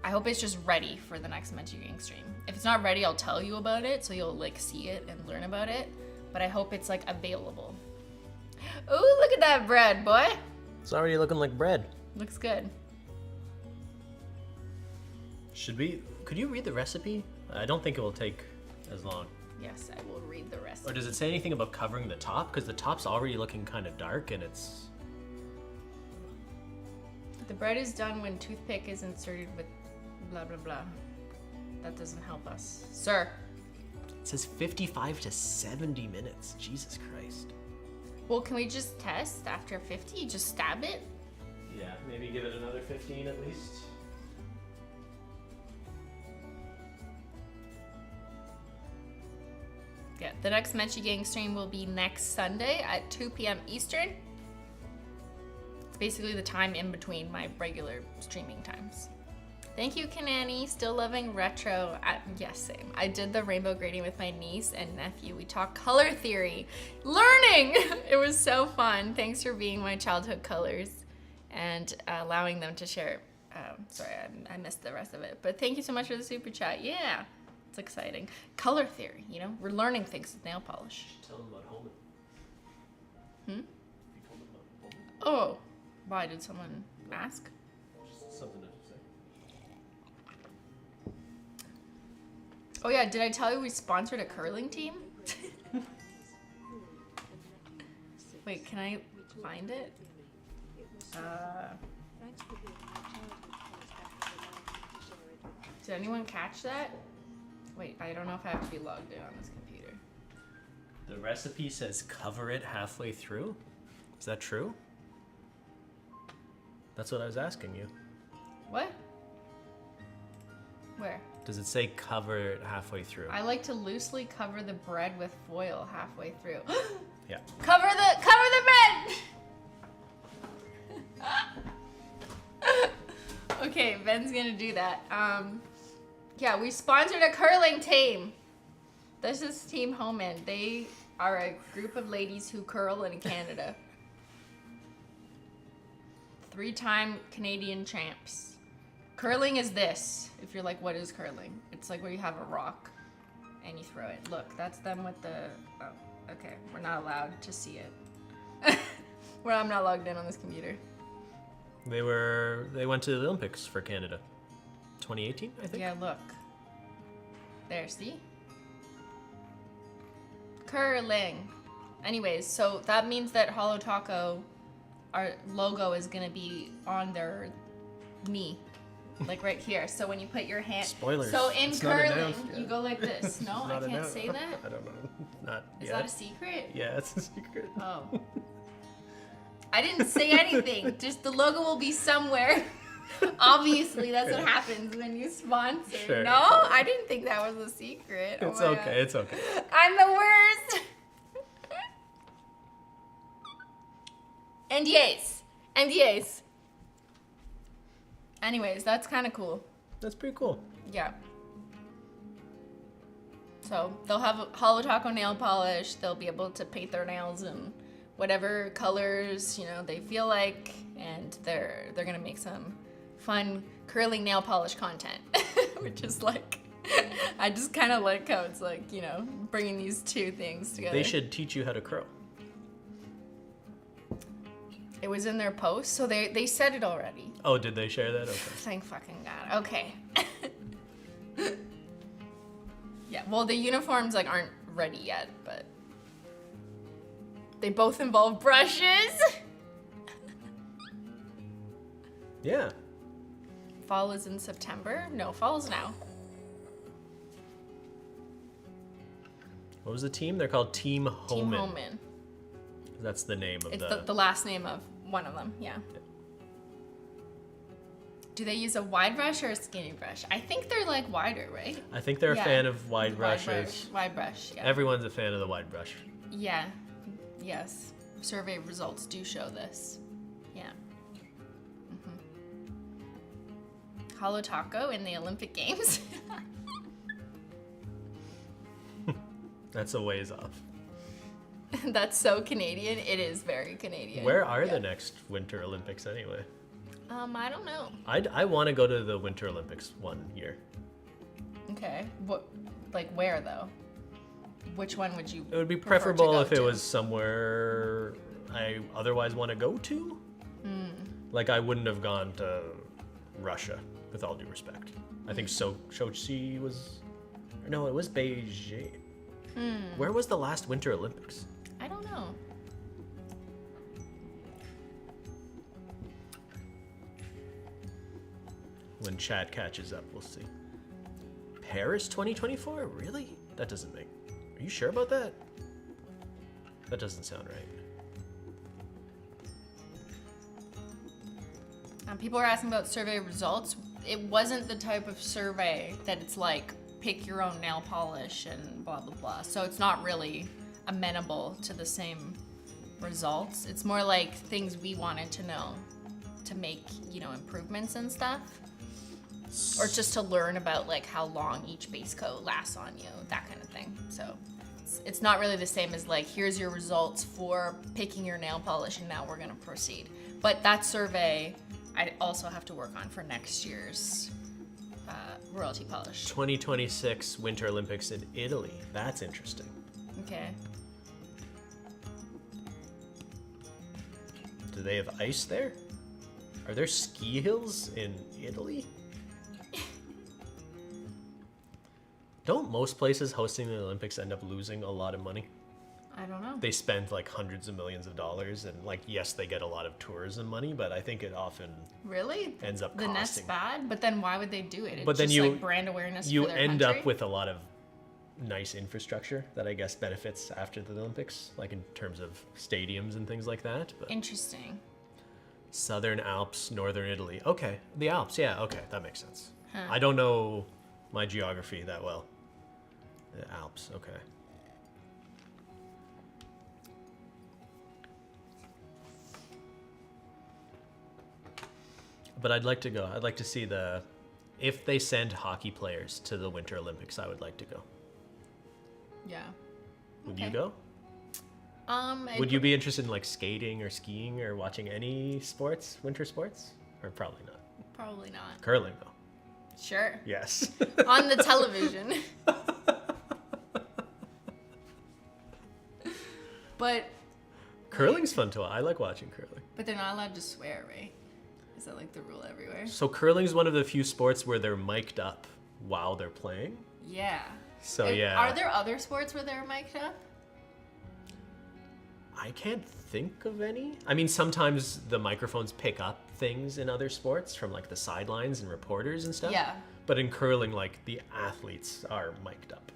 I hope it's just ready for the next Menchie gang stream. If it's not ready, I'll tell you about it, so you'll like see it and learn about it. But I hope it's like available. Ooh, look at that bread, boy. It's already looking like bread. Looks good. Could you read the recipe? I don't think it will take as long. Yes, I will read the rest. Or does it say anything about covering the top? Because the top's already looking kind of dark and it's... The bread is done when toothpick is inserted with blah, blah, blah. That doesn't help us. Sir. It says 55 to 70 minutes. Jesus Christ. Well, can we just test after 50? Just stab it? Yeah, maybe give it another 15 at least. Yeah, the next Menchie gang stream will be next Sunday at 2 p.m. Eastern. It's basically the time in between my regular streaming times. Thank you, Kanani. Still loving retro. Yes, same. I did the rainbow grading with my niece and nephew. We talked color theory. Learning! It was so fun. Thanks for being my childhood colors and allowing them to share. Sorry, I missed the rest of it. But thank you so much for the super chat. Yeah, it's exciting. Color theory, you know? We're learning things with nail polish. Tell them about Holman. Hmm? You told them about Holman. Oh, why? Did someone ask? Just something to say. Oh yeah, did I tell you we sponsored a curling team? Wait, can I find it? Did anyone catch that? Wait, I don't know if I have to be logged in on this computer. The recipe says cover it halfway through. Is that true? That's what I was asking you. What? Where? Does it say cover it halfway through? I like to loosely cover the bread with foil halfway through. Yeah. Cover the bread! Okay, Ben's gonna do that. Yeah, we sponsored a curling team. This is Team Homan. They are a group of ladies who curl in Canada. 3-time Canadian champs. Curling is this. If you're like, what is curling? It's like where you have a rock and you throw it. Look, that's them with the, oh, okay. We're not allowed to see it. Well, I'm not logged in on this computer. They went to the Olympics for Canada. 2018, I think? Yeah, look. There, see? Curling. Anyways, so that means that Holo Taco, our logo is gonna be on their knee. Like right here. So when you put your hand... Spoilers. So in It's not curling, announced yet. you go like this. No, I can't say that? I don't know. Not Is yet. that a secret? Yeah, it's a secret. Oh. I didn't say anything. Just the logo will be somewhere. Obviously, that's what happens when you sponsor. Sure. No, I didn't think that was a secret. Oh It's my okay. God. It's okay. I'm the worst. NDAs. NDAs. Anyways, that's kind of cool. That's pretty cool. Yeah. So they'll have a Holo Taco nail polish. They'll be able to paint their nails in whatever colors they feel like, and they're gonna make some fun curling nail polish content, which is like, I just kind of like how it's like bringing these two things together. They should teach you how to curl. It was in their post, so they said it already. Oh, did they share that? Okay. Thank fucking God. Okay. Yeah, well, the uniforms aren't ready yet, but they both involve brushes. Yeah. Fall is in September? No, fall is now. What was the team? They're called Team Homan. Team Homan. That's the name of It's the last name of one of them, yeah. Do they use a wide brush or a skinny brush? I think they're wider, right? I think they're Yeah. a fan of wide brushes. Wide brush, yeah. Everyone's a fan of the wide brush. Yeah, yes. Survey results do show this. Yeah. Holo Taco in the Olympic Games. That's a ways off. That's so Canadian. It is very Canadian. Where are Yeah. the next Winter Olympics anyway? I don't know. I want to go to the Winter Olympics one year. Okay. What? Where though? Which one would you? It would be prefer to preferable go if it to? was somewhere I otherwise want to go to. I wouldn't have gone to Russia, with all due respect. I think Sochi was... No, it was Beijing. Where was the last Winter Olympics? I don't know. When Chad catches up, we'll see. Paris 2024? Really? That doesn't make... Are you sure about that? That doesn't sound right. People are asking about survey results. It wasn't the type of survey that it's pick your own nail polish and blah blah blah. So it's not really amenable to the same results. It's more like things we wanted to know to make improvements and stuff, or just to learn about how long each base coat lasts on you, that kind of thing. So it's not really the same as here's your results for picking your nail polish and now we're gonna proceed. But that survey I also have to work on for next year's royalty polish. 2026 Winter Olympics in Italy. That's interesting. Okay. Do they have ice there? Are there ski hills in Italy? Don't most places hosting the Olympics end up losing a lot of money? I don't know. They spend hundreds of millions of dollars, and yes, they get a lot of tourism money, but I think it often Really? ends up The net's costing. bad, but then why would they do it? It's But then just brand awareness you for their end country? up with a lot of nice infrastructure that I guess benefits after the Olympics, in terms of stadiums and things like that. But Interesting. Southern Alps, Northern Italy. Okay, the Alps. Yeah, okay, that makes sense. Huh. I don't know my geography that well. The Alps, okay. But I'd like to go. I'd like to see if they send hockey players to the Winter Olympics, I would like to go. Yeah. Would Okay. you go? Would you be interested in skating or skiing or watching any sports, winter sports? Or probably not. Probably not. Curling though. Sure. Yes. On the television. But Curling's fun to watch. I like watching curling. they're not allowed to swear, right? Is that the rule everywhere? So curling's one of the few sports where they're mic'd up while they're playing. Yeah. So And yeah. Are there other sports where they're mic'd up? I can't think of any. I mean, sometimes the microphones pick up things in other sports from the sidelines and reporters and stuff. Yeah. But in curling, the athletes are mic'd up.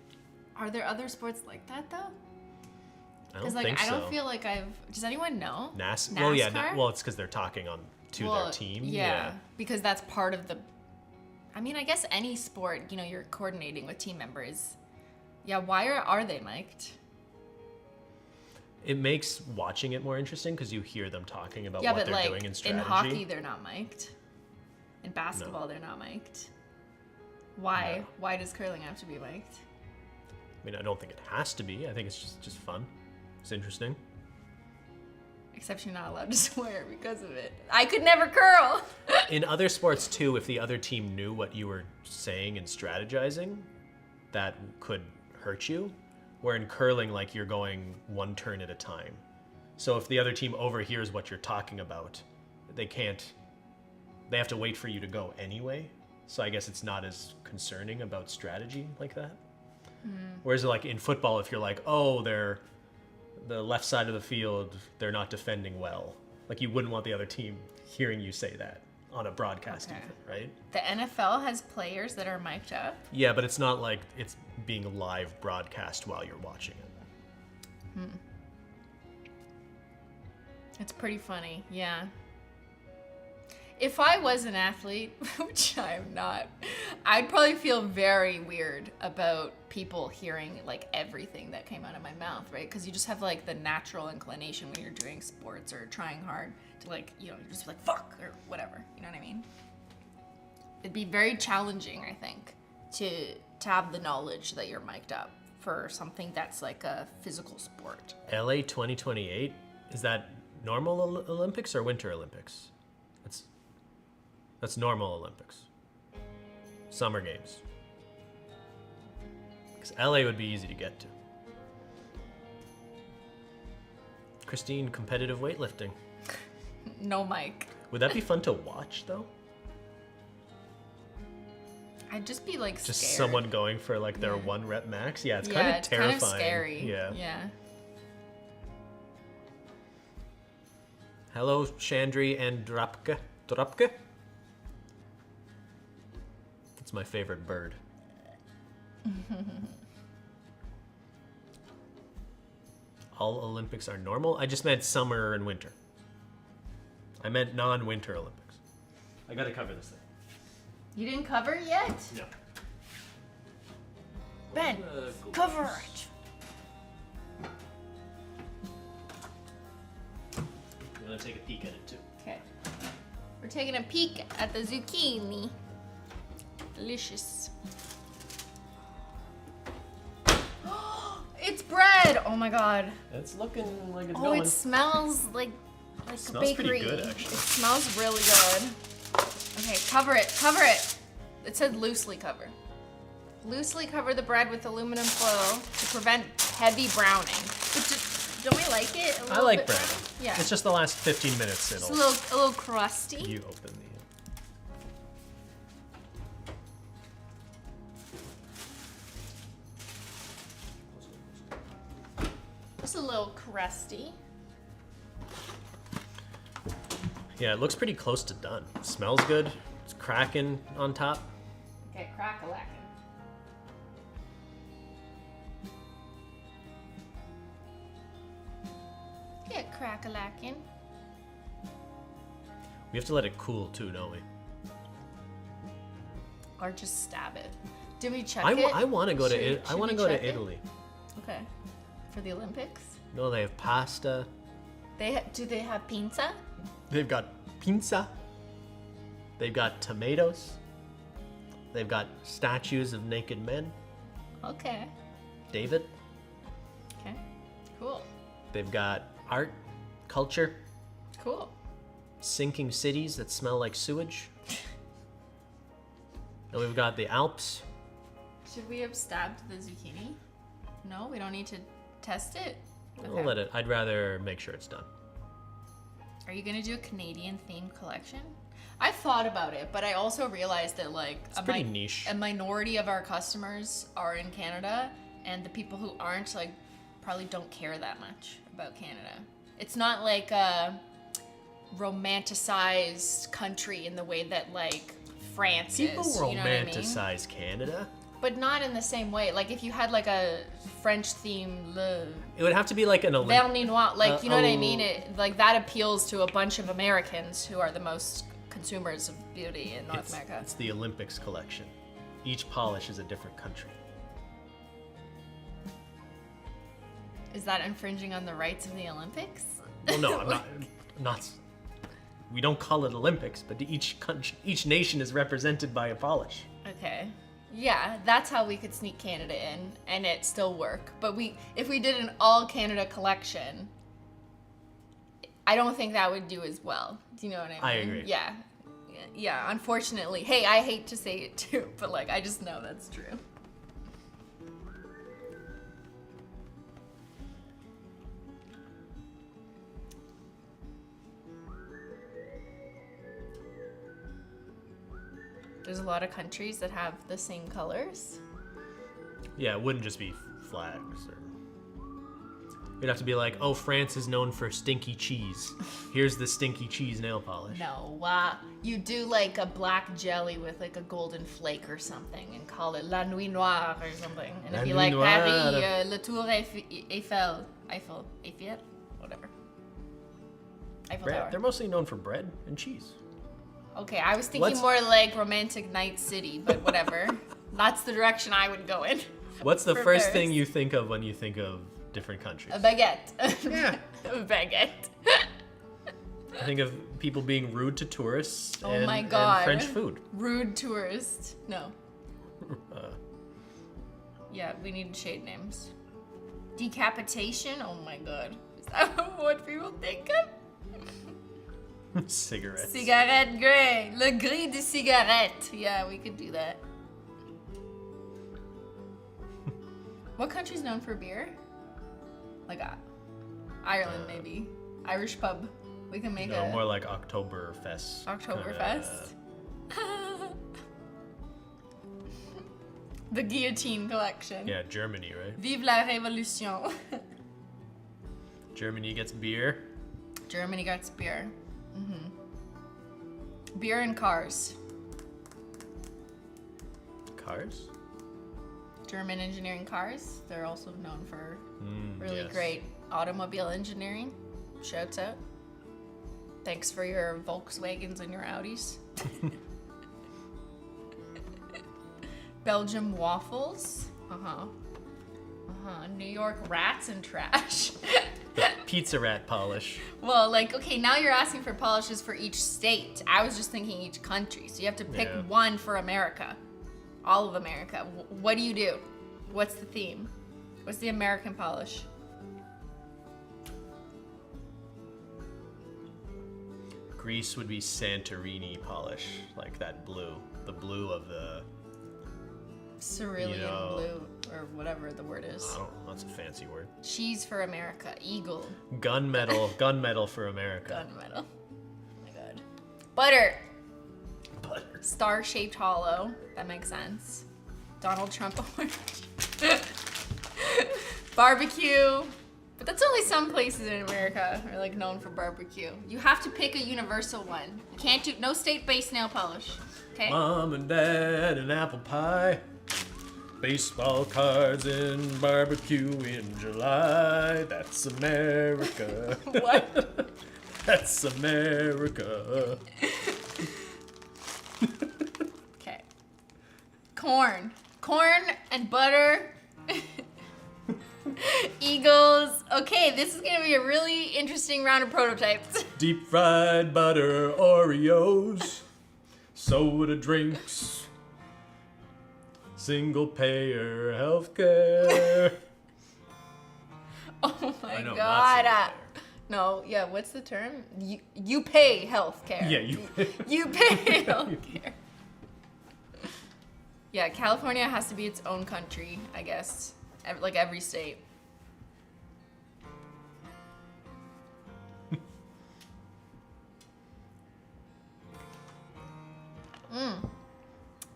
Are there other sports like that though? I don't Because like think I so. don't feel like I've. Does anyone know? NASCAR? Well, yeah. NASCAR? Well, it's because they're talking on to their team. Yeah, because that's part of the. I mean, I guess any sport, you know, you're coordinating with team members. Yeah, why are they mic'd? It makes watching it more interesting because you hear them talking about Yeah, what but they're like doing in strategy. in hockey, they're not mic'd. In basketball, they're not mic'd. Why? No. Why does curling have to be mic'd? I mean, I don't think it has to be. I think it's just fun. It's interesting. Except you're not allowed to swear because of it. I could never curl. In other sports too, if the other team knew what you were saying and strategizing, that could hurt you. Where in curling, like you're going one turn at a time. So if the other team overhears what you're talking about, they have to wait for you to go anyway. So I guess it's not as concerning about strategy like that. Whereas like in football, if you're like, oh, they're the left side of the field, they're not defending well. Like you wouldn't want the other team hearing you say that on a broadcast, Okay. even, right? The NFL has players that are mic'd up. Yeah, but it's not like it's being live broadcast while you're watching it. It's pretty funny, yeah. If I was an athlete, which I'm not, I'd probably feel very weird about people hearing like everything that came out of my mouth, right? Because you just have like the natural inclination when you're doing sports or trying hard to like, you know, you just be like, fuck, or whatever, you know what I mean? It'd be very challenging, I think, to have the knowledge that you're mic'd up for something that's like a physical sport. LA 2028, is that normal Olympics or Winter Olympics? That's normal Olympics. Summer Games. Because LA would be easy to get to. Christine, competitive weightlifting. No mic. Would that be fun to watch though? I'd just be like Just scared. someone going for like their Yeah. 1 rep max? Yeah, it's Yeah, kind of it's terrifying. kind of scary. Yeah. Yeah. Hello, Chandri and Drapke. Drapke? It's my favorite bird. All Olympics are normal? I just meant summer and winter. I meant non-winter Olympics. I gotta cover this thing. You didn't cover it yet? No. Ben, cover it. I'm gonna take a peek at it too. Okay. We're taking a peek at the zucchini. Delicious. It's bread! Oh my god. It's looking like it's Oh, going. it smells like a Smells pretty bakery. good, actually. It smells really good. Okay, cover it, cover it. It said loosely cover. Loosely cover the bread with aluminum foil to prevent heavy browning. But don't we like it? I like bit bread. brown? Yeah. It's just the last 15 minutes It's it'll. a little crusty. You open the. Just a little crusty. Yeah, it looks pretty close to done. It smells good. It's cracking on top. Okay, crack-a-lackin'. Yeah, crack-a-lackin'. We have to let it cool too, don't we? Or just stab it. Did we check I it? want to go Should- to. I should want to we go check to it? Italy. Okay. For the Olympics? No, they have pasta. Do they have pizza? They've got pizza. They've got tomatoes. They've got statues of naked men. Okay. David. Okay. Cool. They've got art, culture, Cool. sinking cities that smell like sewage. And we've got the Alps. Should we have stabbed the zucchini? No, we don't need to test it. I'll let it. I'd rather make sure it's done. Are you gonna do a Canadian themed collection? I thought about it, but I also realized that like It's pretty niche. a minority of our customers are in Canada, and the people who aren't like probably don't care that much about Canada. It's not like a romanticized country in the way that like France People is. You know what I mean? romanticize Canada. but not in the same way. Like if you had like a French theme, it would have to be like an Verninois, like you know what I mean? Like that appeals to a bunch of Americans who are the most consumers of beauty in North America. It's the Olympics collection. Each polish is a different country. Is that infringing on the rights of the Olympics? Well, no, I'm not. We don't call it Olympics, but each nation is represented by a polish. Okay. Yeah, that's how we could sneak Canada in and it still work. But if we did an all Canada collection, I don't think that would do as well. Do you know what I mean? I agree. Yeah. Yeah, unfortunately. Hey, I hate to say it too, but like I just know that's true. There's a lot of countries that have the same colors. Yeah, it wouldn't just be flags. It'd have to be like, oh, France is known for stinky cheese. Here's the stinky cheese nail polish. No, you do like a black jelly with like a golden flake or something and call it La Nuit Noire or something. And it'd be like Paris, Le Tour Eiffel, whatever. Eiffel Tower. They're mostly known for bread and cheese. Okay, I was thinking more like Romantic Night City, but whatever. That's the direction I would go in. What's the first thing you think of when you think of different countries? A baguette. Yeah. A baguette. I think of people being rude to tourists Oh my God. and French food. Rude tourist. No. Yeah, we need shade names. Decapitation? Oh my God. Is that what people think of? Cigarettes. Cigarette gris. Le gris de cigarette. Yeah, we could do that. What country's known for beer? Like Ireland, maybe. Irish pub. We can make more like Oktoberfest. Oktoberfest. The guillotine collection. Yeah, Germany, right? Vive la révolution. Germany gets beer. Germany gets beer. Mm-hmm. Beer and cars. Cars? German engineering cars. They're also known for really great automobile engineering. Shouts out. Thanks for your Volkswagens and your Audis. Belgium waffles. New York rats and trash. The pizza rat polish. Well, like, okay, now you're asking for polishes for each state. I was just thinking each country. So you have to pick one for America. All of America. What do you do? What's the theme? What's the American polish? Greece would be Santorini polish, like that blue. The blue of the... Cerulean blue, or whatever the word is. I don't know, that's a fancy word. Cheese for America. Eagle. Gunmetal for America. Gunmetal. Oh my God. Butter. Butter. Star-shaped hollow. That makes sense. Donald Trump award. Barbecue. But that's only some places in America are like known for barbecue. You have to pick a universal one. You can't do no state-based nail polish. Okay? Mom and Dad and apple pie. Baseball cards and barbecue in July. That's America. What? That's America. Okay. Corn. Corn and butter. Eagles. Okay, this is gonna be a really interesting round of prototypes. Deep fried butter Oreos. Soda drinks. Single payer healthcare. Oh my know, God. No, yeah, what's the term? You pay healthcare. Yeah, you pay. You pay healthcare. Yeah, California has to be its own country, I guess. Like every state.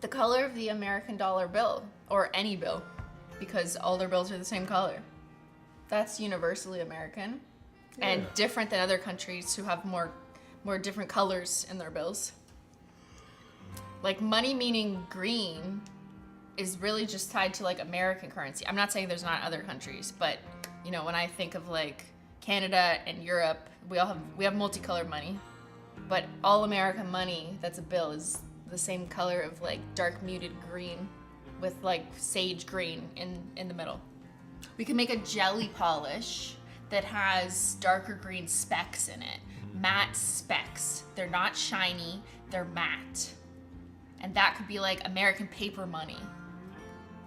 The color of the American dollar bill, or any bill, because all their bills are the same color. That's universally American, and different than other countries who have more different colors in their bills. Like money meaning green is really just tied to like American currency. I'm not saying there's not other countries, but you know, when I think of like Canada and Europe, we have multicolored money, but all American money that's a bill is the same color of like dark muted green with like sage green in the middle. We can make a jelly polish that has darker green specks in it. Matte specks. They're not shiny, they're matte. And that could be like American paper money.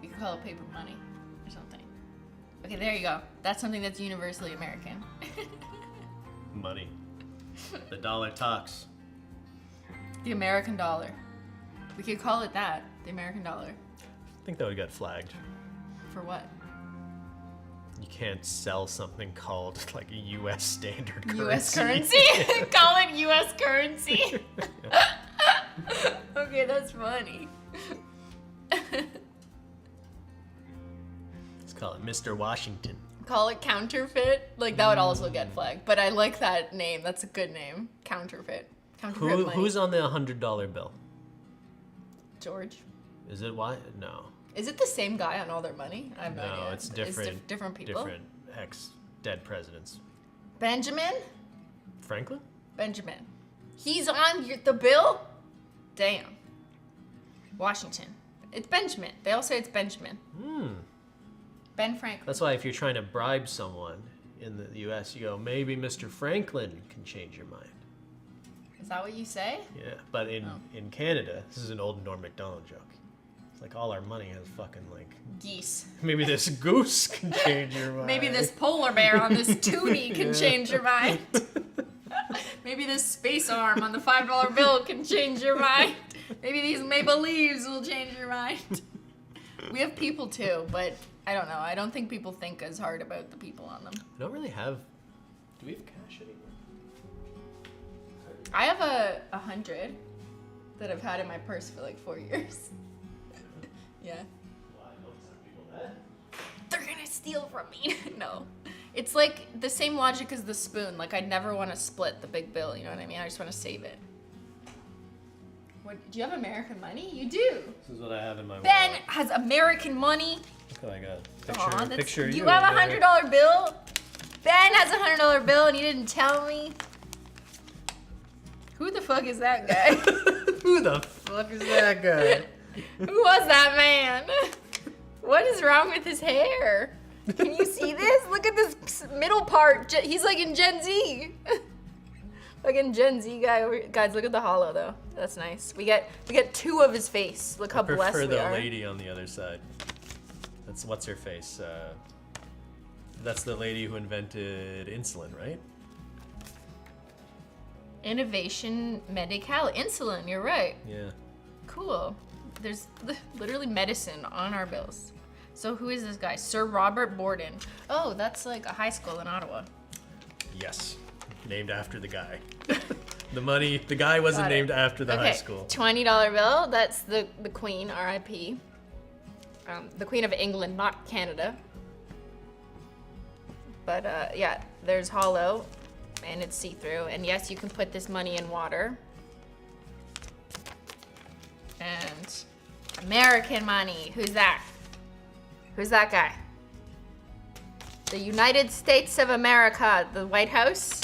We could call it paper money or something. Okay, there you go. That's something that's universally American. Money. The dollar talks. The American dollar. We could call it that, the American dollar. I think that would get flagged. For what? You can't sell something called like a U.S. standard currency. U.S. currency? Call it U.S. currency. Okay, that's funny. Let's call it Mr. Washington. Call it counterfeit. Like that would also get flagged. But I like that name. That's a good name. Counterfeit. Counterfeit money. Who's on the $100 bill? George. Is it why? No. Is it the same guy on all their money? I have no idea. No, it's different. Different people. Different ex-dead presidents. Benjamin? Franklin? Benjamin. He's on the bill? Damn. Washington. It's Benjamin. They all say it's Benjamin. Ben Franklin. That's why if you're trying to bribe someone in the U.S., you go, maybe Mr. Franklin can change your mind. Is that what you say? Yeah, but in Canada, this is an old Norm Macdonald joke. It's like all our money has fucking like geese. Maybe this goose can change your mind. Maybe this polar bear on this toonie can change your mind. Maybe this space arm on the $5 bill can change your mind. Maybe these maple leaves will change your mind. We have people too, but I don't know. I don't think people think as hard about the people on them. I don't really have. Do we have cash anymore? I have 100 that I've had in my purse for like 4 years. Yeah. Why don't some people that? They're gonna steal from me. No. It's like the same logic as the spoon. Like I'd never want to split the big bill, you know what I mean? I just want to save it. What, do you have American money? You do. This is what I have in my wallet. Ben has American money. Look what I got. Aw, Picture you have in a there. $100 bill? Ben has a $100 bill and you didn't tell me? Who the fuck is that guy? Who the fuck is that guy? Who was that man? What is wrong with his hair? Can you see this? Look at this middle part. He's like in Gen Z. Fucking Gen Z guy. Guys, look at the hollow though. That's nice. We get 2 of his face. Look how blessed we I prefer are. the lady on the other side. That's what's her face. That's the lady who invented insulin, right? Innovation Medical. Insulin, you're right. Yeah. Cool. There's literally medicine on our bills. So who is this guy? Sir Robert Borden. Oh, that's like a high school in Ottawa. Yes. Named after the guy. The guy wasn't named after the high school. $20 bill. That's the Queen, R.I.P. The Queen of England, not Canada. But yeah, there's hollow, and it's see-through. And yes, you can put this money in water. And American money. Who's that? Who's that guy? The United States of America, the White House.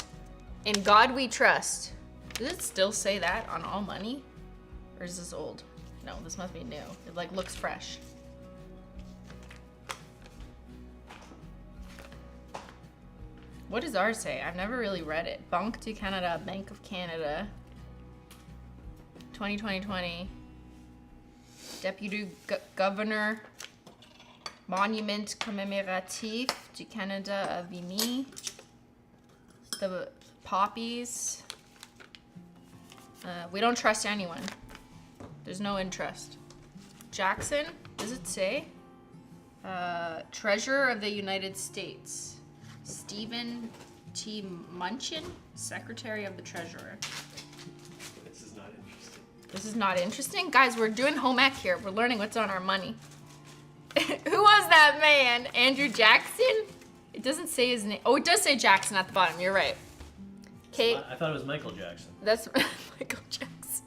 In God we trust. Does it still say that on all money? Or is this old? No, this must be new. It like looks fresh. What does ours say? I've never really read it. Banque du Canada, Bank of Canada. 2020. Deputy Governor. Monument commémoratif du Canada à Vimy. The poppies. We don't trust anyone. There's no interest. Jackson, does it say? Treasurer of the United States. Stephen T. Munchin, Secretary of the Treasurer. This is not interesting. This is not interesting? Guys, we're doing home ec here. We're learning what's on our money. Who was that man? Andrew Jackson? It doesn't say his name. Oh, it does say Jackson at the bottom. You're right. Kate. I thought it was Michael Jackson. That's Michael Jackson.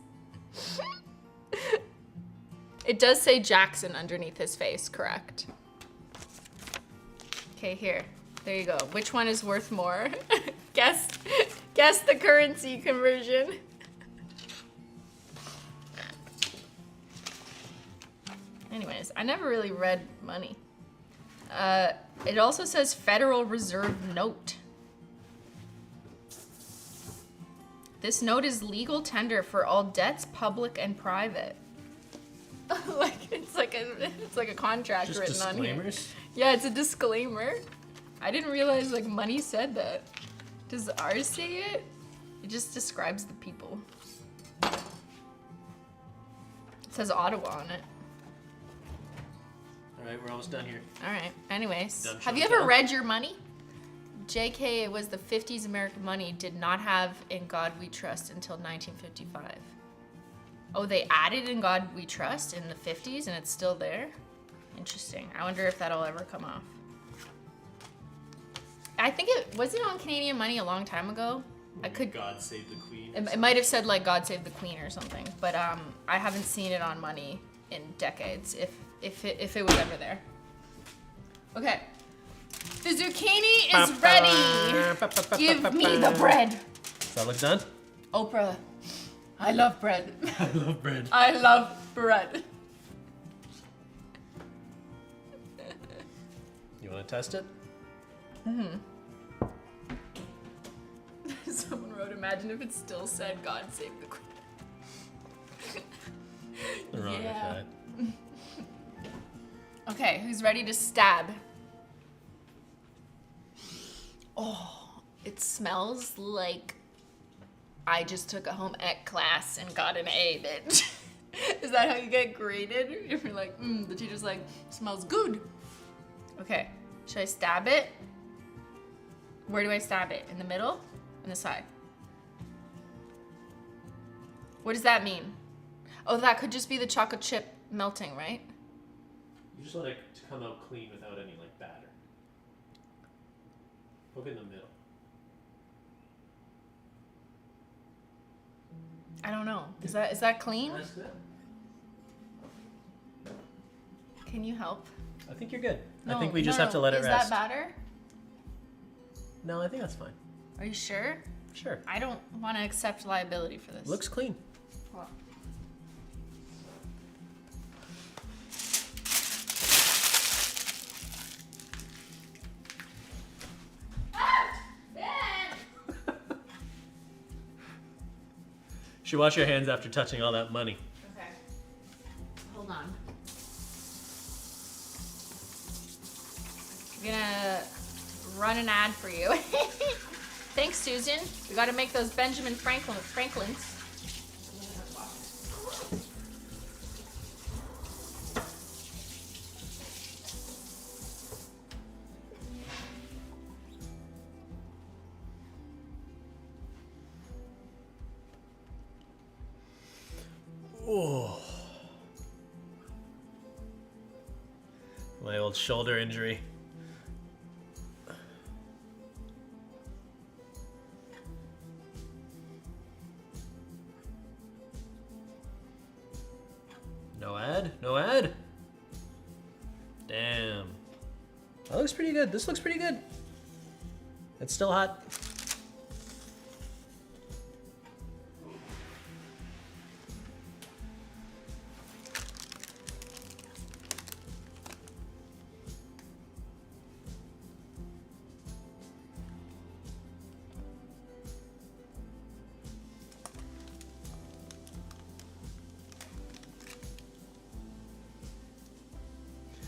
It does say Jackson underneath his face, correct? Okay, here. There you go. Which one is worth more? Guess the currency conversion. Anyways, I never really read money. It also says Federal Reserve note. This note is legal tender for all debts, public and private. It's like a contract Just written on here. disclaimers? Yeah, it's a disclaimer. I didn't realize like money said that. Does ours say it? It just describes the people. It says Ottawa on it. All right, we're almost done here. All right. Anyways, Done have you showing ever down? read your money? JK was the 50s American money did not have In God We Trust until 1955. Oh, they added In God We Trust in the 50s and it's still there? Interesting. I wonder if that'll ever come off. I think it was on Canadian money a long time ago. I could. God Save the Queen. It might have said like God Save the Queen or something, but I haven't seen it on money in decades. If it was ever there. Okay. The zucchini is ready. Give me the bread. Does that look done? Oprah, I love bread. I love bread. I love bread. You want to test it? Someone wrote, imagine if it still said God Save the Queen. Wrong Yeah. with that. Okay, who's ready to stab? Oh, it smells like I just took a home ec class and got an A, bitch. Is that how you get graded? If you're like, the teacher's like, smells good. Okay, should I stab it? Where do I stab it? In the middle? On the side? What does that mean? Oh, that could just be the chocolate chip melting, right? You just want it to come out clean without any like batter. Poke in the middle. I don't know. Is that clean? That's good. Can you help? I think you're good. No, I think we just have to let it Is rest. that batter? No, I think that's fine. Are you sure? Sure. I don't want to accept liability for this. Looks clean. Well, Should wash your hands after touching all that money. okay. Hold on. I'm gonna run an ad for you. Thanks, Susan. We gotta make those Benjamin Franklins. Oh. My old shoulder injury. No ad? No ad? Damn. That looks pretty good. This looks pretty good. It's still hot.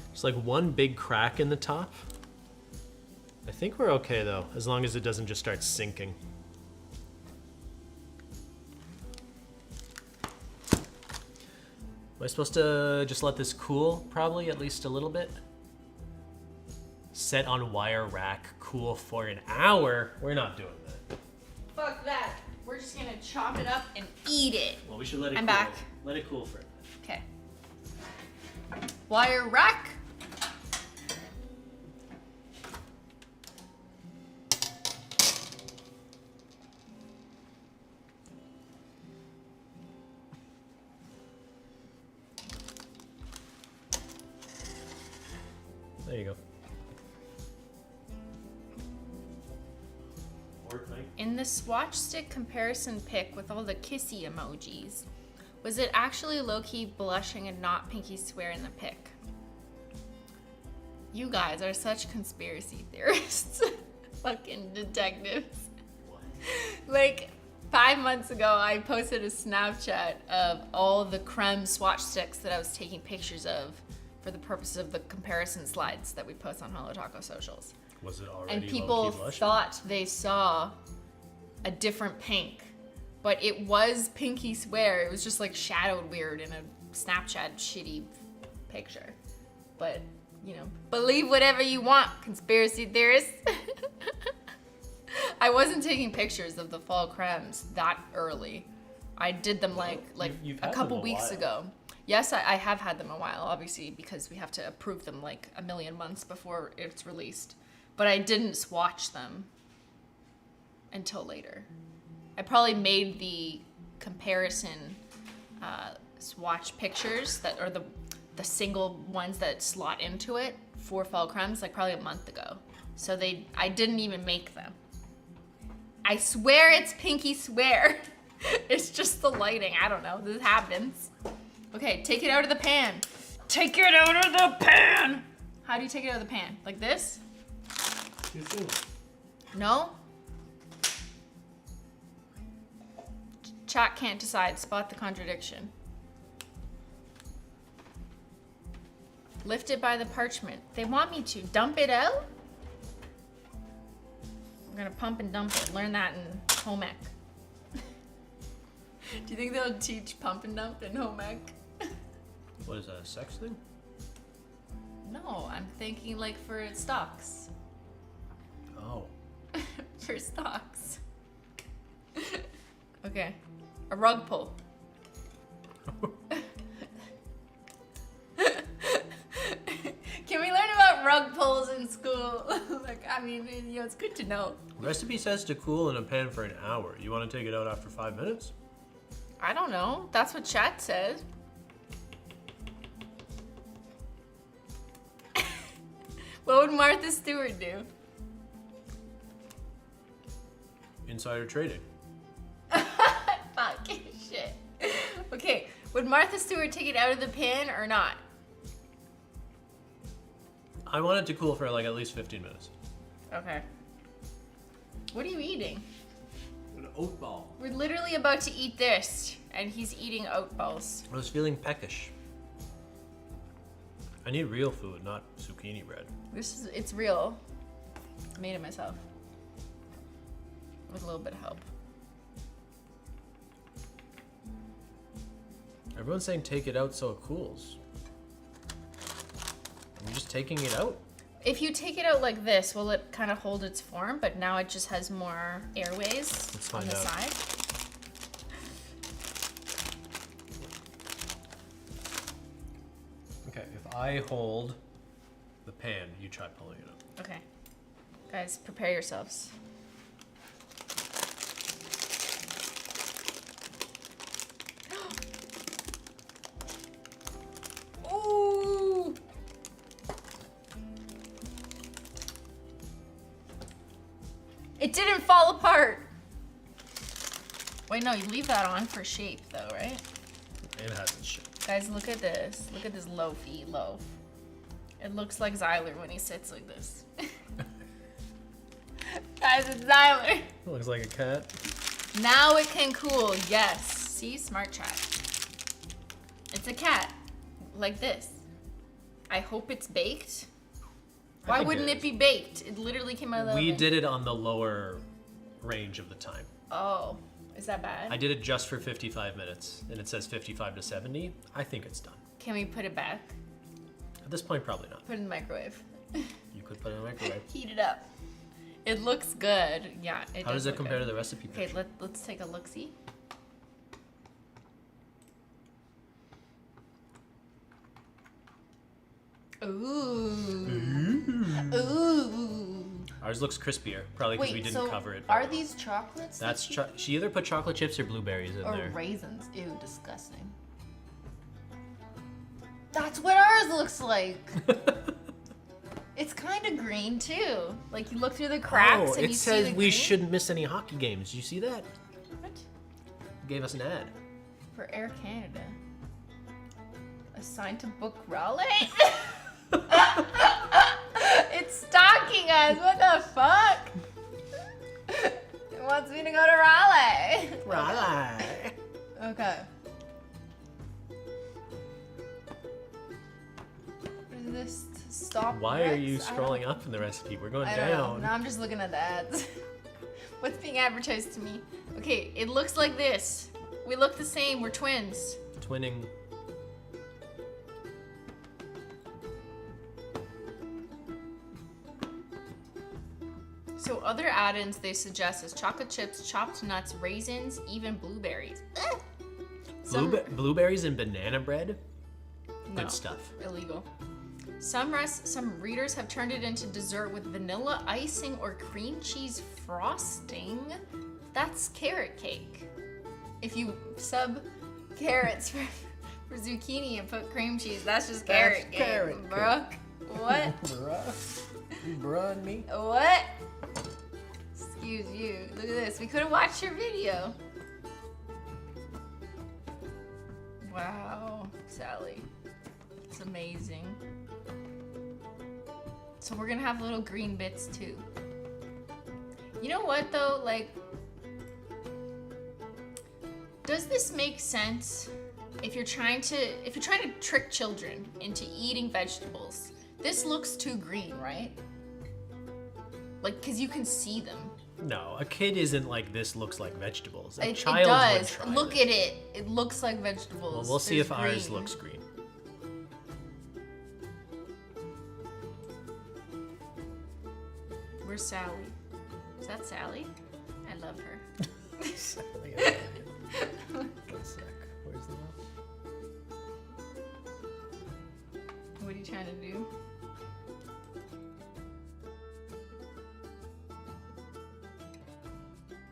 There's like one big crack in the top. I think we're okay though, as long as it doesn't just start sinking. Am I supposed to just let this cool, probably, at least a little bit? Set on wire rack, cool for an hour? We're not doing that. Fuck that. We're just gonna chop it up and eat it. Well, we should let it I'm cool. back. Let it cool for a bit. Okay. Wire rack. There you go. In the swatch stick comparison pic with all the kissy emojis, was it actually low-key blushing and not pinky swear in the pic? You guys are such conspiracy theorists. Fucking detectives. Like 5 months ago, I posted a Snapchat of all the creme swatch sticks that I was taking pictures of for the purpose of the comparison slides that we post on Holo Taco socials. Was it already And people low-key blushing? thought they saw a different pink, but it was pinky swear. It was just like shadowed weird in a Snapchat shitty picture. But, you know, believe whatever you want, conspiracy theorists. I wasn't taking pictures of the fall cremes that early. I did them like You've a had couple them a weeks while. ago. Yes, I have had them a while, obviously, because we have to approve them like a million months before it's released. But I didn't swatch them until later. I probably made the comparison swatch pictures that are the single ones that slot into it for fall cremes like probably a month ago. So I didn't even make them. I swear it's pinky swear. It's just the lighting. I don't know. This happens. Okay, take it out of the pan. Take it out of the pan! How do you take it out of the pan? Like this? No? Chat can't decide. Spot the contradiction. Lift it by the parchment. They want me to dump it out? I'm gonna pump and dump it. Learn that in home ec. Do you think they'll teach pump and dump in home ec? What is that, a sex thing? No, I'm thinking like for stocks. Oh. For stocks. Okay. A rug pull. Can we learn about rug pulls in school? Like, I mean, you know, it's good to know. Recipe says to cool in a pan for an hour. You want to take it out after 5 minutes? I don't know. That's what chat says. What would Martha Stewart do? Insider trading. Fuck shit. Okay, would Martha Stewart take it out of the pan or not? I want it to cool for like at least 15 minutes. Okay. What are you eating? An oat ball. We're literally about to eat this, and he's eating oat balls. I was feeling peckish. I need real food, not zucchini bread. It's real. I made it myself. With a little bit of help. Everyone's saying take it out so it cools. I'm just taking it out. If you take it out like this, will it kind of hold its form? But now it just has more airways Let's on find the out. side. Okay, if I hold the pan, you try pulling it up. Okay. Guys, prepare yourselves. Ooh! It didn't fall apart. Wait, no, you leave that on for shape though, right? It hasn't shit. Guys, look at this. Look at this loafy loaf. It looks like Zyler when he sits like this. Guys, it's Zyler. Looks like a cat. Now it can cool, yes. See, smart chat. It's a cat, like this. I hope it's baked. Why think wouldn't it it be baked? It literally came out of the We oven. did it on the lower range of the time. Oh, is that bad? I did it just for 55 minutes, and it says 55 to 70. I think it's done. Can we put it back? At this point, probably not. Put it in the microwave. You could put it in the microwave. Heat it up. It looks good. Yeah, it How does it look compare good. to the recipe Okay, picture? let's take a look-see. Ooh. Ooh. Ours looks crispier, probably because we didn't so cover it. are very well. these chocolates? That's she either put chocolate chips or blueberries in or there. raisins? Ew, disgusting. That's what ours looks like. It's kind of green too. Like you look through the cracks and it you says see the we green. shouldn't miss any hockey games. You see that? What? It gave us an ad. For Air Canada. Assigned to book Raleigh? It's stalking us. What the fuck? It wants me to go to Raleigh. Right. Okay. What is this? Stop. Why are you Rex? I scrolling don't- up in the recipe? We're going I don't know. down. No, I'm just looking at the ads. What's being advertised to me? Okay, it looks like this. We look the same. We're twins. Twinning. So other add-ins they suggest is chocolate chips, chopped nuts, raisins, even blueberries. Ugh. Some- Blueberries and banana bread? No, Good stuff. illegal. Some readers have turned it into dessert with vanilla icing or cream cheese frosting. That's carrot cake. If you sub carrots for zucchini and put cream cheese, that's just carrot cake. carrot cake. Brooke, what? Bruh and me? What? Excuse you. Look at this. We could have watched your video. Wow, Sally. It's amazing. So we're gonna have little green bits too. You know what though? Like, does this make sense if you're trying to trick children into eating vegetables? This looks too green, right? Like, cause you can see them. No, a kid isn't like this looks like vegetables. A It child would does. try Look this. at it. It looks like vegetables. Well, we'll see There's if ours green. looks green. Where's Sally? Is that Sally? I love her. Where's the What are you trying to do?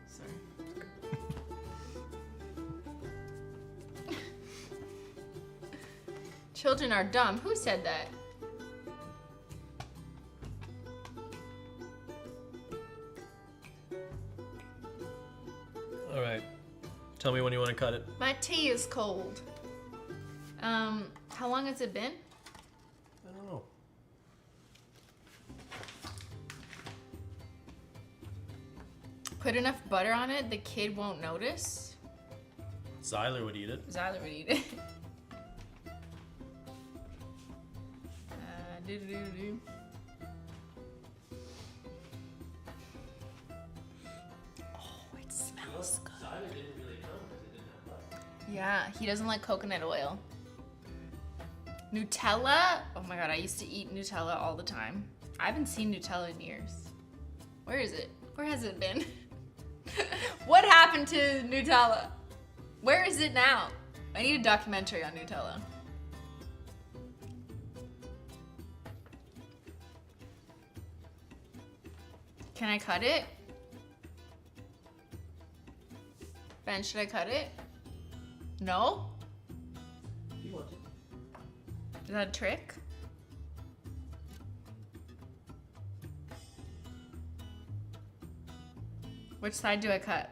Sorry. Children are dumb. Who said that? All right. Tell me when you want to cut it. My tea is cold. How long has it been? I don't know. Put enough butter on it, the kid won't notice. Zyler would eat it. Zyler would eat it. Do-do-do-do. Oh, it smells good. Zyler didn't really come because it didn't have butter. Yeah, he doesn't like coconut oil. Nutella? Oh my god, I used to eat Nutella all the time. I haven't seen Nutella in years. Where is it? Where has it been? What happened to Nutella? Where is it now? I need a documentary on Nutella. Can I cut it? Ben, should I cut it? No? You want it? Is that a trick? Which side do I cut?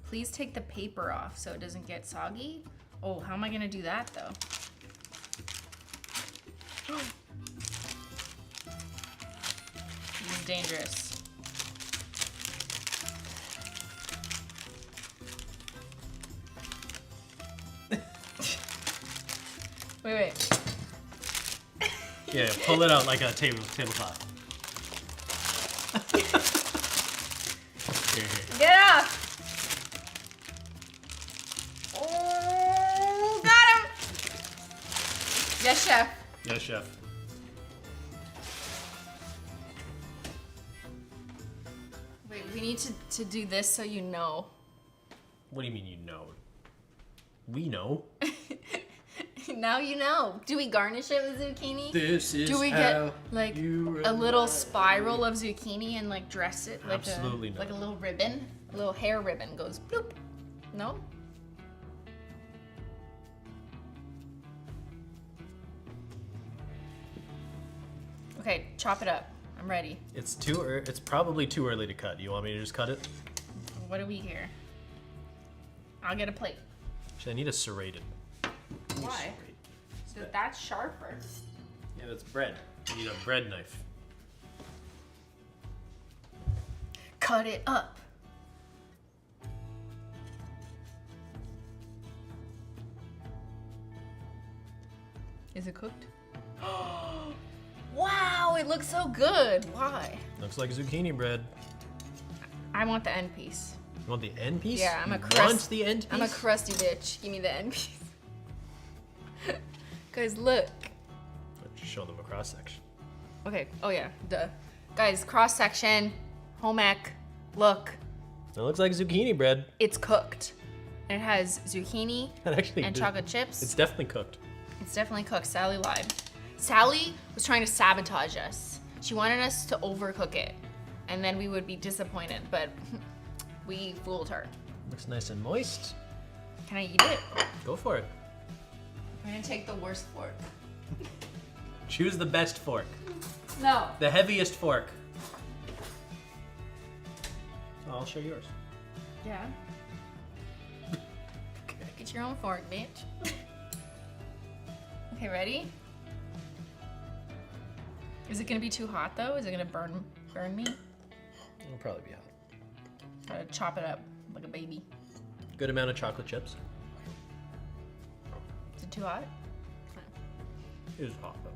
Please take the paper off so it doesn't get soggy. Oh, how am I gonna do that though? This is dangerous. Wait. Yeah, pull it out like a tablecloth. Here. Get off! Oh, got him! Yes, chef. Yes, chef. Wait, we need to do this so you know. What do you mean you know? We know. Now you know. Do we garnish it with zucchini? This is Do we get like you a little spiral of zucchini and like dress it like Absolutely not. like a little ribbon? A little hair ribbon goes bloop. No? Okay, chop it up. I'm ready. It's probably too early to cut. You want me to just cut it? What do we hear? I'll get a plate. Actually, I need a serrated. Why? So that's sharper. Yeah, that's bread. You need a bread knife. Cut it up. Is it cooked? Wow, it looks so good. Why? Looks like zucchini bread. I want the end piece. You want the end piece? Yeah, I'm a You want the end piece? I'm a crusty bitch. Give me the end piece. Guys, look. Just show them a cross section. Okay. Oh yeah. Duh. Guys, cross section, home ec. Look, It looks like zucchini bread. it's cooked. And it has zucchini That actually and did- chocolate chips. It's definitely cooked. It's definitely cooked. Sally lied. Sally was trying to sabotage us. She wanted us to overcook it, and then we would be disappointed. But we fooled her. Looks nice and moist. Can I eat it? Go for it. I'm gonna take the worst fork. Choose the best fork. No. The heaviest fork. I'll share yours. Yeah. Get your own fork, bitch. Okay, ready? Is it gonna be too hot though? Is it gonna burn me? It'll probably be hot. Gotta chop it up like a baby. Good amount of chocolate chips. Is it too hot? It is hot though.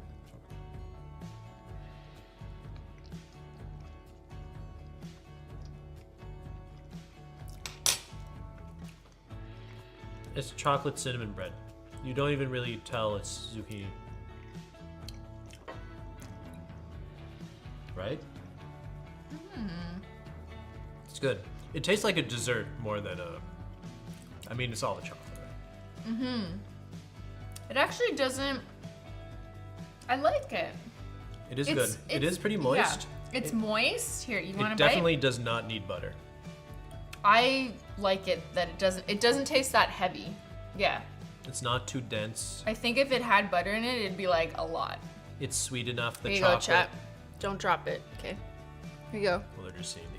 It's chocolate cinnamon bread. You don't even really tell it's zucchini. Right? It's good. It tastes like a dessert more than a... I mean, it's all the chocolate. Right? It actually doesn't. I like it. It is good. It is pretty moist. Yeah, it's moist. Here, you want It to bite? definitely does not need butter. I like it that it doesn't taste that heavy. Yeah. It's not too dense. I think if it had butter in it, it'd be like a lot. It's sweet enough. The Here you chocolate. go, chat. Don't drop it. Okay. Here you go. Well, they're just seeing the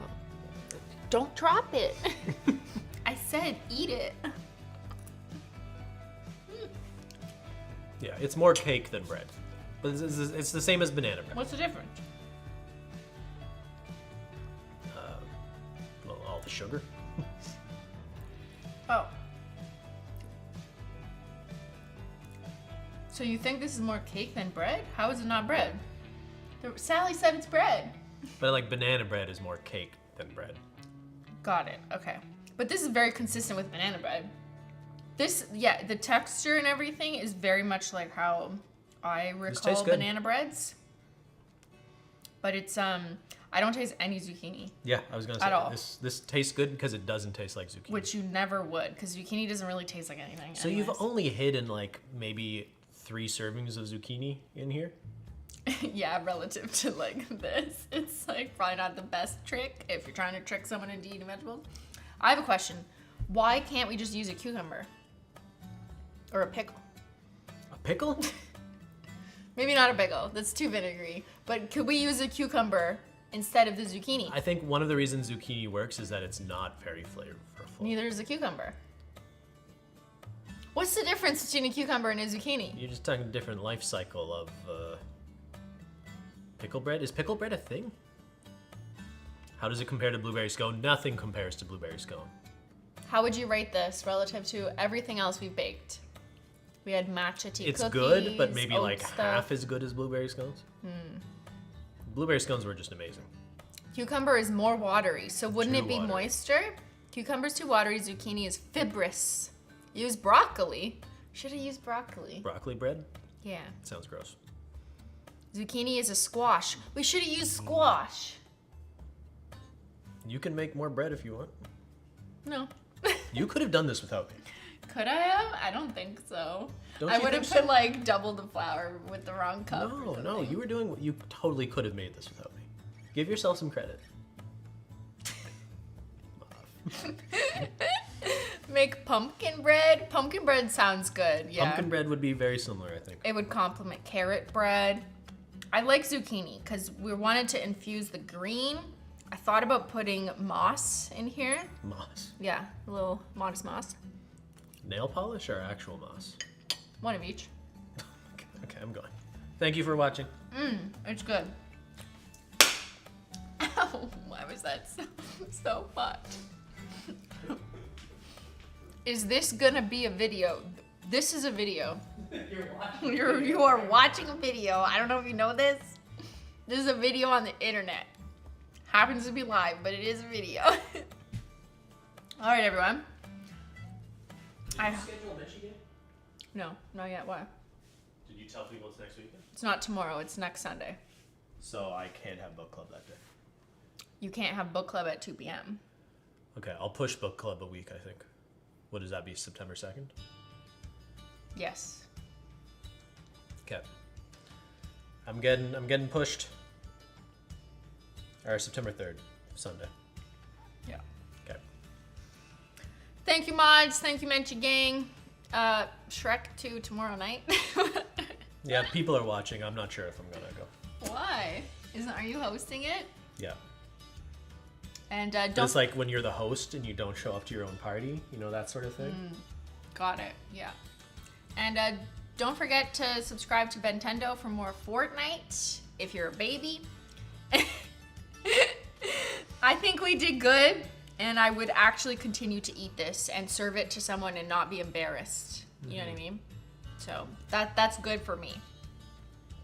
end. Don't drop it. I said eat it. Yeah, it's more cake than bread. But it's the same as banana bread. What's the difference? Well, all the sugar. Oh. So you think this is more cake than bread? How is it not bread? Sally said it's bread. But like banana bread is more cake than bread. Got it. Okay. But this is very consistent with banana bread. This, yeah, the texture and everything is very much like how I recall tastes good. banana breads. But it's, I don't taste any zucchini, Yeah, I was gonna say At all. this tastes good because it doesn't taste like zucchini. which you never would, because zucchini doesn't really taste like anything. So you've only hidden like maybe 3 servings of zucchini in here? Yeah, relative to like this, it's like probably not the best trick if you're trying to trick someone into eating vegetables. I have a question. Why can't we just use a cucumber? Or a pickle? A pickle? Maybe not a pickle, that's too vinegary. But could we use a cucumber instead of the zucchini? I think one of the reasons zucchini works is that it's not very flavorful. Neither is a cucumber. What's the difference between a cucumber and a zucchini? You're just talking a different life cycle of pickle bread. Is pickle bread a thing? How does it compare to blueberry scone? Nothing compares to blueberry scone. How would you rate this relative to everything else we've baked? We had matcha tea It's cookies, good, but maybe oat like stuff. half as good as blueberry scones. Blueberry scones were just amazing. Cucumber is more watery, so wouldn't Too it be watery. moisture? Cucumber's too watery, zucchini is fibrous. Use broccoli. Should have used broccoli. Broccoli bread? Yeah. Sounds gross. Zucchini is a squash. We should have used squash. You can make more bread if you want. No. You could have done this without me. Could I have? I don't think so. Don't I you would have think put like double the flour with the wrong cup. or No, something. you were doing what you totally could have made this without me. Give yourself some credit. make pumpkin bread? Pumpkin bread sounds good, yeah. Pumpkin bread would be very similar, I think. It would complement carrot bread. I like zucchini because we wanted to infuse the green. I thought about putting moss in here. Moss. Yeah, a little modest moss. Nail polish or actual moss? One of each. Okay, I'm going. Thank you for watching. It's good. Ow, why was that so hot? Is this gonna be a video? This is a video. You are watching a video. I don't know if you know this. This is a video on the internet. Happens to be live, but it is a video. All right, everyone. Did you schedule a Menchie game? No, not yet. Why? Did you tell people it's next weekend? It's not tomorrow. It's next Sunday. So I can't have book club that day. You can't have book club at 2 p.m. Okay, I'll push book club a week, I think. What does that be, September 2nd? Yes. Okay. I'm getting pushed. Or September 3rd, Sunday. Yeah. Okay. Thank you, mods. Thank you, Menchie gang. Shrek 2 tomorrow night. Yeah, people are watching. I'm not sure if I'm gonna go. Why? Are you hosting it? Yeah. And But don't. it's like when you're the host and you don't show up to your own party, you know, that sort of thing. Got it. Yeah. And don't forget to subscribe to Bentendo for more Fortnite if you're a baby. I think we did good, and I would actually continue to eat this and serve it to someone and not be embarrassed. You know what I mean? So that's good for me.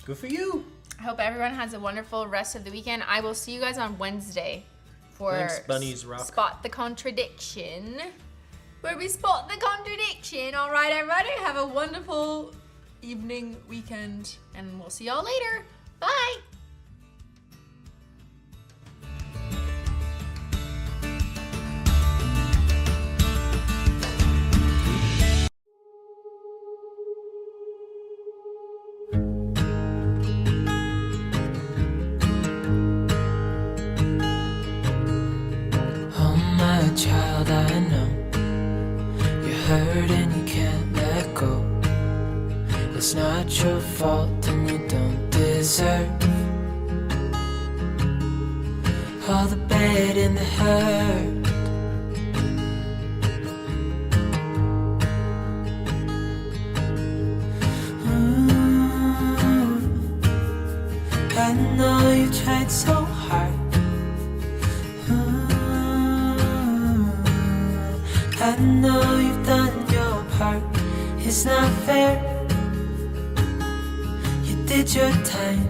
Good for you. I hope everyone has a wonderful rest of the weekend. I will see you guys on Wednesday for Thanks, Bunnies Rock. Spot the Contradiction, where we spot the contradiction. All right, everybody, have a wonderful evening, weekend, and we'll see y'all later. Bye. Oh my child, I know you're hurt and you can't let go. It's not your fault and you don't deserve all the bad and the hurt. I know you tried so hard. I know you've done your part. It's not fair. You did your time.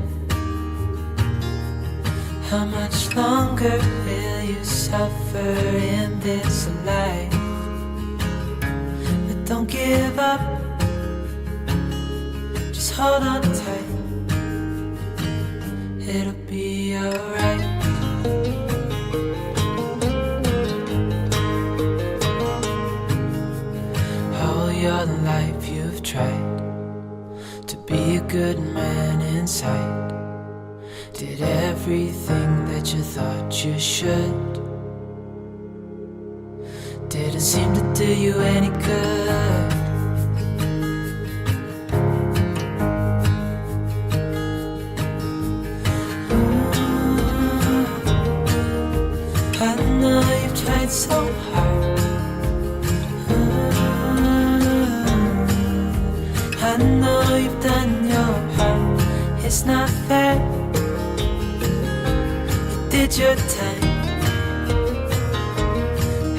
How much longer will you suffer in this life? But don't give up. Just hold on tight. It'll be alright. All your life you've tried to be a good man inside. Did everything that you thought you should. Didn't seem to do you any good. I know you've tried so hard. I know you've done your part. It's not fair. You did your time.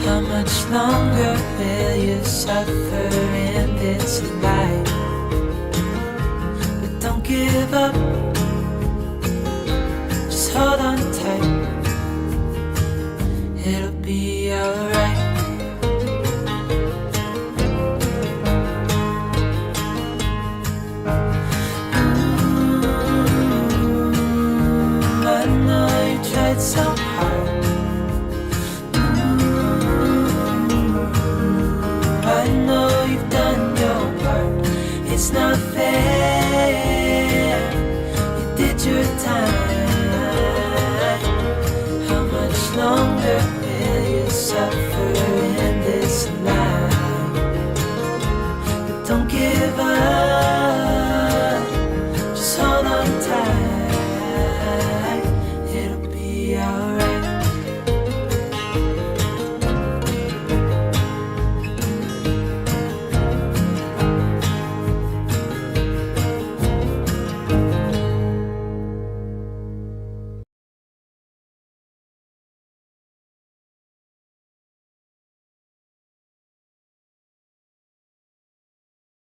How much longer will you suffer in this life? But don't give up. Just hold on tight. It'll be alright. I know you tried so hard. I know you've done your part. It's not fair. You did your time. How much longer